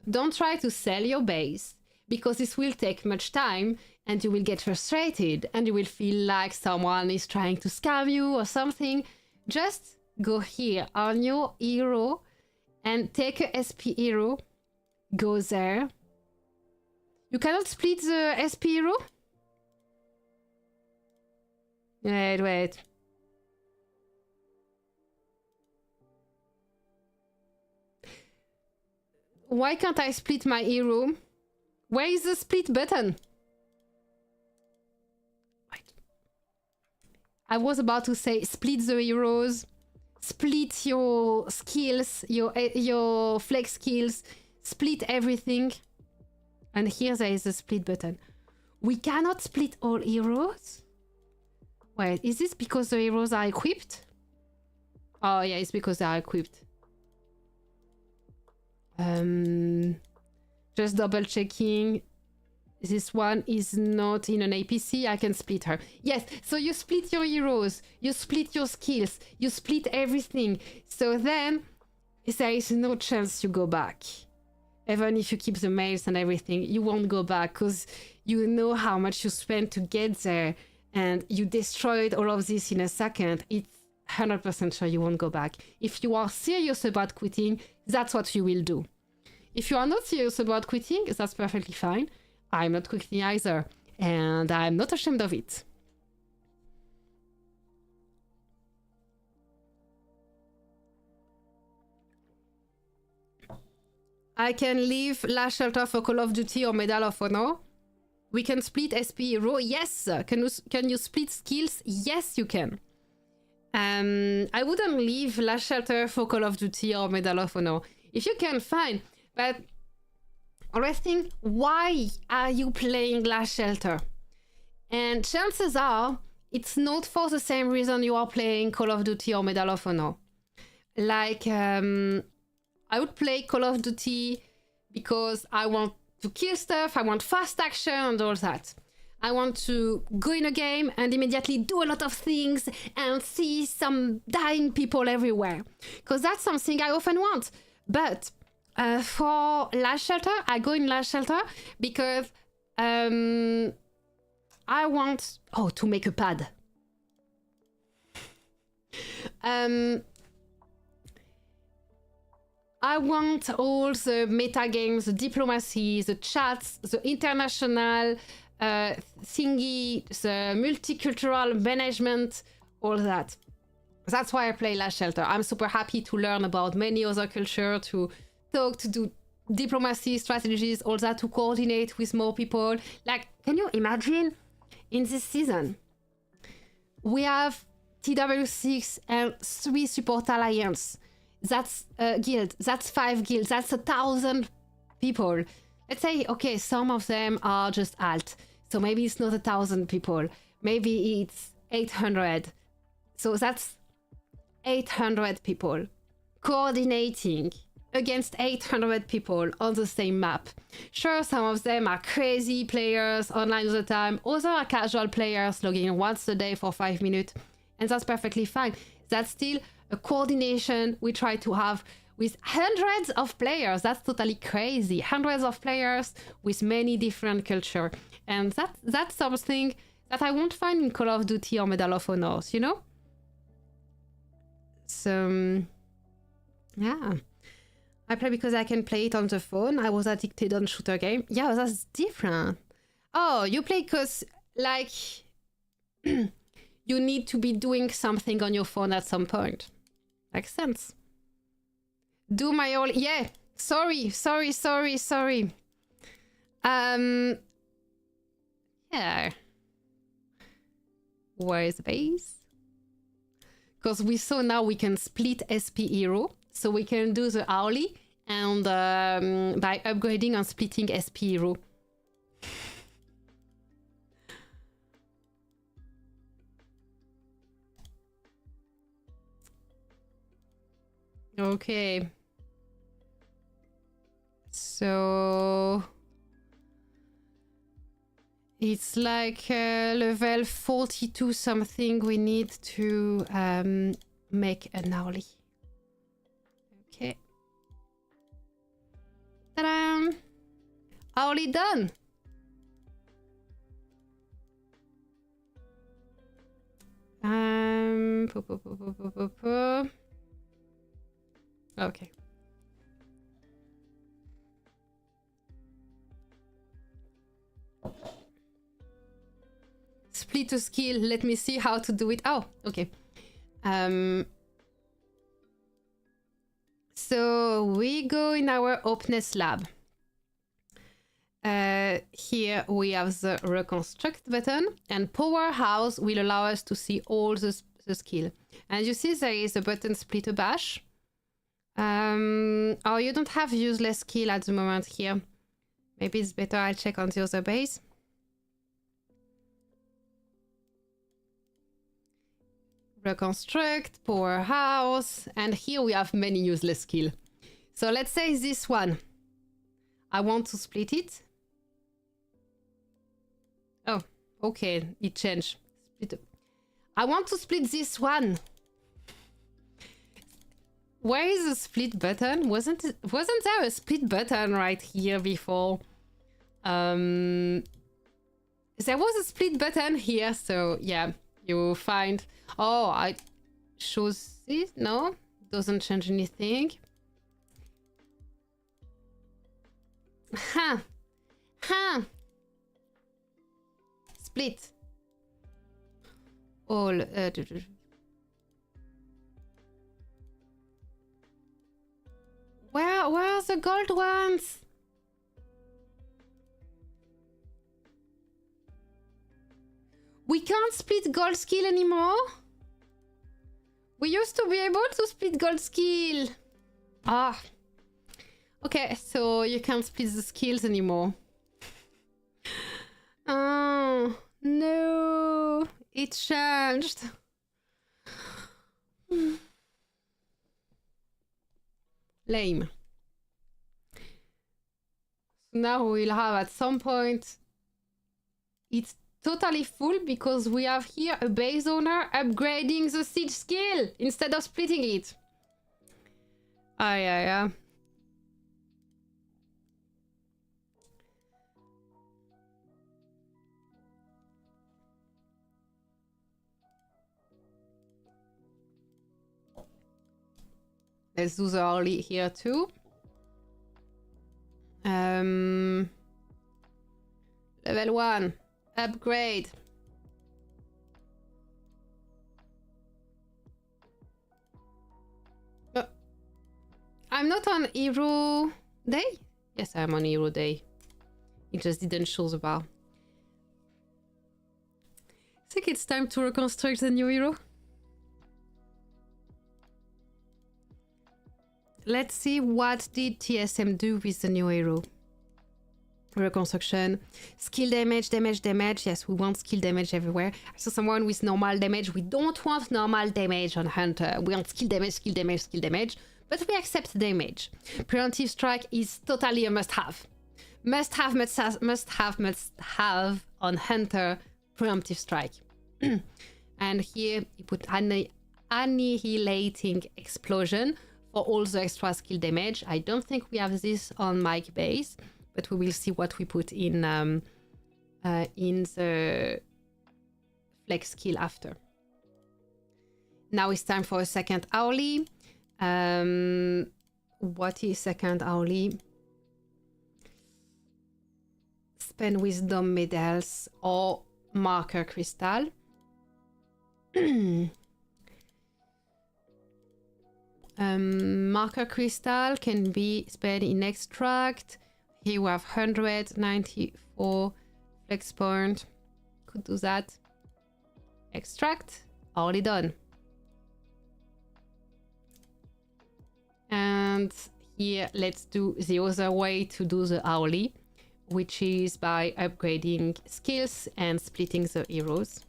Speaker 1: don't try to sell your base because this will take much time and you will get frustrated and you will feel like someone is trying to scam you or something. Just go here on your hero and take a SP hero. Go there. You cannot split the SP hero? Wait. Why can't I split my hero? Where is the split button? Wait. I was about to say split the heroes, split your skills, your flex skills, split everything. And here there is a split button. We cannot split all heroes? Wait, is this because the heroes are equipped? Oh yeah, it's because they are equipped. Just double checking. This one is not in an APC. I can split her. Yes, so you split your heroes, you split your skills, you split everything. So then there is no chance you go back. Even if you keep the mails and everything, you won't go back because you know how much you spent to get there and you destroyed all of this in a second. It's 100% sure you won't go back. If you are serious about quitting, that's what you will do. If you are not serious about quitting, that's perfectly fine. I'm not quitting either, and I'm not ashamed of it. I can leave Last Shelter for Call of Duty or Medal of Honor. We can split SP hero. Yes. Can you split skills? Yes, you can. I wouldn't leave Last Shelter for Call of Duty or Medal of Honor. If you can, fine. But always think, why are you playing Last Shelter? And chances are, it's not for the same reason you are playing Call of Duty or Medal of Honor. Like, I would play Call of Duty because I want to kill stuff, I want fast action and all that. I want to go in a game and immediately do a lot of things and see some dying people everywhere. Because that's something I often want. But for Last Shelter, I go in Last Shelter because I want... Oh, to make a pad. I want all the meta games, the diplomacy, the chats, the international thingy, the multicultural management, all that. That's why I play Last Shelter. I'm super happy to learn about many other cultures, to talk, to do diplomacy, strategies, all that, to coordinate with more people. Like, can you imagine in this season, we have TW6 and 3 support alliance. That's a guild, that's 5 guilds, that's 1,000 people. Let's say, okay, some of them are just alt. So maybe it's not 1,000 people. Maybe it's 800. So that's 800 people coordinating against 800 people on the same map. Sure, some of them are crazy players online all the time. Others are casual players logging in once a day for 5 minutes. And that's perfectly fine. That's still a coordination we try to have with hundreds of players. That's totally crazy. Hundreds of players with many different cultures. And that's something that I won't find in Call of Duty or Medal of Honor, you know? So, yeah. I play because I can play it on the phone. I was addicted on shooter game. Yeah, that's different. Oh, you play because, like, you need to be doing something on your phone at some point. Makes sense. Do my all... Yeah, sorry. Yeah. Where is the base? Because we saw now we can split SP hero. So we can do the hourly and by upgrading and splitting SP hero. Okay. So it's like level 42 something we need to make an hourly. Okay. Ta-da! Hourly done! Okay. Split a skill. Let me see how to do it. Oh, okay. So we go in our openness lab. Here we have the reconstruct button, and powerhouse will allow us to see all the skill. And you see there is a button split a bash. Oh, you don't have useless skill at the moment here. Maybe it's better I'll check on the other base. Reconstruct, powerhouse, and here we have many useless skill. So let's say this one. I want to split it. Oh, okay, it changed. I want to split this one. Where is the split button? Wasn't there a split button right here before? There was a split button here, so yeah, you find. Oh, I choose this. No, doesn't change anything. Ha, ha. Split. All. Where are the gold ones? We can't split gold skill anymore? We used to be able to split gold skill. Ah. Okay, so you can't split the skills anymore. Oh, no. It changed. Lame. So now we'll have at some point... It's totally full because we have here a base owner upgrading the siege skill instead of splitting it. Yeah. Let's do the early here too. Level 1. Upgrade. I'm not on Hero Day? Yes, I'm on Hero Day. It just didn't show the bar. I think it's time to reconstruct the new hero. Let's see what did TSM do with the new hero. Reconstruction, skill damage. Yes, we want skill damage everywhere. I saw someone with normal damage. We don't want normal damage on Hunter. We want skill damage. but we accept damage. Preemptive strike is totally a must-have. Must-have on Hunter, preemptive strike. And here you put annihilating explosion for all the extra skill damage. I don't think we have this on Mike base, but we will see what we put in the flex skill after. Now it's time for a second hourly. What is second hourly? Spend wisdom medals or marker crystal. Marker crystal can be spent in extract. Here we have 194 flex point. Could do that. Extract. Already done. And here let's do the other way to do the hourly, which is by upgrading skills and splitting the heroes.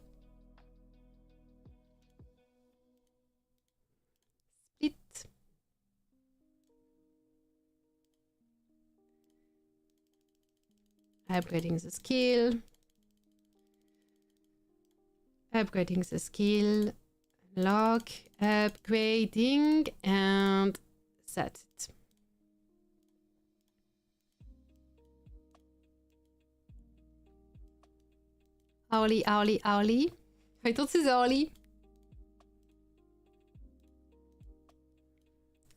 Speaker 1: Split. Upgrading the skill. Upgrading the skill. Lock. Upgrading. And set it. Hourly, hourly, hourly. I thought it's hourly.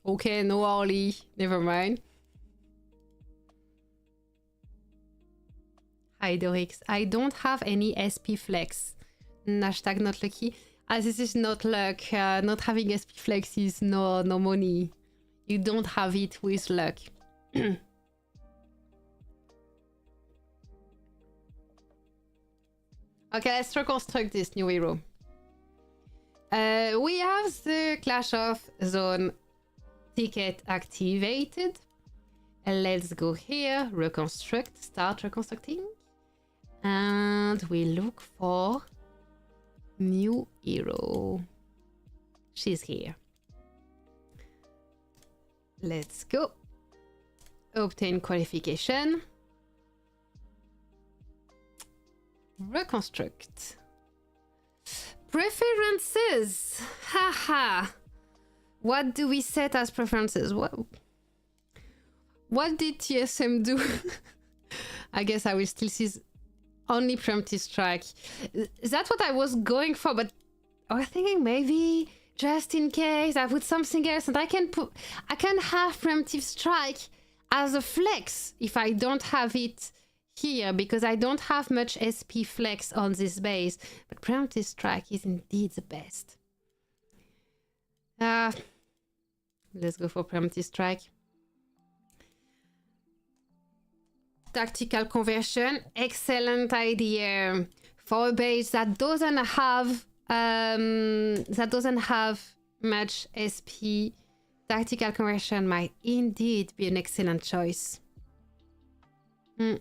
Speaker 1: Okay, no hourly. Never mind. Hi, Dorix. I don't have any SP flex. Hashtag not lucky. As this is not luck. Not having SP flex is no money. You don't have it with luck. Okay, let's reconstruct this new hero. We have the Clash of Zone ticket activated. Let's go here, reconstruct, start reconstructing. And we look for new hero. She's here. Let's go. Obtain qualification. Reconstruct. Preferences. Haha. What do we set as preferences? What did TSM do? I guess I will still see only preemptive strike. That's what I was going for, but I was thinking maybe just in case I put something else and I can have preemptive strike as a flex if I don't have it here, because I don't have much SP flex on this base. But preemptive strike is indeed the best. Let's go for preemptive strike. Tactical conversion, excellent idea for a base that doesn't have much SP. Tactical conversion might indeed be an excellent choice. And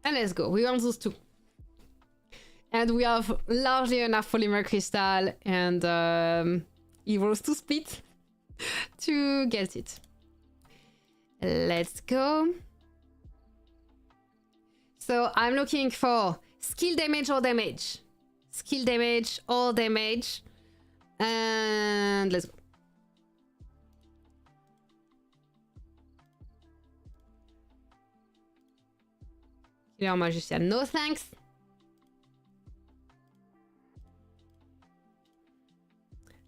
Speaker 1: let's go. We want those two. And we have largely enough polymer crystal and heroes to split to get it. Let's go. So I'm looking for skill damage or damage. Skill damage or damage. And let's go. Killer Magician, no thanks.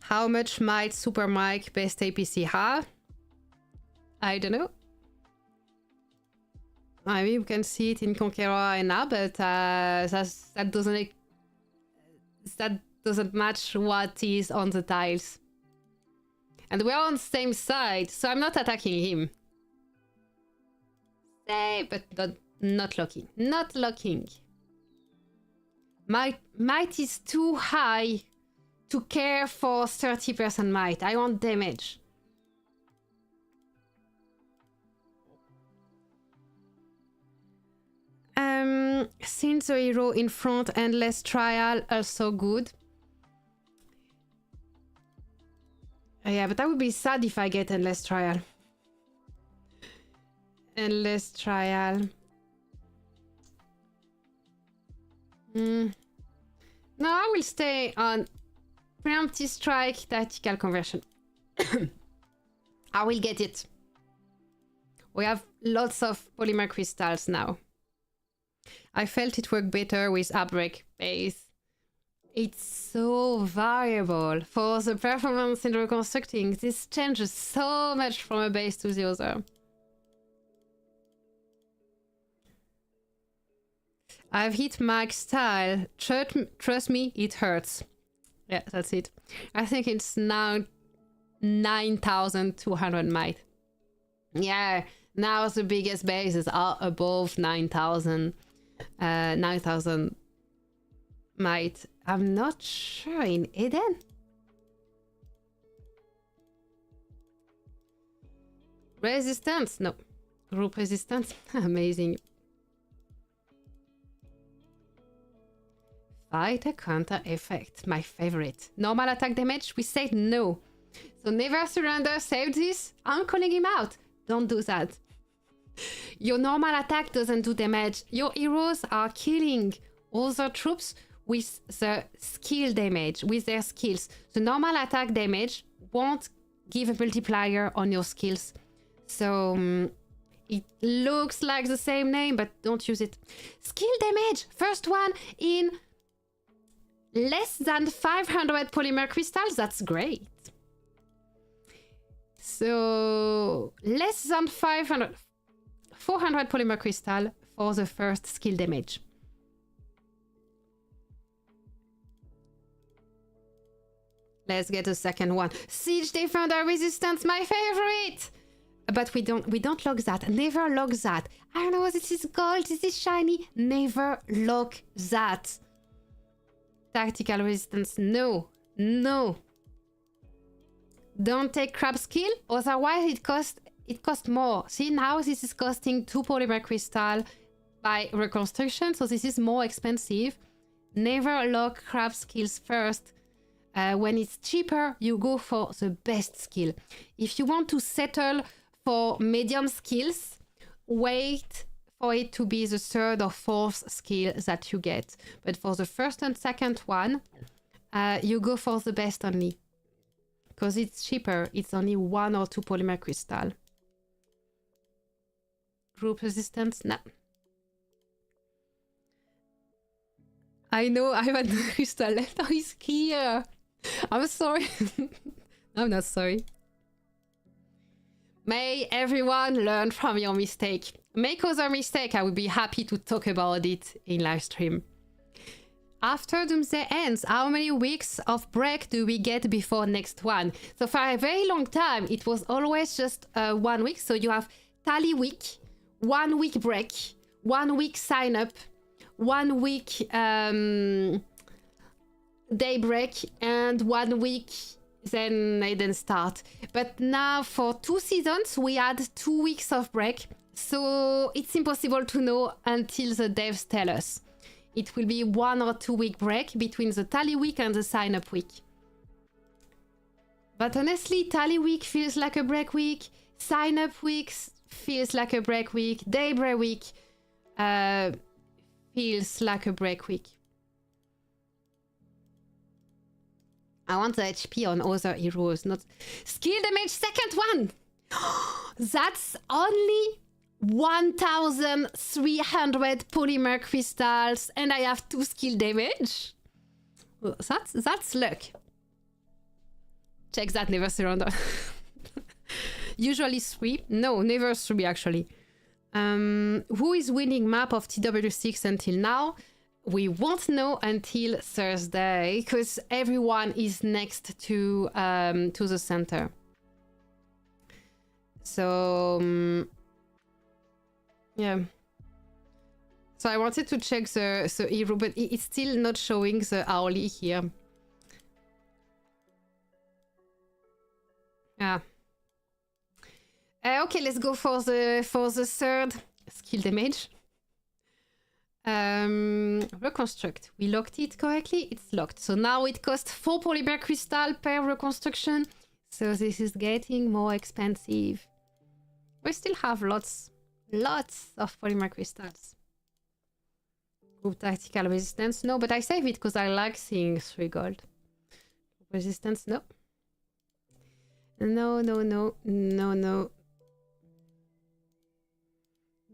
Speaker 1: How much might Super Mike best APC have? I don't know. I mean, we can see it in Conqueror and now, but that doesn't match what is on the tiles. And we're on the same side, so I'm not attacking him. Say, but not locking. Not locking. Might is too high to care for 30% might. I want damage. Since the hero in front and less trial, also good. Yeah, but that would be sad if I get endless trial. Endless trial. No, I will stay on preemptive strike, tactical conversion. I will get it. We have lots of polymer crystals now. I felt it worked better with outbreak base. It's so variable. For the performance in reconstructing, this changes so much from a base to the other. I've hit max style. Trust me, it hurts. Yeah, that's it. I think it's now 9,200 might. Yeah, now the biggest bases are above 9,000. 9,000 might. I'm not sure in Eden. Resistance? No. Group resistance? Amazing. Fight a counter effect. My favorite. Normal attack damage? We said no. So never surrender. Save this. I'm calling him out. Don't do that. Your normal attack doesn't do damage. Your heroes are killing other troops with the skill damage, with their skills. The normal attack damage won't give a multiplier on your skills. So it looks like the same name, but don't use it. Skill damage. First one in less than 500 polymer crystals. That's great. So less than 400 polymer crystal for the first skill damage. Let's get a second one. Siege Defender Resistance, my favorite! But we don't lock that. Never lock that. I don't know, this is gold, this is shiny. Never lock that. Tactical Resistance, no. No. Don't take crab skill, otherwise it costs more. See, now this is costing 2 polymer crystal by reconstruction, so this is more expensive. Never lock crab skills first. When it's cheaper, you go for the best skill. If you want to settle for medium skills, wait for it to be the third or fourth skill that you get. But for the first and second one, you go for the best only. Because it's cheaper, it's only 1 or 2 polymer crystal. Group resistance, no. I know I have a crystal left. Oh, he's here. I'm sorry. I'm not sorry. May everyone learn from your mistake. Make other mistake. I would be happy to talk about it in live stream. After Doomsday ends, how many weeks of break do we get before next one? So for a very long time, it was always just 1 week. So you have tally week, 1 week break, 1 week sign up, 1 week day break, and 1 week then they didn't start. But now for 2 seasons, we had 2 weeks of break. So it's impossible to know until the devs tell us. It will be 1 or 2 week break between the tally week and the sign up week. But honestly, tally week feels like a break week. Sign up weeks feels like a break week. Day break week feels like a break week. I want the HP on other heroes, not skill damage. Second one. That's only 1,300 polymer crystals, and I have 2 skill damage. That's luck. Check that, never surrender. Usually 3. No, never 3 actually. Who is winning map of TW6 until now? We won't know until Thursday, because everyone is next to the center. So yeah. So I wanted to check the hero, but it's still not showing the hourly here. Yeah. Okay, let's go for the third skill damage. Reconstruct. We locked it correctly. It's locked. So now it costs 4 polymer crystal per reconstruction. So this is getting more expensive. We still have lots of polymer crystals. Group tactical resistance, no, but I save it because I like seeing 3 gold. Resistance, no.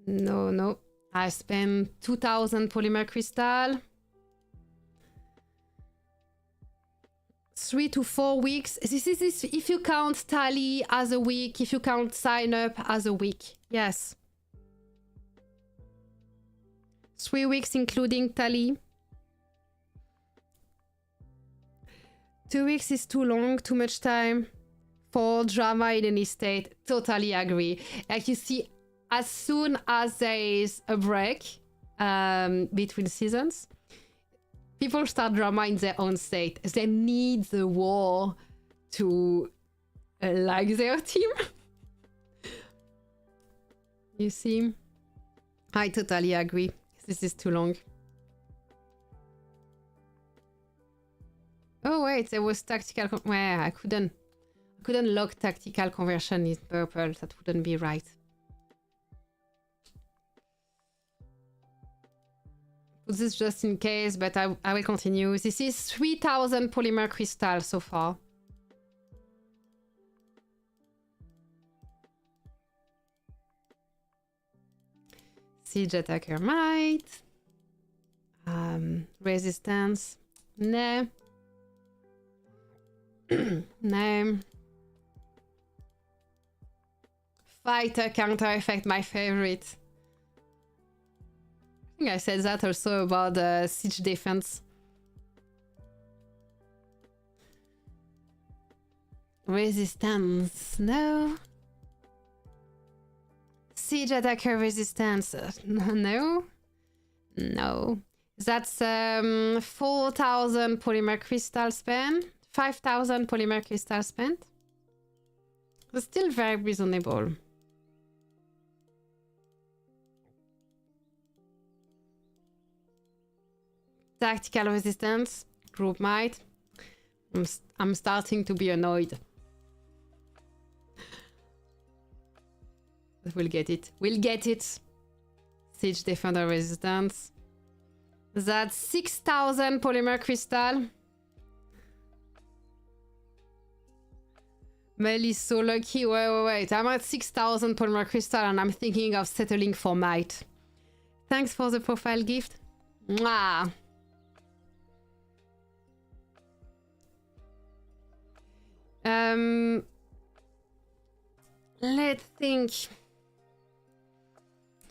Speaker 1: No. I spent 2000 polymer crystal. 3 to 4 weeks. This is if you count tally as a week, if you count sign up as a week. Yes. 3 weeks including tally. 2 weeks is too long, too much time for drama in any state. Totally agree. Like you see, as soon as there is a break between seasons, people start drama in their own state. They need the war to like their team. You see? I totally agree. This is too long. Oh wait, there was tactical. Well, I couldn't lock tactical conversion in purple. That wouldn't be right. Put this just in case, but I will continue. This is 3000 polymer crystal so far. Siege attacker might. Resistance. No. No. Fighter counter effect, my favorite. I think I said that also about siege defense. Resistance, no. Siege attacker resistance, no. No. That's 4000 polymer crystal spent. 5000 polymer crystal spent. But still very reasonable. Tactical resistance, group might. I'm starting to be annoyed. We'll get it. We'll get it. Siege defender resistance. That's 6000 polymer crystal. Mel is so lucky. Wait. I'm at 6000 polymer crystal and I'm thinking of settling for might. Thanks for the profile gift. Mwah. Let's think.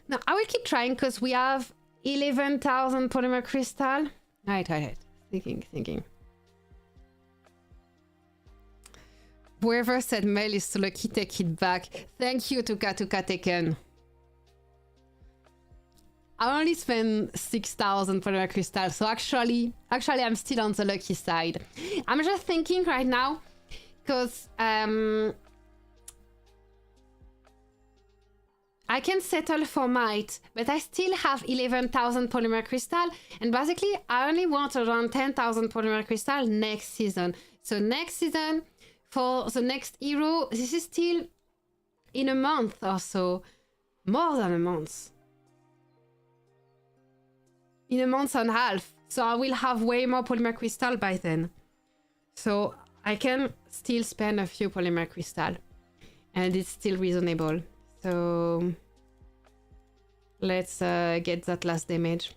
Speaker 1: No, I will keep trying because we have 11,000 polymer crystal. Right. Thinking. Whoever said Mel is so lucky, take it back. Thank you to Katuka Taken. I only spent 6,000 polymer crystal, so actually I'm still on the lucky side. I'm just thinking right now, because I can settle for might, but I still have 11,000 polymer crystal, and basically I only want around 10,000 polymer crystal next season. So next season, for the next hero, this is still in a month or so. More than a month. In a month and a half. So I will have way more polymer crystal by then. So I can still spend a few polymer crystal. And it's still reasonable. So let's get that last damage.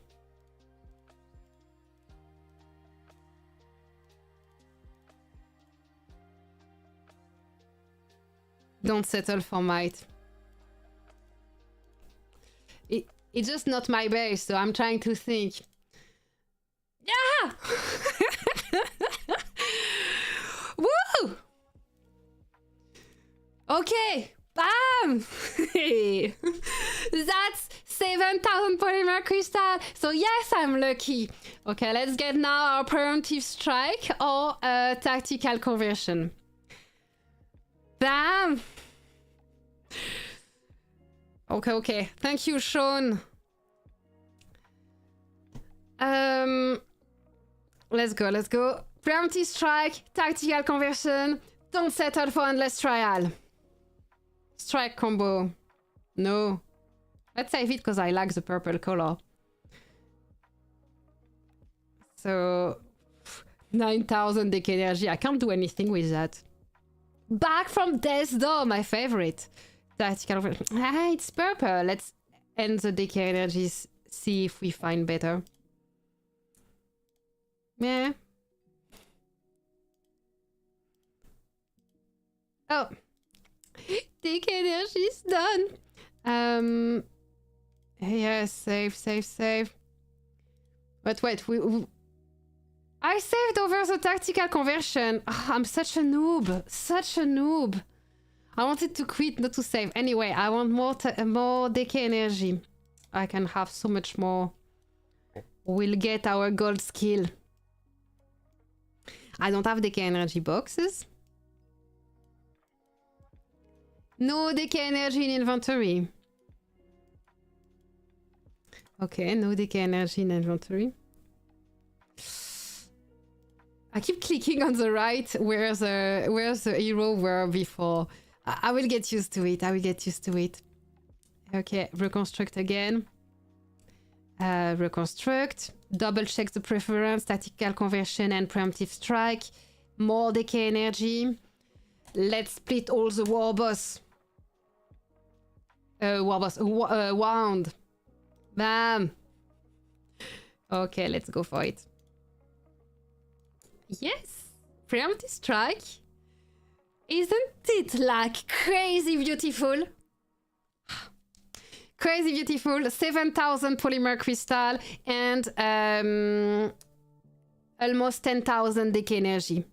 Speaker 1: Don't settle for might. It's just not my base, so I'm trying to think. Yeah! Woo! Okay, bam! That's 7,000 polymer crystal. So yes, I'm lucky. Okay, let's get now our preemptive strike or tactical conversion. Bam! Okay. Thank you, Sean. Let's go. Preemptive strike, tactical conversion, Don't settle for endless trial. Strike combo. No. Let's save it because I like the purple color. So 9,000 deck energy. I can't do anything with that. Back from death's door, my favorite. Tactical. Ah, it's purple. Let's end the deck energies. See if we find better. Yeah. Oh. Deck energy is done. Yeah, save. But wait, I saved over the tactical conversion. Oh, I'm such a noob. Such a noob. I wanted to quit, not to save. Anyway, I want more decay energy. I can have so much more. We'll get our gold skill. I don't have decay energy boxes. No decay energy in inventory. Okay, no decay energy in inventory. I keep clicking on the right where the hero were before. I will get used to it. I will get used to it. Okay, reconstruct again. Reconstruct. Double check the preference, tactical conversion and preemptive strike. More decay energy. Let's split all the war boss. Wound. Bam. Okay, let's go for it. Yes, preemptive strike. Isn't it like crazy beautiful? Crazy beautiful. 7,000 polymer crystal and almost 10,000 decay energy.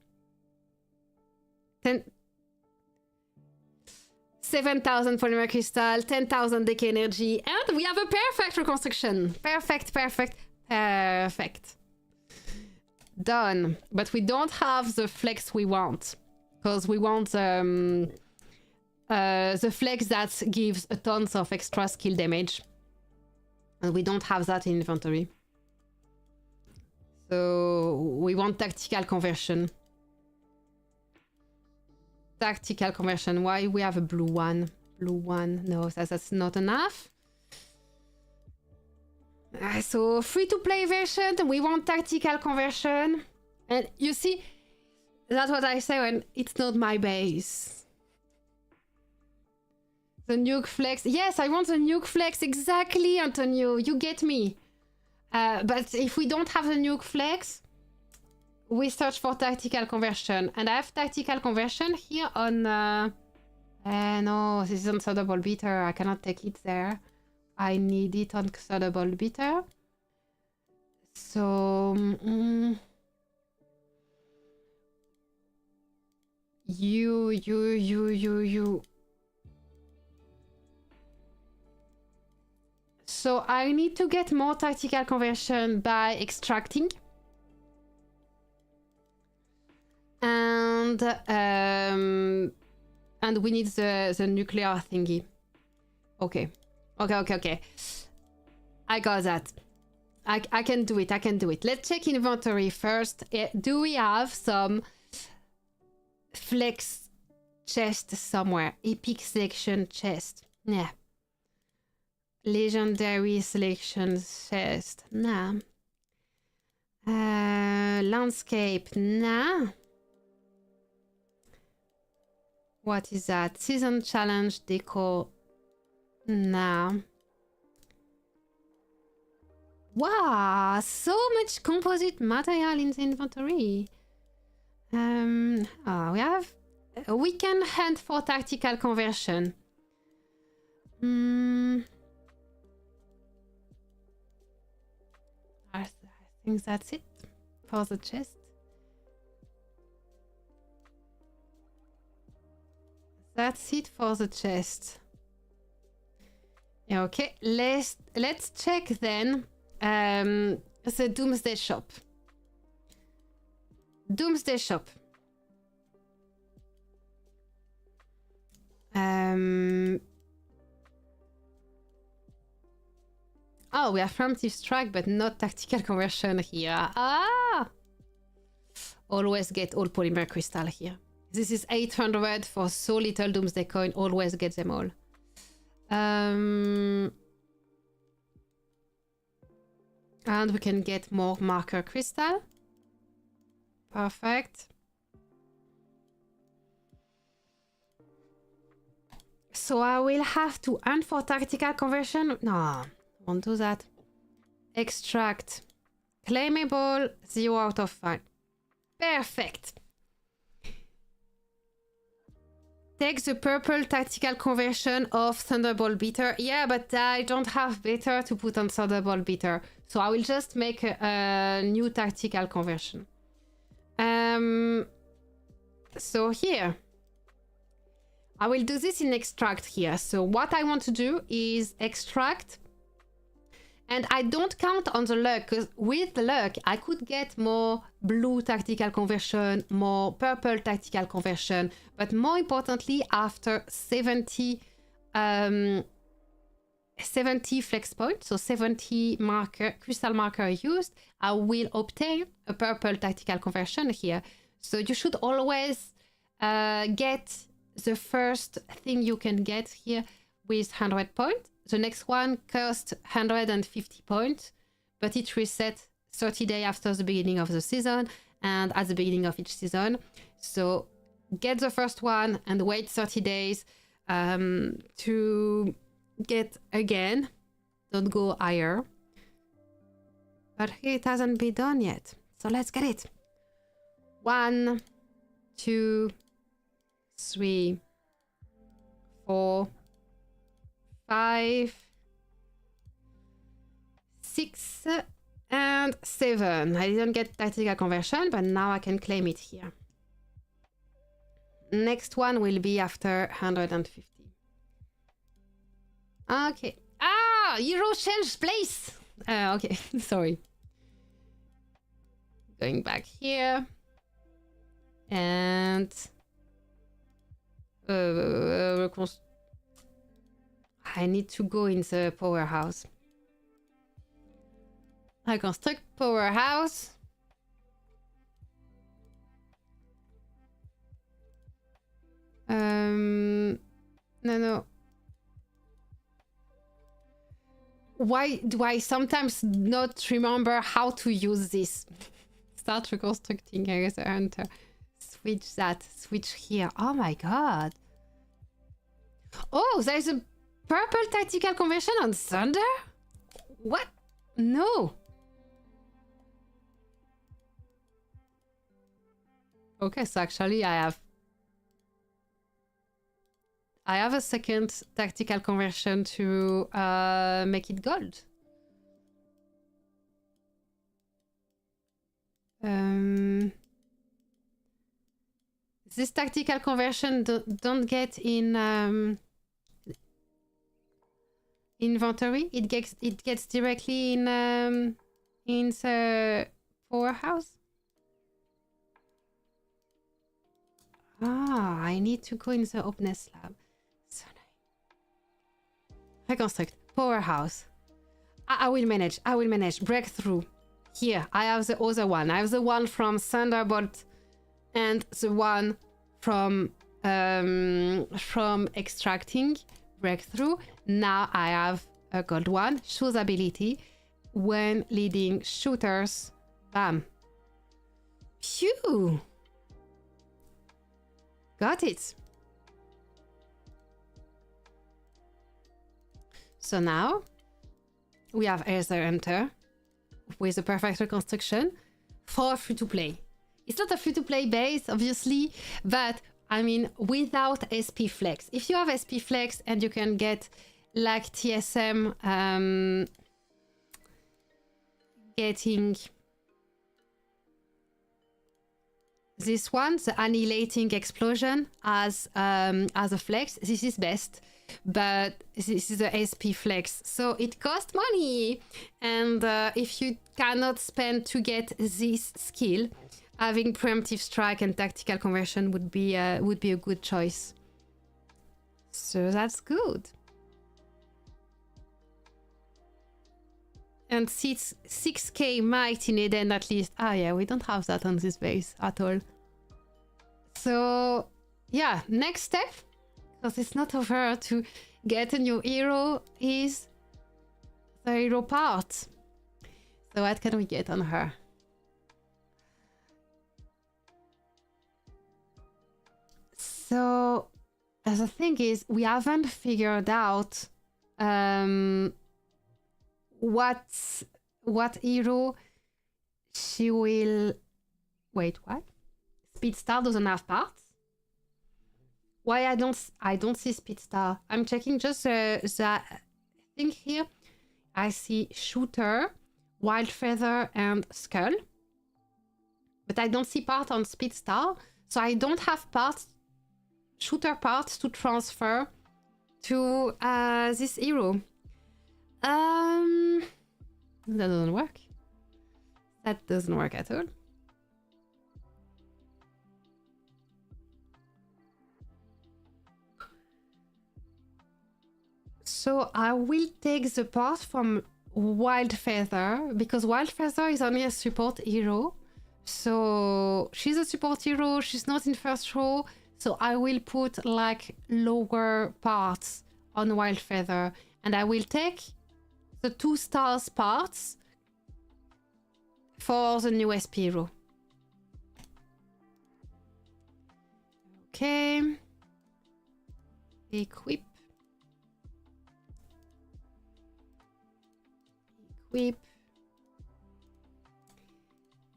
Speaker 1: 7,000 polymer crystal, 10,000 decay energy, and we have a perfect reconstruction. Perfect. Done. But we don't have the flex we want. Because we want the flex that gives a tons of extra skill damage. And we don't have that in inventory. So we want tactical conversion. Tactical conversion. Why we have a blue one? Blue one. No, that's not enough. So free-to-play version. We want tactical conversion. And you see, that's what I say when it's not my base. The nuke flex. Yes, I want the nuke flex. Exactly, Antonio. You get me. But if we don't have the nuke flex, we search for tactical conversion. And I have tactical conversion here on... no, this isn't Sodable Beater. I cannot take it there. I need it on Sodable Beater. So... You. So I need to get more tactical conversion by extracting. And we need the nuclear thingy. Okay. I got that. I can do it. Let's check inventory first. Do we have some flex chest somewhere? Epic selection chest. Yeah. Legendary selection chest. Nah. Landscape. Nah. What is that? Season challenge deco. Nah. Wow, so much composite material in the inventory. We can hunt for tactical conversion. I think that's it for the chest. That's it for the chest. Okay, let's check then the Doomsday Shop. Doomsday Shop. Oh, we have preemptive strike, but not tactical conversion here. Ah! Always get all polymer crystal here. This is 800 for so little Doomsday coin. Always get them all. And we can get more marker crystal. Perfect. So I will have to earn for tactical conversion. No, won't do that. Extract. Claimable, 0 out of 5. Perfect. Take the purple tactical conversion of Thunderbolt Beater. Yeah, but I don't have better to put on Thunderbolt Beater. So I will just make a new tactical conversion. So here. I will do this in extract here. So what I want to do is extract. And I don't count on the luck, because with the luck, I could get more blue tactical conversion, more purple tactical conversion. But more importantly, after 70 flex points, so 70 crystal marker used, I will obtain a purple tactical conversion here. So you should always get the first thing you can get here with 100 points. The next one cost 150 points, but it resets 30 days after the beginning of the season and at the beginning of each season. So get the first one and wait 30 days to get again. Don't go higher. But it hasn't been done yet. So let's get it. 1, 2, 3, 4, 5, 6, and 7. I didn't get tactical conversion, but now I can claim it here. Next one will be after 150. Okay. Ah, Hero changed place. Okay, sorry. Going back here. And I need to go in the powerhouse. I construct powerhouse. No. Why do I sometimes not remember how to use this? Start reconstructing as a hunter. Switch that. Switch here. Oh my god. Oh, there's a purple tactical conversion on Thunder? What? No. Okay, so actually I have a second tactical conversion to make it gold. This tactical conversion don't get in inventory. It gets directly in the powerhouse. Ah, I need to go in the openness lab. So nice. Reconstruct powerhouse. I will manage. Breakthrough. Here, I have the other one. I have the one from Thunderbolt and the one from extracting. Breakthrough. Now I have a gold one. Choose ability. When leading shooters. Bam. Phew. Got it. So now we have Xzc Enter with a perfect reconstruction for free-to-play. It's not a free-to-play base, obviously, but I mean, without SP Flex. If you have SP Flex and you can get like TSM getting this one, the Annihilating Explosion, as a flex, this is best. But this is a SP Flex, so it costs money. And if you cannot spend to get this skill, having Preemptive Strike and Tactical Conversion would be a good choice. So that's good. And 6k might in Eden at least. Ah yeah, we don't have that on this base at all. So yeah, next step, because it's not over to get a new hero, is the hero part. So what can we get on her? So the thing is, we haven't figured out what hero she will... Wait, what? Speedstar doesn't have parts? Why I don't see Speedstar? I'm checking just the thing here. I see Shooter, Wild Feather, and Skull. But I don't see part on Speedstar. So I don't have parts, Shooter parts to transfer to this hero. That doesn't work. That doesn't work at all. So I will take the part from Wild Feather, because Wild Feather is only a support hero. So she's a support hero, she's not in first row. So I will put like lower parts on Wild Feather. And I will take the 2 stars parts for the new SP hero. Okay. Equip. Equip.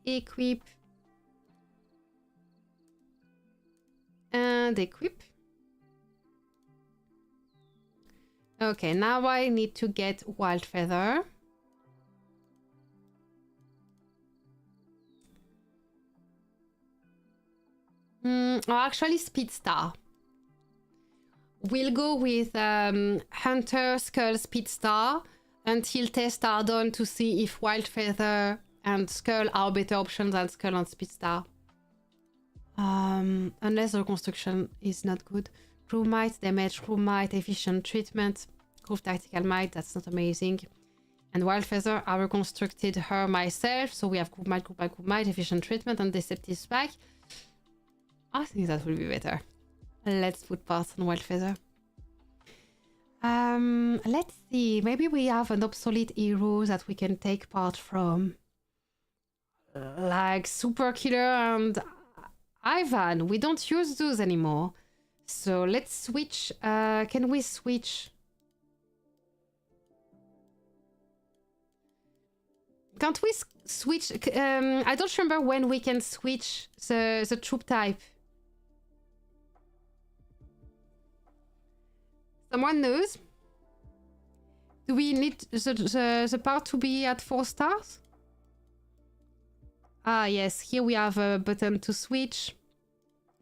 Speaker 1: Equip. And equip. Okay, now I need to get Wild Feather. Or actually Speedstar. We'll go with Hunter, Skull, Speedstar until tests are done to see if Wild Feather and Skull are better options than Skull and Speedstar. Unless the construction is not good. Crew Might, damage, Crew Might, efficient treatment, Crew Tactical Might, that's not amazing. And Wild Feather, I reconstructed her myself, so we have Crew Might, Crew Might, Crew Might, efficient treatment, and Deceptive Spike. I think that will be better. Let's put parts on Wild Feather. Let's see, maybe we have an obsolete hero that we can take part from. Like Super Killer and Ivan. We don't use those anymore. So let's switch. Can we switch? Can't we switch? I don't remember when we can switch the troop type. Someone knows? Do we need the part to be at 4 stars? Ah, yes. Here we have a button to switch.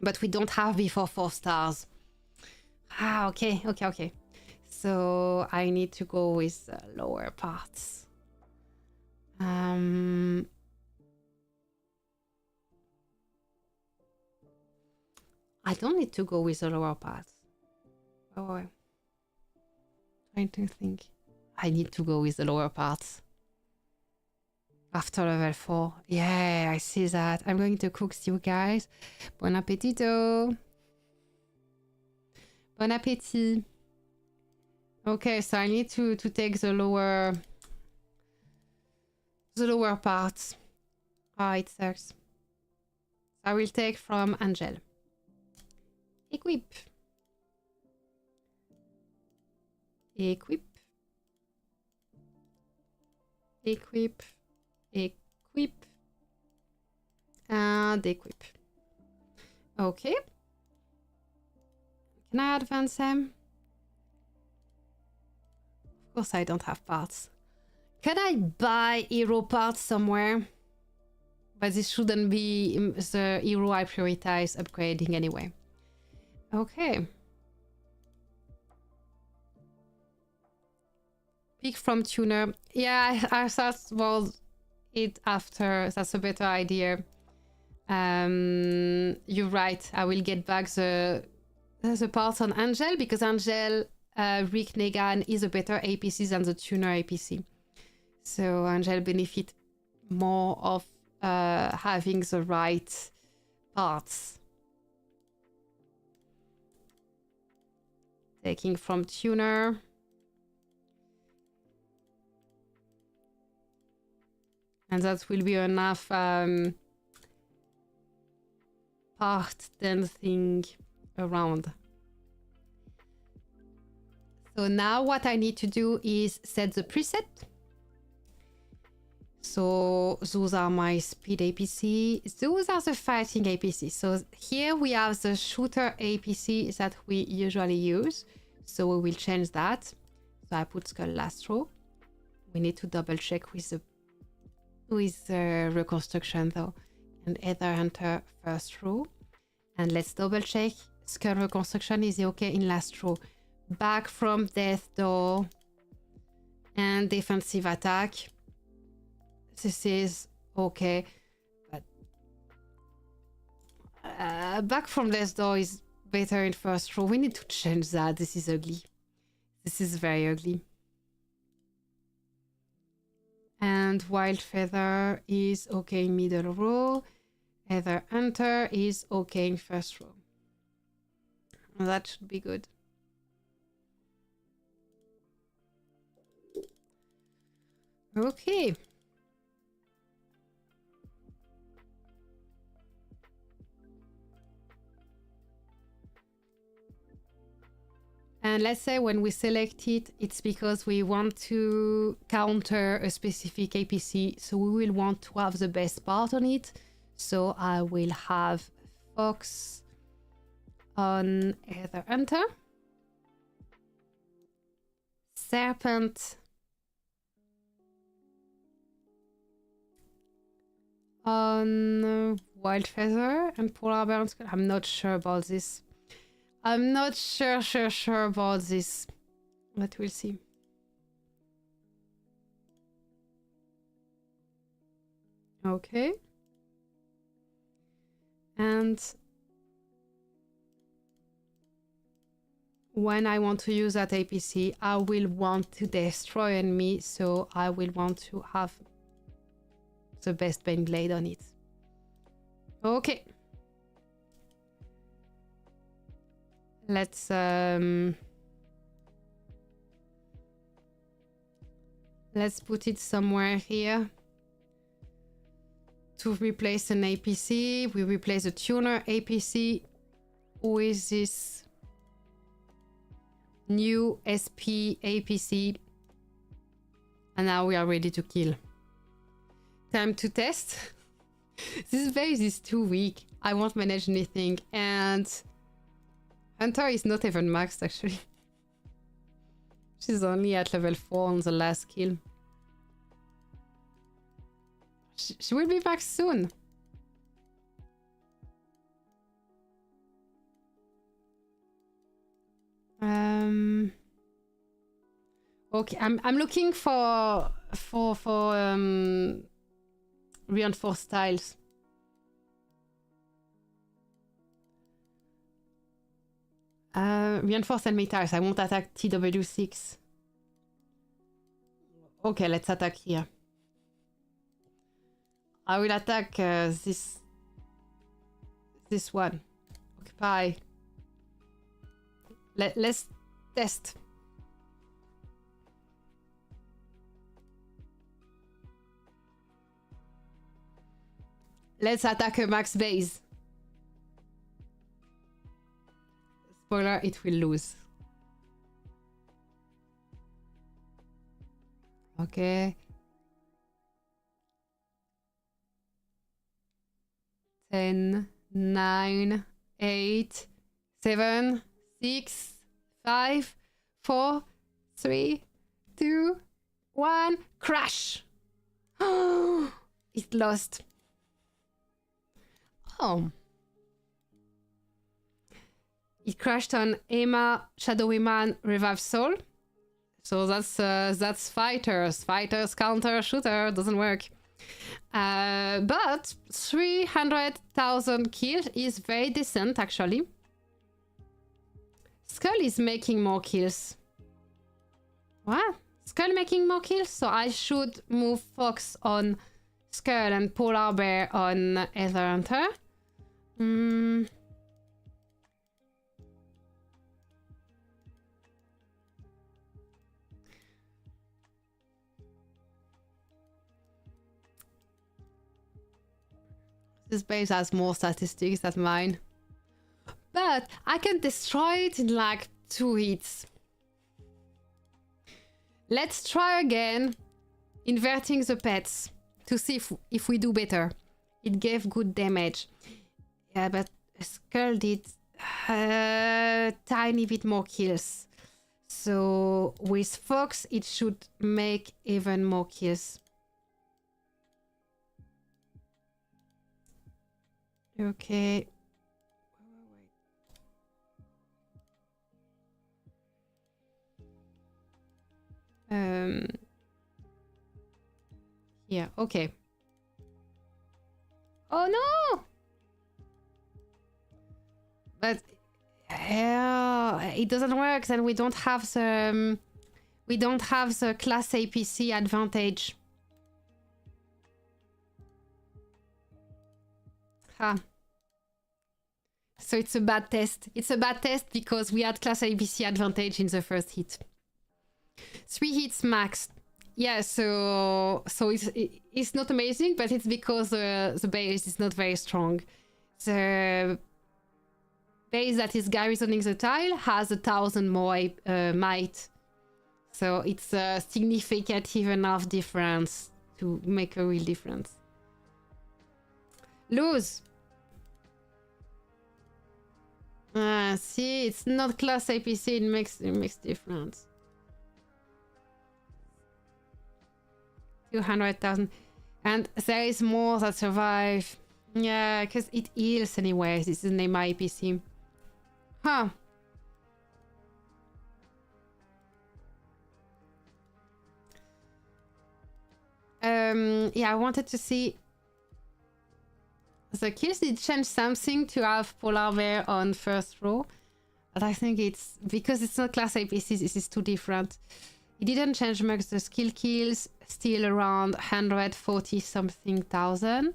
Speaker 1: But we don't have before 4 stars. Ah, okay. So I need to go with the lower parts. I don't need to go with the lower parts. Oh, trying to think. I need to go with the lower parts. After level 4. Yeah, I see that. I'm going to cook you guys. Bon appetito. Bon appetit. Okay, so I need to take the lower parts. Ah, it sucks. I will take from Angel. Equip. Equip. Equip. Equip. And equip. Okay. Can I advance them? Of course I don't have parts. Can I buy hero parts somewhere? But this shouldn't be the hero I prioritize upgrading anyway. Okay. Pick from tuner. Yeah, I thought, well, it after. That's a better idea. You're right. I will get back the parts on Angel, because Angel, Rick Negan is a better APC than the tuner APC. So Angel benefit more of having the right parts. taking from tuner. And that will be enough part dancing around. So now what I need to do is set the preset. So those are my speed APC. Those are the fighting APC. So here we have the shooter APC that we usually use. So we will change that. So I put skull last row. We need to double check with the reconstruction though. And Ether Hunter first row. And let's double check. Skull reconstruction is okay in last row. Back from death door. And defensive attack. This is okay, but back from death door is better in first row. We need to change that. This is ugly. This is very ugly. And Wild Feather is okay in middle row. Ether Hunter is okay in first row. That should be good. Okay. And let's say when we select it, it's because we want to counter a specific APC. So we will want to have the best part on it. So I will have Fox on Ether Hunter. Serpent on Wild Feather and Polar Bear. I'm not sure about this. I'm not sure about this, but we'll see. Okay. And when I want to use that APC, I will want to destroy enemy, so I will want to have the best Bane Blade on it. Okay. Let's put it somewhere here to replace an APC. We replace the tuner APC with this new SP APC, and now we are ready to kill. Time to test. This base is too weak. I won't manage anything, and Hunter is not even maxed actually. She's only at level 4 on the last kill. She will be back soon. Okay, I'm looking for reinforced tiles. Reinforced enemy tiles. I won't attack TW6. Okay, let's attack here. I will attack this one. Occupy. Let's test. Let's attack a max base. Spoiler, it will lose. Okay. 10, 9, 8, 7, 6, 5, 4, 3, 2, 1. Crash! It lost. Oh. It crashed on Emma, Shadowy Man, Revive Soul. So that's fighters. Fighters counter shooter doesn't work. But 300,000 kills is very decent actually. Skull is making more kills. What? Skull making more kills? So I should move Fox on Skull and Polar Bear on Ether Hunter. This base has more statistics than mine. But I can destroy it in like 2 hits. Let's try again inverting the pets to see if we do better. It gave good damage. Yeah, but Skull did tiny bit more kills. So with Fox, it should make even more kills. Okay. Yeah, okay. Oh no! But it doesn't work, then we don't have the class APC advantage. Ah. So it's a bad test. It's a bad test because we had class APC advantage in the first hit. 3 hits max. Yeah, so it's not amazing, but it's because the base is not very strong. The base that is garrisoning the tile has 1,000 more might. So it's a significant enough difference to make a real difference. Lose. See, it's not class APC, it makes difference. 200,000. And there is more that survive. Yeah, because it heals anyway. This is name IPC. Huh. Yeah, I wanted to see... The kills did change something to have Polar Bear on first row. But I think it's... Because it's not class APC, this is too different. It didn't change much. The skill kills still around 140 something thousand.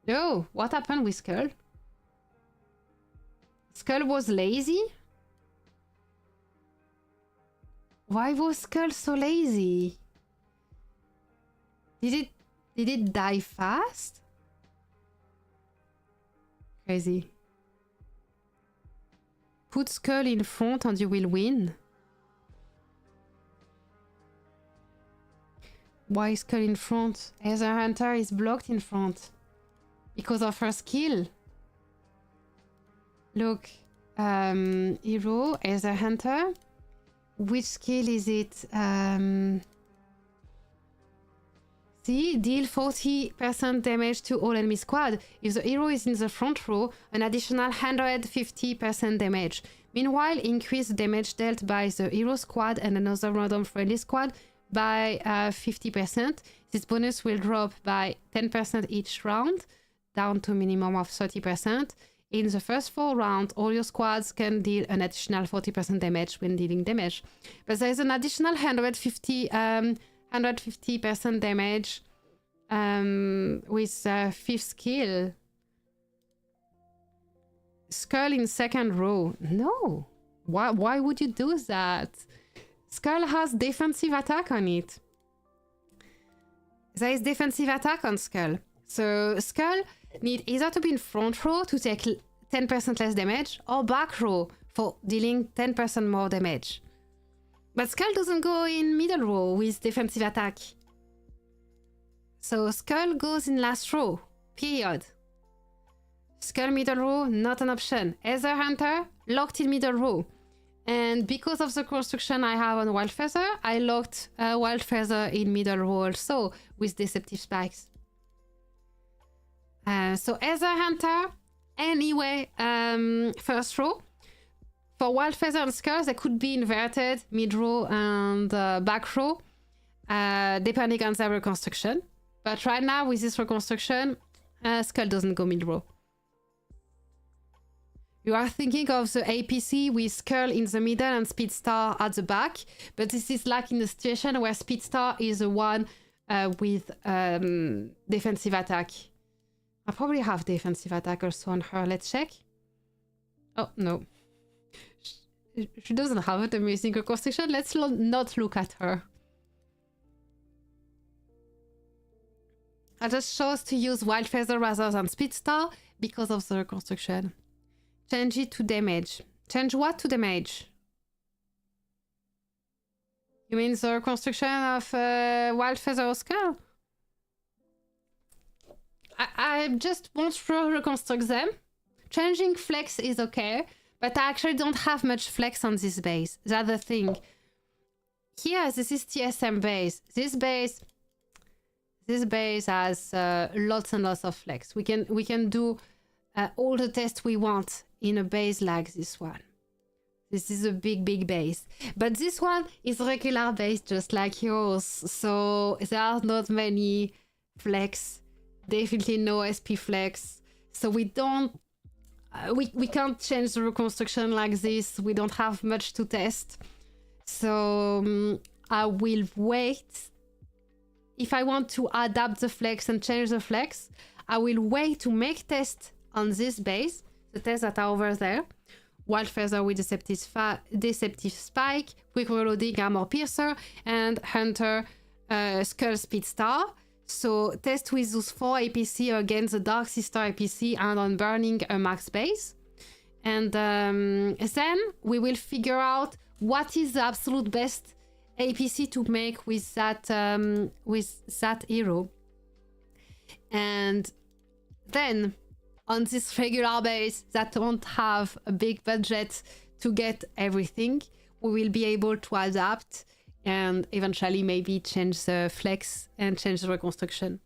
Speaker 1: Oh, what happened with Skull? Skull was lazy? Why was Skull so lazy? Did it die fast? Crazy. Put Skull in front and you will win. Why is Skull in front? Heather Hunter is blocked in front. Because of her skill. Look. Hero, Heather Hunter. Which skill is it? See? Deal 40% damage to all enemy squad. If the hero is in the front row, an additional 150% damage. Meanwhile, increase the damage dealt by the hero squad and another random friendly squad by 50%. This bonus will drop by 10% each round, down to a minimum of 30%. In the first 4 rounds, all your squads can deal an additional 40% damage when dealing damage. But there is an additional 150% damage with 5th skill. Skull in second row. No. Why would you do that? Skull has defensive attack on it. There is defensive attack on Skull. So Skull need either to be in front row to take 10% less damage or back row for dealing 10% more damage. But Skull doesn't go in middle row with defensive attack. So Skull goes in last row, period. Skull middle row, not an option. Heather Hunter, locked in middle row. And because of the construction I have on Wild Feather, I locked Wild Feather in middle row also with Deceptive Spikes. So Heather Hunter, anyway, first row. For Wild Feather and Skull, they could be inverted mid row and back row, depending on their reconstruction. But right now, with this reconstruction, Skull doesn't go mid row. You are thinking of the APC with Skull in the middle and Speedstar at the back, but this is like in a situation where Speedstar is the one with defensive attack. I probably have defensive attack also on her. Let's check. Oh, no. She doesn't have an amazing reconstruction. Let's not look at her. I just chose to use Wild Feather rather than Speedstar because of the reconstruction. Change it to damage. Change what to damage? You mean the reconstruction of Wild Feather Skull? I just won't reconstruct them. Changing flex is okay, but I actually don't have much flex on this base. That's the thing. Here, this is TSM base. This base has lots and lots of flex. We can do all the tests we want in a base like this one. This is a big base. But this one is regular base just like yours. So there are not many flex. Definitely no SP flex. So we don't... we can't change the reconstruction like this. We don't have much to test. So I will wait. If I want to adapt the flex and change the flex, I will wait to make tests on this base. The tests that are over there. Wild Feather with Deceptive Spike, Quick Reloading, Armor Piercer, and Hunter Skull Speedstar. So test with those 4 APC against the Dark Sister APC and on burning a max base. And then we will figure out what is the absolute best APC to make with that hero. And then on this regular base that don't have a big budget to get everything, we will be able to adapt and eventually maybe change the flex and change the reconstruction.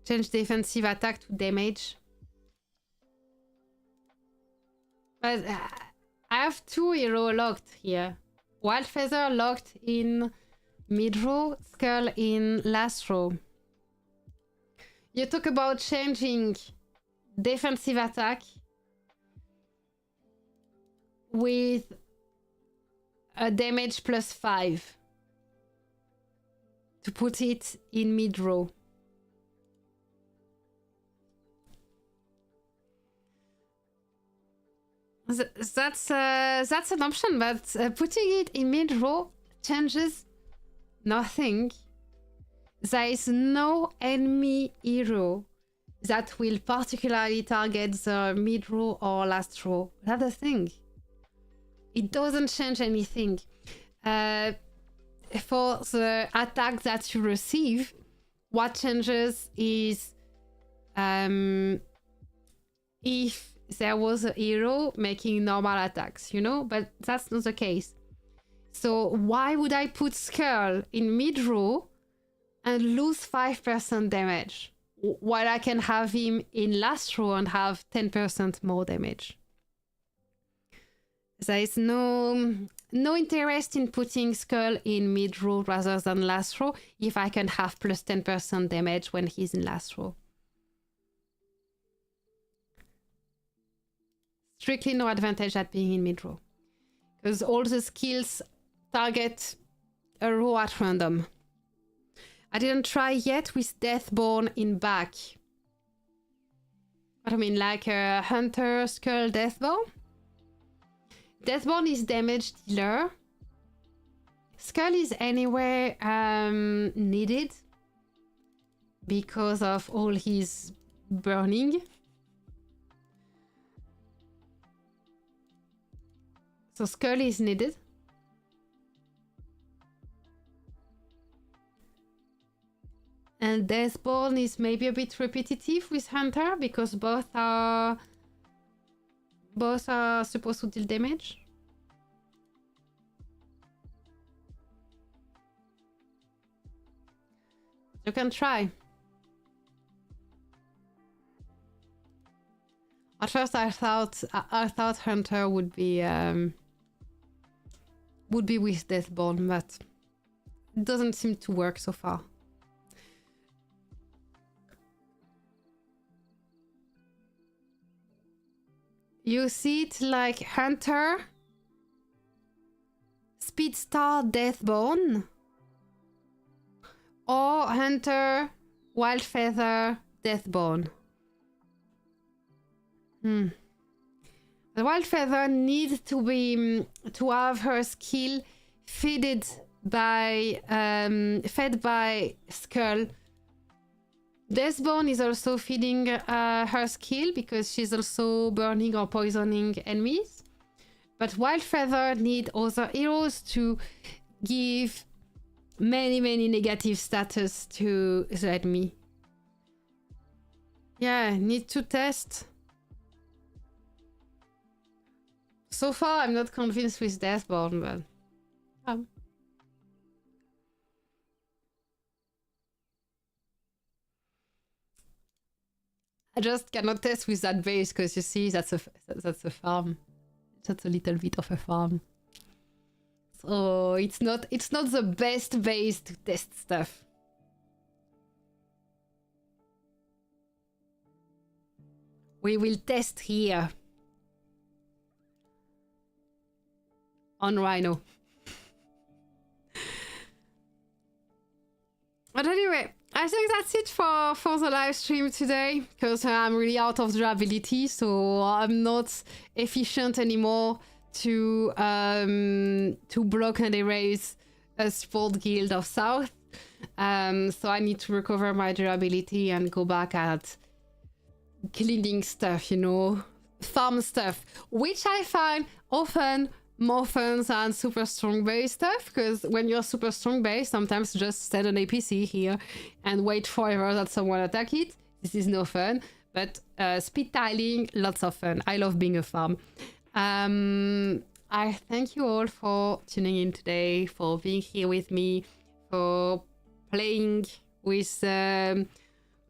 Speaker 1: Change defensive attack to damage. But I have 2 heroes locked here. Wild Feather locked in mid-row, Skull in last row. You talk about changing defensive attack with a damage +5 to put it in mid-row. That's an option, but putting it in mid-row changes nothing. There is no enemy hero that will particularly target the mid-row or last row. That's the thing. It doesn't change anything. For the attack that you receive, what changes is if there was a hero making normal attacks, you know? But that's not the case. So why would I put Skull in mid-row and lose 5% damage while I can have him in last row and have 10% more damage? There is no interest in putting Skull in mid-row rather than last row if I can have plus 10% damage when he's in last row. Strictly no advantage at being in mid-row, because all the skills target a row at random. I didn't try yet with Deathborn in back. What I mean, like a Hunter Skull Deathborn? Deathborn is damage dealer. Skull is anywhere needed because of all his burning. So Skull is needed. And Deathborn is maybe a bit repetitive with Hunter because both are supposed to deal damage. You can try. At first I thought Hunter would be with Deathborn, but it doesn't seem to work so far. You see it like Hunter, Speedstar, Deathborn, or Hunter, Wild Feather, Deathborn. The Wild Feather needs to have her skill fitted by fed by Skull. Deathborn is also feeding her skill because she's also burning or poisoning enemies. But Wildfeather need other heroes to give many negative status to the enemy. Yeah, need to test. So far, I'm not convinced with Deathborn, but... I just cannot test with that base because you see that's a farm. That's a little bit of a farm. So it's not the best base to test stuff. We will test here on Rhino. But anyway, I think that's it for the live stream today, because I'm really out of durability, so I'm not efficient anymore to block and erase a sport guild of South. So I need to recover my durability and go back at cleaning stuff, you know, farm stuff, which I find often more fun than super strong base stuff, because when you're super strong base, sometimes just set an APC here and wait forever that someone attack it. This is no fun, but speed tiling, lots of fun. I love being a farm. I thank you all for tuning in today, for being here with me, for playing with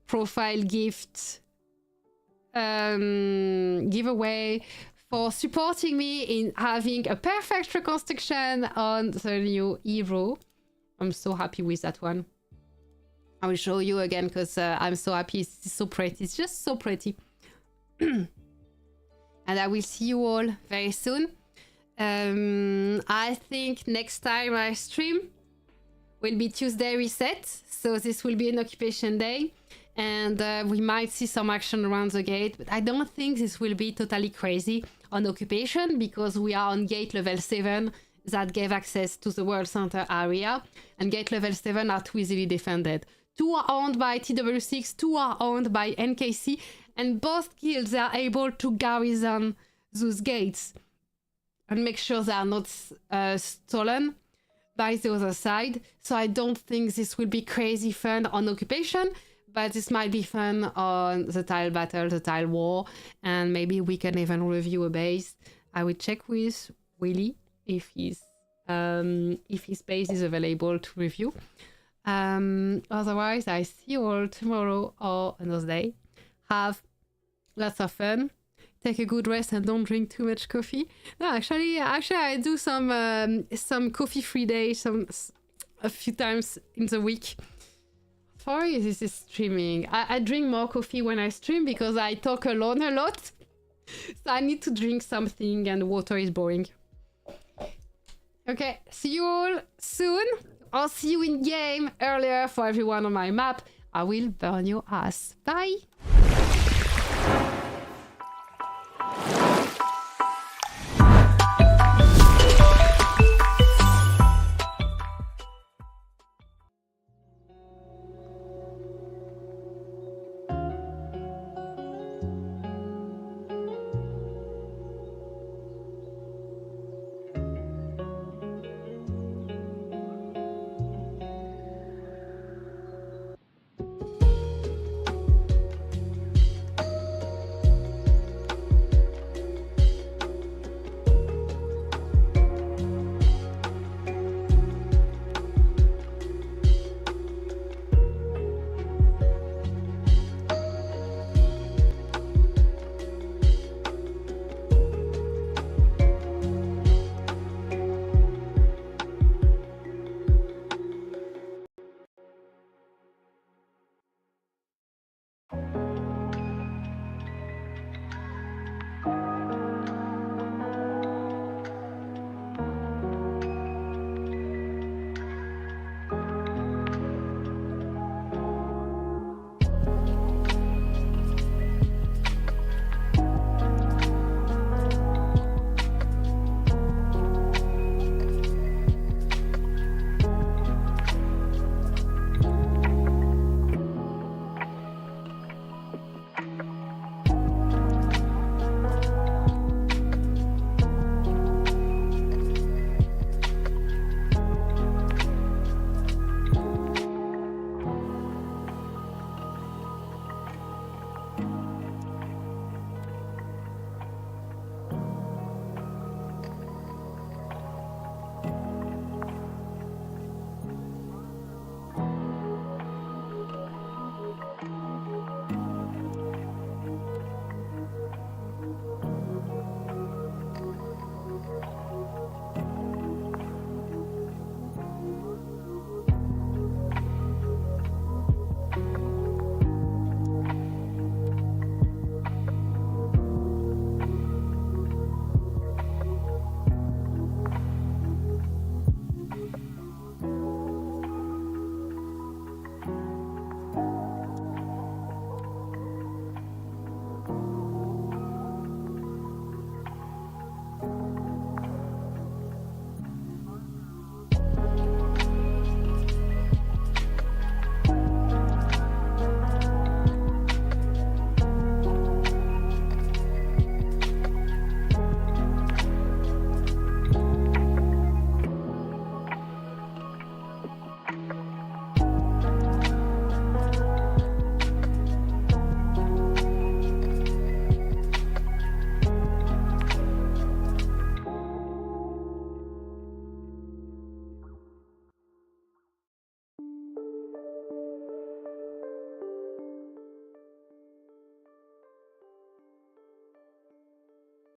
Speaker 1: profile gift giveaway, for supporting me in having a perfect reconstruction on the new hero. I'm so happy with that one. I will show you again because I'm so happy. It's so pretty. It's just so pretty. And I will see you all very soon. I think next time I stream will be Tuesday reset. So this will be an occupation day. And we might see some action around the gate. But I don't think this will be totally crazy on occupation, because we are on gate level 7 that gave access to the World Center area. And gate level 7 are too easily defended. 2 are owned by TW6, 2 are owned by NKC. And both guilds are able to garrison those gates and make sure they are not stolen by the other side. So I don't think this will be crazy fun on occupation, but this might be fun on the tile battle, the tile war, and maybe we can even review a base. I will check with Willy if his base is available to review. Otherwise, I see you all tomorrow or another day. Have lots of fun. Take a good rest and don't drink too much coffee. No, actually, I do some coffee-free days, a few times in the week. Sorry, this is streaming. I drink more coffee when I stream because I talk alone a lot. So I need to drink something and water is boring. Okay, see you all soon. I'll see you in game earlier for everyone on my map. I will burn your ass. Bye!